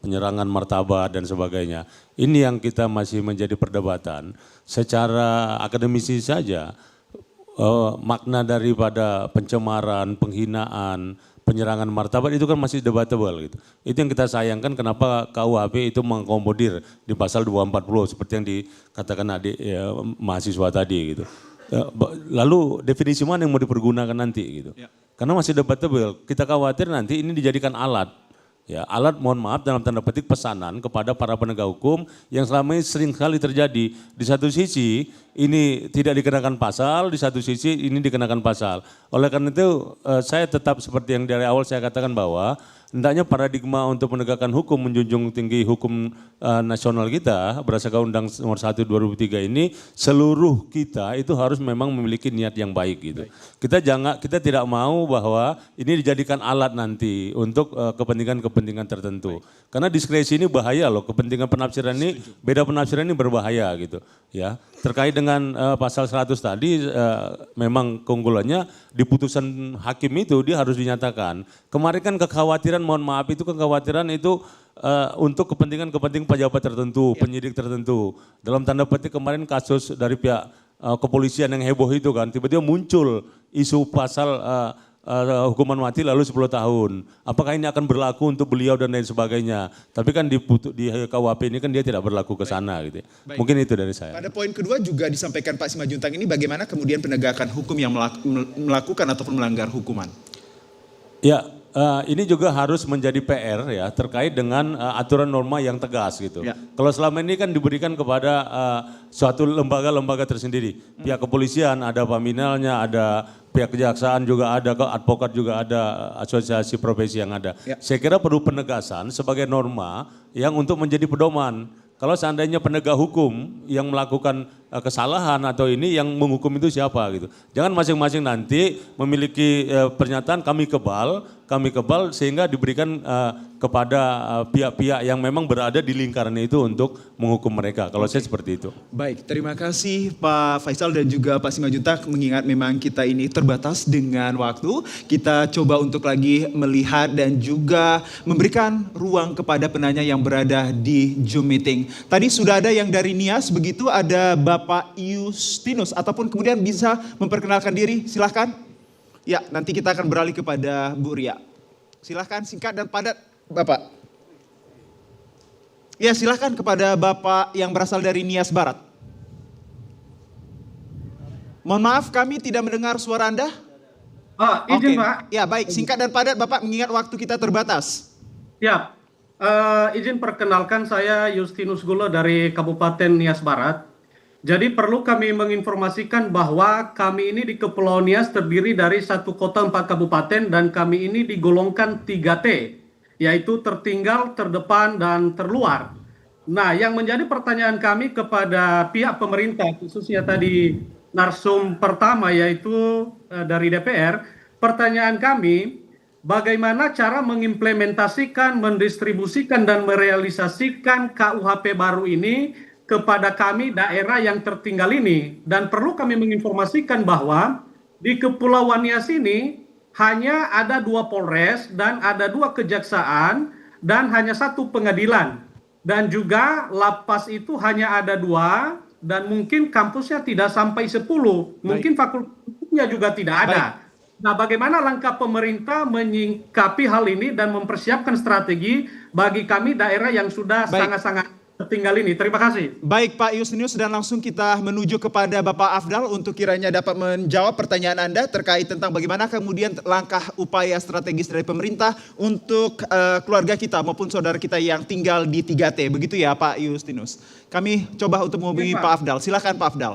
penyerangan martabat dan sebagainya. Ini yang kita masih menjadi perdebatan. Secara akademisi saja, makna daripada pencemaran, penghinaan, penyerangan martabat itu kan masih debatable gitu. Itu yang kita sayangkan kenapa KUHP itu mengakomodir di pasal 240 seperti yang dikatakan adik mahasiswa tadi gitu. Lalu definisi mana yang mau dipergunakan nanti gitu. Karena masih debatable, kita khawatir nanti ini dijadikan alat. Ya, alat mohon maaf dalam tanda petik pesanan kepada para penegak hukum yang selama ini sering sekali terjadi. Di satu sisi ini tidak dikenakan pasal, di satu sisi ini dikenakan pasal. Oleh karena itu saya tetap seperti yang dari awal saya katakan bahwa hendaknya paradigma untuk menegakkan hukum, menjunjung tinggi hukum nasional kita berdasarkan Undang Nomor 1 2003 ini, seluruh kita itu harus memang memiliki niat yang baik gitu. Kita tidak mau bahwa ini dijadikan alat nanti untuk kepentingan-kepentingan tertentu. Karena diskresi ini bahaya loh, kepentingan penafsiran ini, beda penafsiran ini berbahaya gitu. Ya, terkait dengan pasal 100 tadi memang keunggulannya di putusan hakim itu dia harus dinyatakan. Kemarin kan kekhawatiran, mohon maaf itu kekhawatiran itu untuk kepentingan pejabat tertentu, penyidik tertentu. Dalam tanda petik kemarin kasus dari pihak kepolisian yang heboh itu kan, tiba-tiba muncul isu pasal hukuman mati lalu 10 tahun. Apakah ini akan berlaku untuk beliau dan lain sebagainya. Tapi kan di KUHP ini kan dia tidak berlaku ke sana gitu. Mungkin itu dari saya. Pada poin kedua juga disampaikan Pak Simajuntak ini bagaimana kemudian penegakan hukum yang melakukan ataupun melanggar hukuman. Ya, ini juga harus menjadi PR ya terkait dengan aturan norma yang tegas gitu. Ya. Kalau selama ini kan diberikan kepada suatu lembaga-lembaga tersendiri. Pihak kepolisian ada paminalnya, ada pihak kejaksaan juga ada, advokat juga ada, asosiasi profesi yang ada. Ya. Saya kira perlu penegasan sebagai norma yang untuk menjadi pedoman. Kalau seandainya penegak hukum yang melakukan kesalahan atau ini yang menghukum itu siapa gitu. Jangan masing-masing nanti memiliki pernyataan kami kebal sehingga diberikan kepada pihak-pihak yang memang berada di lingkaran itu untuk menghukum mereka. Kalau saya seperti itu. Baik, terima kasih Pak Faisal dan juga Pak Simajuntak, mengingat memang kita ini terbatas dengan waktu. Kita coba untuk lagi melihat dan juga memberikan ruang kepada penanya yang berada di Zoom meeting. Tadi sudah ada yang dari NIAS, begitu ada Bapak Justinus ataupun kemudian bisa memperkenalkan diri, silahkan. Ya, nanti kita akan beralih kepada Bu Ria. Silahkan singkat dan padat Bapak. Ya, silahkan kepada Bapak yang berasal dari Nias Barat. Mohon maaf kami tidak mendengar suara Anda. Izin Pak. Ya baik, singkat dan padat Bapak mengingat waktu kita terbatas. Ya, izin perkenalkan saya Justinus Gulo dari Kabupaten Nias Barat. Jadi perlu kami menginformasikan bahwa kami ini di Kepulauan Nias terdiri dari 1 kota 4 kabupaten dan kami ini digolongkan 3T, yaitu tertinggal, terdepan, dan terluar. Nah, yang menjadi pertanyaan kami kepada pihak pemerintah, khususnya tadi narsum pertama yaitu dari DPR, pertanyaan kami, bagaimana cara mengimplementasikan, mendistribusikan, dan merealisasikan KUHP baru ini kepada kami daerah yang tertinggal ini. Dan perlu kami menginformasikan bahwa di Kepulauan Nias ini hanya ada 2 Polres dan ada 2 kejaksaan dan hanya 1 pengadilan. Dan juga lapas itu hanya ada 2 dan mungkin kampusnya tidak sampai 10, mungkin fakultasnya juga tidak ada. Nah, bagaimana langkah pemerintah menyikapi hal ini dan mempersiapkan strategi bagi kami daerah yang sudah sangat-sangat tertinggal ini? Terima kasih. Baik Pak Justinus, dan langsung kita menuju kepada Bapak Afdal untuk kiranya dapat menjawab pertanyaan Anda terkait tentang bagaimana kemudian langkah upaya strategis dari pemerintah untuk keluarga kita maupun saudara kita yang tinggal di 3T. Begitu ya Pak Justinus. Kami coba untuk menghubungi Pak Afdal. Silakan Pak Afdal.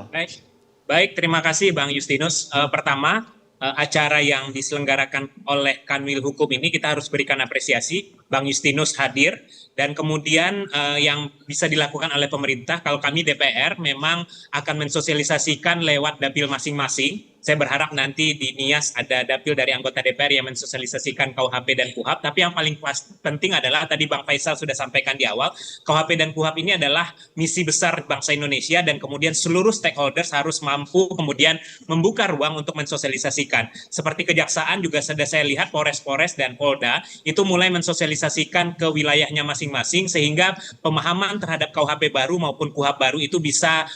Baik, terima kasih Bang Justinus. Pertama, acara yang diselenggarakan oleh Kanwil Hukum ini kita harus berikan apresiasi. Bang Justinus hadir, dan kemudian yang bisa dilakukan oleh pemerintah, kalau kami DPR memang akan mensosialisasikan lewat dapil masing-masing. Saya berharap nanti di NIAS ada dapil dari anggota DPR yang mensosialisasikan KUHP dan KUHAP, tapi yang paling penting adalah tadi Bang Faisal sudah sampaikan di awal, KUHP dan KUHAP ini adalah misi besar bangsa Indonesia, dan kemudian seluruh stakeholders harus mampu kemudian membuka ruang untuk mensosialisasikan. Seperti Kejaksaan juga sudah saya lihat Polres-Polres dan Polda itu mulai mensosialisasikan ke wilayahnya masing-masing, sehingga pemahaman terhadap KUHP baru maupun KUHAP baru itu bisa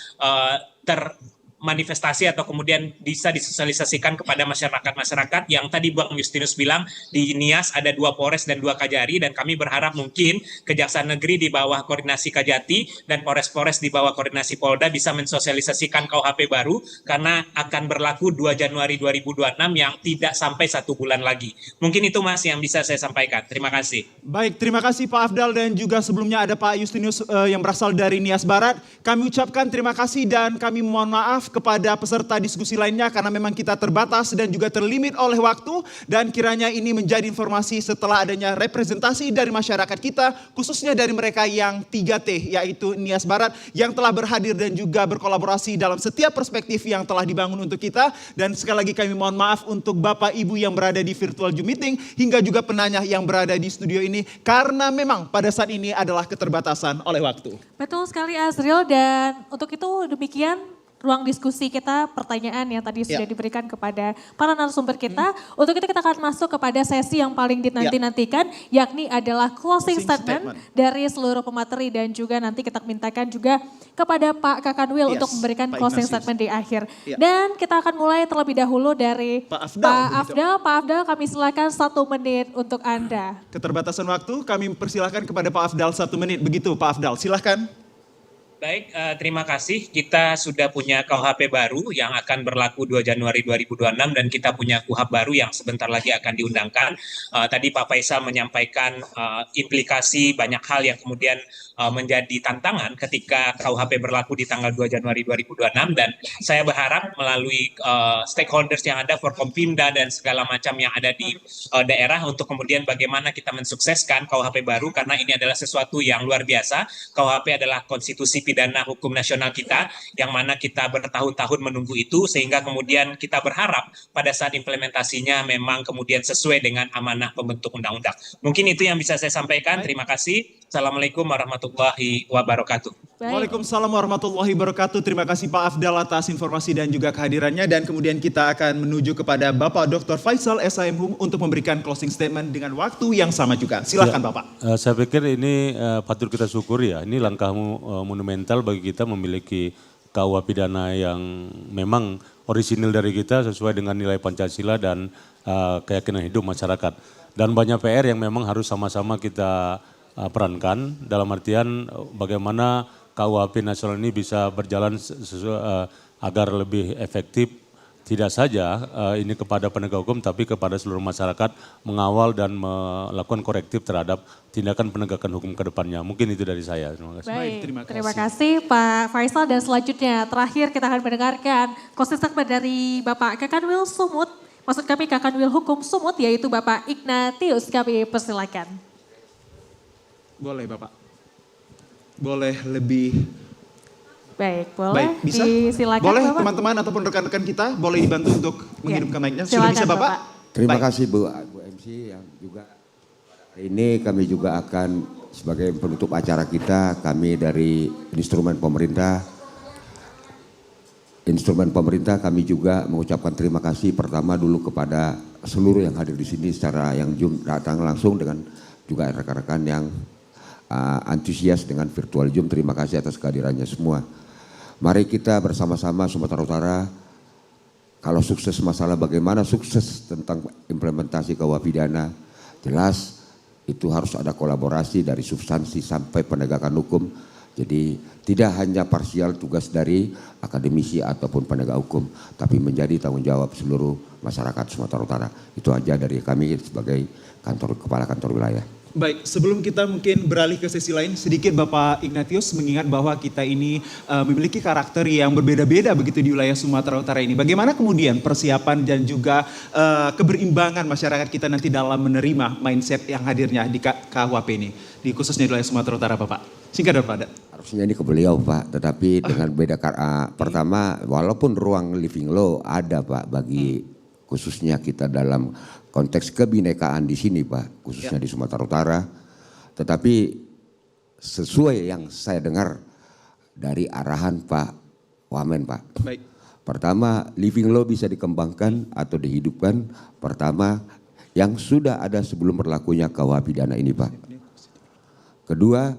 manifestasi atau kemudian bisa disosialisasikan kepada masyarakat-masyarakat yang tadi Bang Justinus bilang di NIAS ada 2 Polres dan 2 Kajari, dan kami berharap mungkin Kejaksaan Negeri di bawah koordinasi Kajati dan Polres-Polres di bawah koordinasi Polda bisa mensosialisasikan KUHP baru karena akan berlaku 2 Januari 2026 yang tidak sampai 1 bulan lagi. Mungkin itu Mas yang bisa saya sampaikan. Terima kasih. Baik, terima kasih Pak Afdal, dan juga sebelumnya ada Pak Justinus yang berasal dari NIAS Barat. Kami ucapkan terima kasih dan kami mohon maaf kepada peserta diskusi lainnya karena memang kita terbatas dan juga terlimit oleh waktu, dan kiranya ini menjadi informasi setelah adanya representasi dari masyarakat kita, khususnya dari mereka yang 3T yaitu NIAS Barat yang telah berhadir dan juga berkolaborasi dalam setiap perspektif yang telah dibangun untuk kita. Dan sekali lagi kami mohon maaf untuk Bapak Ibu yang berada di virtual Zoom meeting hingga juga penanya yang berada di studio ini karena memang pada saat ini adalah keterbatasan oleh waktu. Betul sekali Azril, dan untuk itu demikian ruang diskusi kita, pertanyaan yang tadi sudah diberikan kepada para narasumber kita. Untuk itu kita akan masuk kepada sesi yang paling dinanti-nantikan, yakni adalah closing statement dari seluruh pemateri, dan juga nanti kita mintakan juga kepada Pak Kakanwil untuk memberikan closing statement di akhir. Dan kita akan mulai terlebih dahulu dari Pak Afdal. Pak Afdal, kami silakan 1 menit untuk Anda. Keterbatasan waktu, kami persilakan kepada Pak Afdal 1 menit. Begitu Pak Afdal, silakan. Baik, terima kasih. Kita sudah punya KUHP baru yang akan berlaku 2 Januari 2026 dan kita punya KUHAP baru yang sebentar lagi akan diundangkan. Tadi Pak Faisal menyampaikan implikasi banyak hal yang kemudian menjadi tantangan ketika KUHP berlaku di tanggal 2 Januari 2026, dan saya berharap melalui stakeholders yang ada, Forkompimda dan segala macam yang ada di daerah untuk kemudian bagaimana kita mensukseskan KUHP baru, karena ini adalah sesuatu yang luar biasa. KUHP adalah konstitusi pidana hukum nasional kita yang mana kita bertahun-tahun menunggu itu, sehingga kemudian kita berharap pada saat implementasinya memang kemudian sesuai dengan amanah pembentuk undang-undang. Mungkin itu yang bisa saya sampaikan. Terima kasih. Assalamualaikum warahmatullahi wabarakatuh. Waalaikumsalam warahmatullahi wabarakatuh. Terima kasih Pak Afdal atas informasi dan juga kehadirannya, dan kemudian kita akan menuju kepada Bapak Dr. Faisal SHM untuk memberikan closing statement dengan waktu yang sama juga. Silakan Bapak. Saya pikir ini patut kita syukuri ya. Ini langkah monumental bagi kita memiliki KUH pidana yang memang orisinil dari kita sesuai dengan nilai Pancasila dan keyakinan hidup masyarakat. Dan banyak PR yang memang harus sama-sama kita perankan, dalam artian bagaimana KUHP nasional ini bisa berjalan agar lebih efektif, tidak saja ini kepada penegak hukum tapi kepada seluruh masyarakat, mengawal dan melakukan korektif terhadap tindakan penegakan hukum ke depannya. Mungkin itu dari saya. Terima kasih. Baik, terima kasih Pak Faisal, dan selanjutnya terakhir kita akan mendengarkan closing statement dari Bapak Kakanwil Sumut, maksud kami Kakanwil Hukum Sumut, yaitu Bapak Ignatius. Kami persilakan. Boleh Bapak. Boleh lebih. Baik, boleh. Baik, bisa? Disilakan boleh Bapak. teman-teman ataupun rekan-rekan kita boleh dibantu untuk menghidupkan mic-nya. Sudah Silakan, bisa Bapak? Terima kasih Bu MC yang juga hari ini kami juga akan sebagai penutup acara kita, kami dari instrumen pemerintah kami juga mengucapkan terima kasih pertama dulu kepada seluruh yang hadir di sini secara yang datang langsung, dengan juga rekan-rekan yang antusias dengan virtual Zoom. Terima kasih atas kehadirannya semua. Mari kita bersama-sama Sumatera Utara, kalau sukses masalah bagaimana sukses tentang implementasi KUH pidana, jelas itu harus ada kolaborasi dari substansi sampai penegakan hukum. Jadi tidak hanya parsial tugas dari akademisi ataupun penegak hukum, tapi menjadi tanggung jawab seluruh masyarakat Sumatera Utara. Itu aja dari kami sebagai kepala kantor wilayah. Baik, sebelum kita mungkin beralih ke sesi lain, sedikit Bapak Ignatius mengingat bahwa kita ini memiliki karakter yang berbeda-beda begitu di wilayah Sumatera Utara ini. Bagaimana kemudian persiapan dan juga keberimbangan masyarakat kita nanti dalam menerima mindset yang hadirnya di KUHP ini, di khususnya di wilayah Sumatera Utara, Bapak? Singkat dan padat. Harusnya ini ke beliau, Pak, tetapi dengan beda pertama, walaupun ruang living law ada, Pak, bagi khususnya kita dalam konteks kebinekaan di sini, Pak, khususnya di Sumatera Utara. Tetapi sesuai yang saya dengar dari arahan Pak Wamen, Pak. Baik. Pertama, living law bisa dikembangkan atau dihidupkan. Pertama, yang sudah ada sebelum berlakunya KUH pidana ini, Pak. Kedua,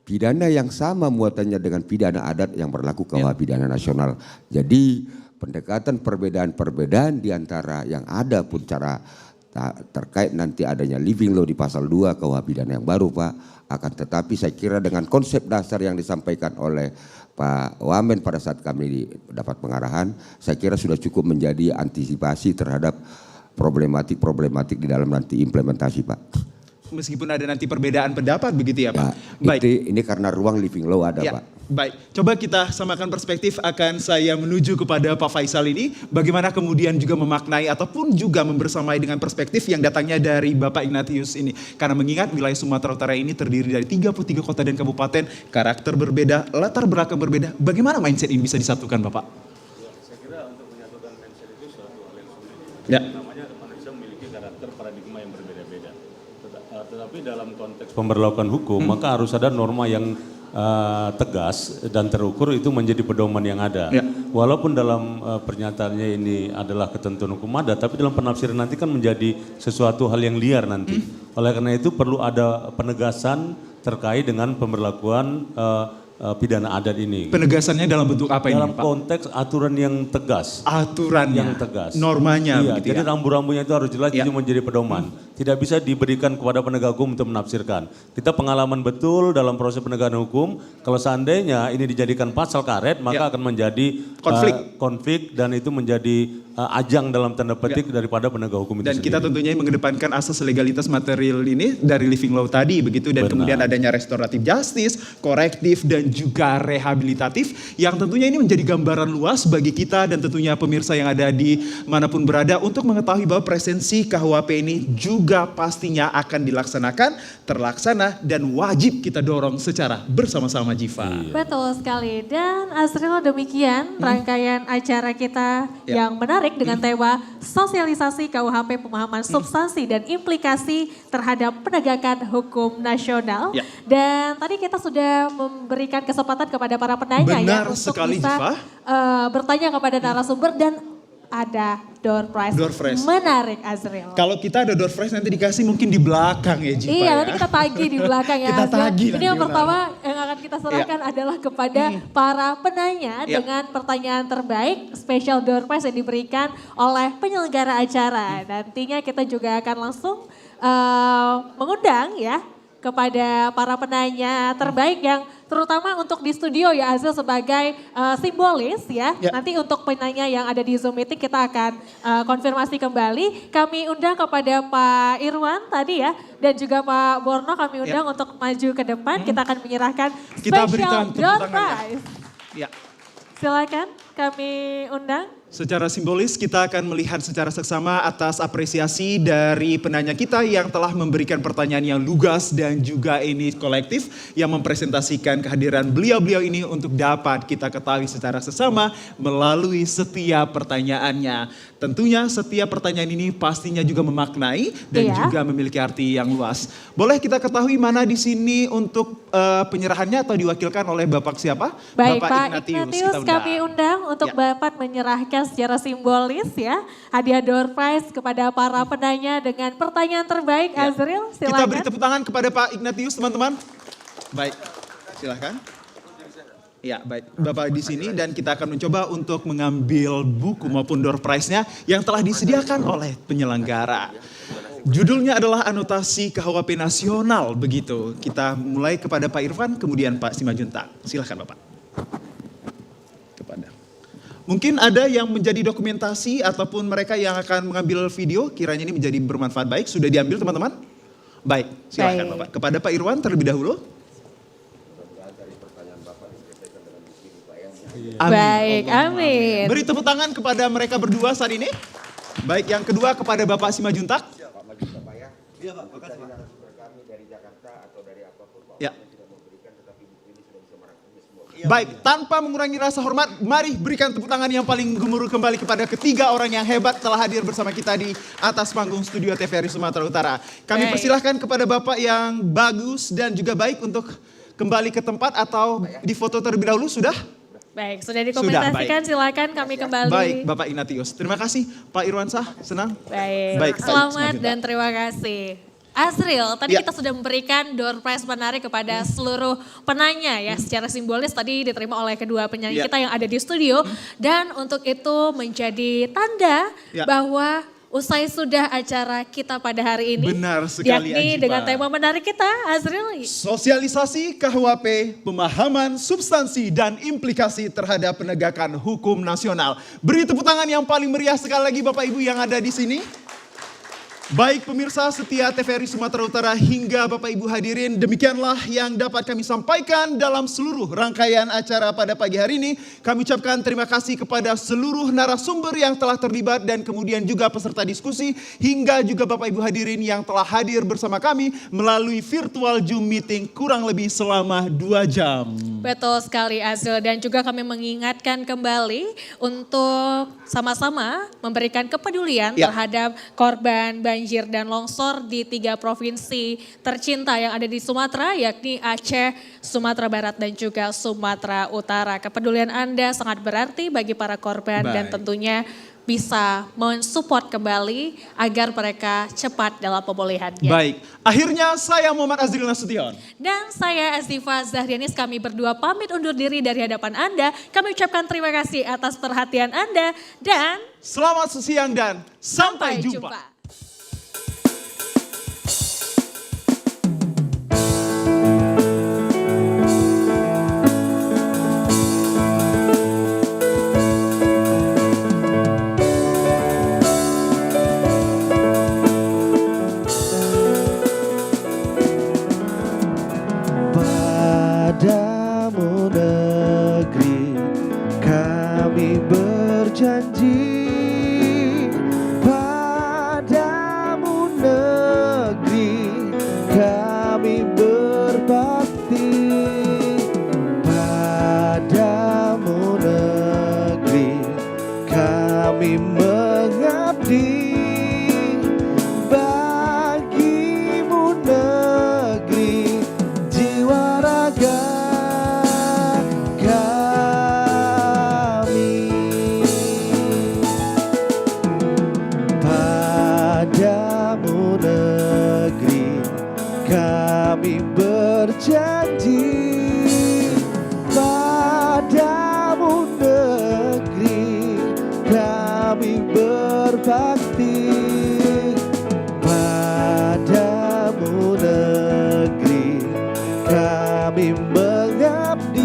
pidana yang sama muatannya dengan pidana adat yang berlaku KUH pidana nasional. Jadi pendekatan perbedaan-perbedaan di antara yang ada pun cara terkait nanti adanya living law di pasal 2 KUH pidana yang baru, Pak. Akan tetapi saya kira dengan konsep dasar yang disampaikan oleh Pak Wamen pada saat kami dapat pengarahan, saya kira sudah cukup menjadi antisipasi terhadap problematik di dalam nanti implementasi, Pak. Meskipun ada nanti perbedaan pendapat begitu ya, Pak? Ya, baik. Ini karena ruang living law ada, ya, Pak. Baik, coba kita samakan perspektif, akan saya menuju kepada Pak Faisal ini. Bagaimana kemudian juga memaknai ataupun juga membersamai dengan perspektif yang datangnya dari Bapak Ignatius ini. Karena mengingat wilayah Sumatera Utara ini terdiri dari 33 kota dan kabupaten, karakter berbeda, latar belakang berbeda. Bagaimana mindset ini bisa disatukan, Bapak? Ya, saya kira untuk menyatukan mindset itu suatu hal yang sulit. Ya. Namanya manusia memiliki karakter paradigma yang berbeda-beda. Tetapi dalam konteks pemberlakuan hukum, maka harus ada norma yang tegas dan terukur, itu menjadi pedoman yang ada. Ya. Walaupun dalam pernyataannya ini adalah ketentuan hukum adat, tapi dalam penafsiran nanti kan menjadi sesuatu hal yang liar nanti. Oleh karena itu perlu ada penegasan terkait dengan pemberlakuan pidana adat ini. Penegasannya dalam bentuk apa ini, dalam Pak? konteks aturan yang tegas. Aturannya, yang tegas. Normanya. Iya, begitu jadi ya? rambu-rambunya itu harus jelas, itu menjadi pedoman. Tidak bisa diberikan kepada penegak hukum untuk menafsirkan. Kita pengalaman betul dalam proses penegakan hukum, kalau seandainya ini dijadikan pasal karet, maka akan menjadi konflik dan itu menjadi ajang dalam tanda petik daripada penegak hukum itu dan sendiri. kita tentunya mengedepankan asas legalitas material ini dari living law tadi begitu, dan kemudian adanya restoratif justice, korektif dan juga rehabilitatif yang tentunya ini menjadi gambaran luas bagi kita dan tentunya pemirsa yang ada di manapun berada untuk mengetahui bahwa presensi KUHP ini juga pastinya akan dilaksanakan, terlaksana dan wajib kita dorong secara bersama-sama, Jiva. Betul sekali, dan Azril, demikian rangkaian acara kita yang menarik dengan tema sosialisasi KUHP, pemahaman substansi dan implikasi terhadap penegakan hukum nasional. Dan tadi kita sudah memberikan kesempatan kepada para penanya untuk sekali, bisa bertanya kepada narasumber, dan ada door prize. Menarik, Azril. Kalau kita ada door prize nanti dikasih mungkin di belakang ya, Jiva. Iya, nanti kita tagih di belakang ya. Kita tagih. Ini yang pertama yang akan kita serahkan adalah kepada para penanya dengan pertanyaan terbaik, special door prize yang diberikan oleh penyelenggara acara. Nantinya kita juga akan langsung mengundang ya kepada para penanya terbaik yang terutama untuk di studio ya, Azril, sebagai simbolis ya. Nanti untuk penanya yang ada di Zoom meeting kita akan konfirmasi kembali. Kami undang kepada Pak Irwan tadi ya, dan juga Pak Borno kami undang untuk maju ke depan. Kita akan menyerahkan special door prize. Silakan kami undang. Secara simbolis kita akan melihat secara seksama atas apresiasi dari penanya kita yang telah memberikan pertanyaan yang lugas dan juga ini kolektif yang mempresentasikan kehadiran beliau-beliau ini untuk dapat kita ketahui secara sesama melalui setiap pertanyaannya. Tentunya setiap pertanyaan ini pastinya juga memaknai dan juga memiliki arti yang luas. Boleh kita ketahui mana di sini untuk penyerahannya atau diwakilkan oleh Bapak siapa? Baik, Bapak Pak Ignatius kami undang untuk Bapak menyerahkan secara simbolis ya hadiah door prize kepada para penanya dengan pertanyaan terbaik. Azril, silakan. Kita beri tepuk tangan kepada Pak Ignatius, teman-teman. Baik, silakan. Ya, baik. Bapak di sini dan kita akan mencoba untuk mengambil buku maupun door prize-nya yang telah disediakan oleh penyelenggara. Judulnya adalah Anotasi KUHP Nasional, begitu. Kita mulai kepada Pak Irfan, kemudian Pak Simajuntak. Silakan Bapak. Mungkin ada yang menjadi dokumentasi ataupun mereka yang akan mengambil video, kiranya ini menjadi bermanfaat baik. Sudah diambil teman-teman? Baik, silakan Bapak. Kepada Pak Irwan terlebih dahulu. Baik, amin. Beri tepuk tangan kepada mereka berdua saat ini. Baik, yang kedua kepada Bapak Simajuntak. Ya. Baik, tanpa mengurangi rasa hormat, mari berikan tepuk tangan yang paling gemuruh kembali kepada ketiga orang yang hebat telah hadir bersama kita di atas panggung studio TVRI Sumatera Utara. Kami persilahkan kepada Bapak yang bagus dan juga baik untuk kembali ke tempat atau di foto terlebih dahulu, sudah? Baik, sudah dikomentasikan, silakan kami kembali. Baik, Bapak Ignatius. Terima kasih, Pak Irwansah, senang. Baik, selamat dan terima kasih. Azril, tadi kita sudah memberikan door prize menarik kepada seluruh penanya ya. Secara simbolis tadi diterima oleh kedua penyanyi kita yang ada di studio. Dan untuk itu menjadi tanda bahwa usai sudah acara kita pada hari ini. Benar sekali, yakni dengan tema menarik kita, Azril. Sosialisasi KUHP, pemahaman substansi dan implikasi terhadap penegakan hukum nasional. Beri tepuk tangan yang paling meriah sekali lagi Bapak Ibu yang ada di sini. Baik pemirsa setia TVRI Sumatera Utara hingga Bapak Ibu hadirin, demikianlah yang dapat kami sampaikan dalam seluruh rangkaian acara pada pagi hari ini. Kami ucapkan terima kasih kepada seluruh narasumber yang telah terlibat dan kemudian juga peserta diskusi hingga juga Bapak Ibu hadirin yang telah hadir bersama kami melalui virtual Zoom meeting kurang lebih selama 2 jam. Betul sekali Azril, dan juga kami mengingatkan kembali untuk sama-sama memberikan kepedulian terhadap korban banjir dan longsor di 3 provinsi tercinta yang ada di Sumatera, yakni Aceh, Sumatera Barat dan juga Sumatera Utara. Kepedulian Anda sangat berarti bagi para korban dan tentunya bisa mensupport kembali agar mereka cepat dalam pemulihannya. Baik, akhirnya saya Muhammad Azril Nasution. Dan saya Azifa Zahrianis, kami berdua pamit undur diri dari hadapan Anda. Kami ucapkan terima kasih atas perhatian Anda dan selamat siang dan sampai jumpa. Padamu negeri kami berjanji, padamu negeri kami berbakti, padamu negeri kami mengabdi. Kami berjanji, padamu negeri kami berbakti, padamu negeri kami mengabdi.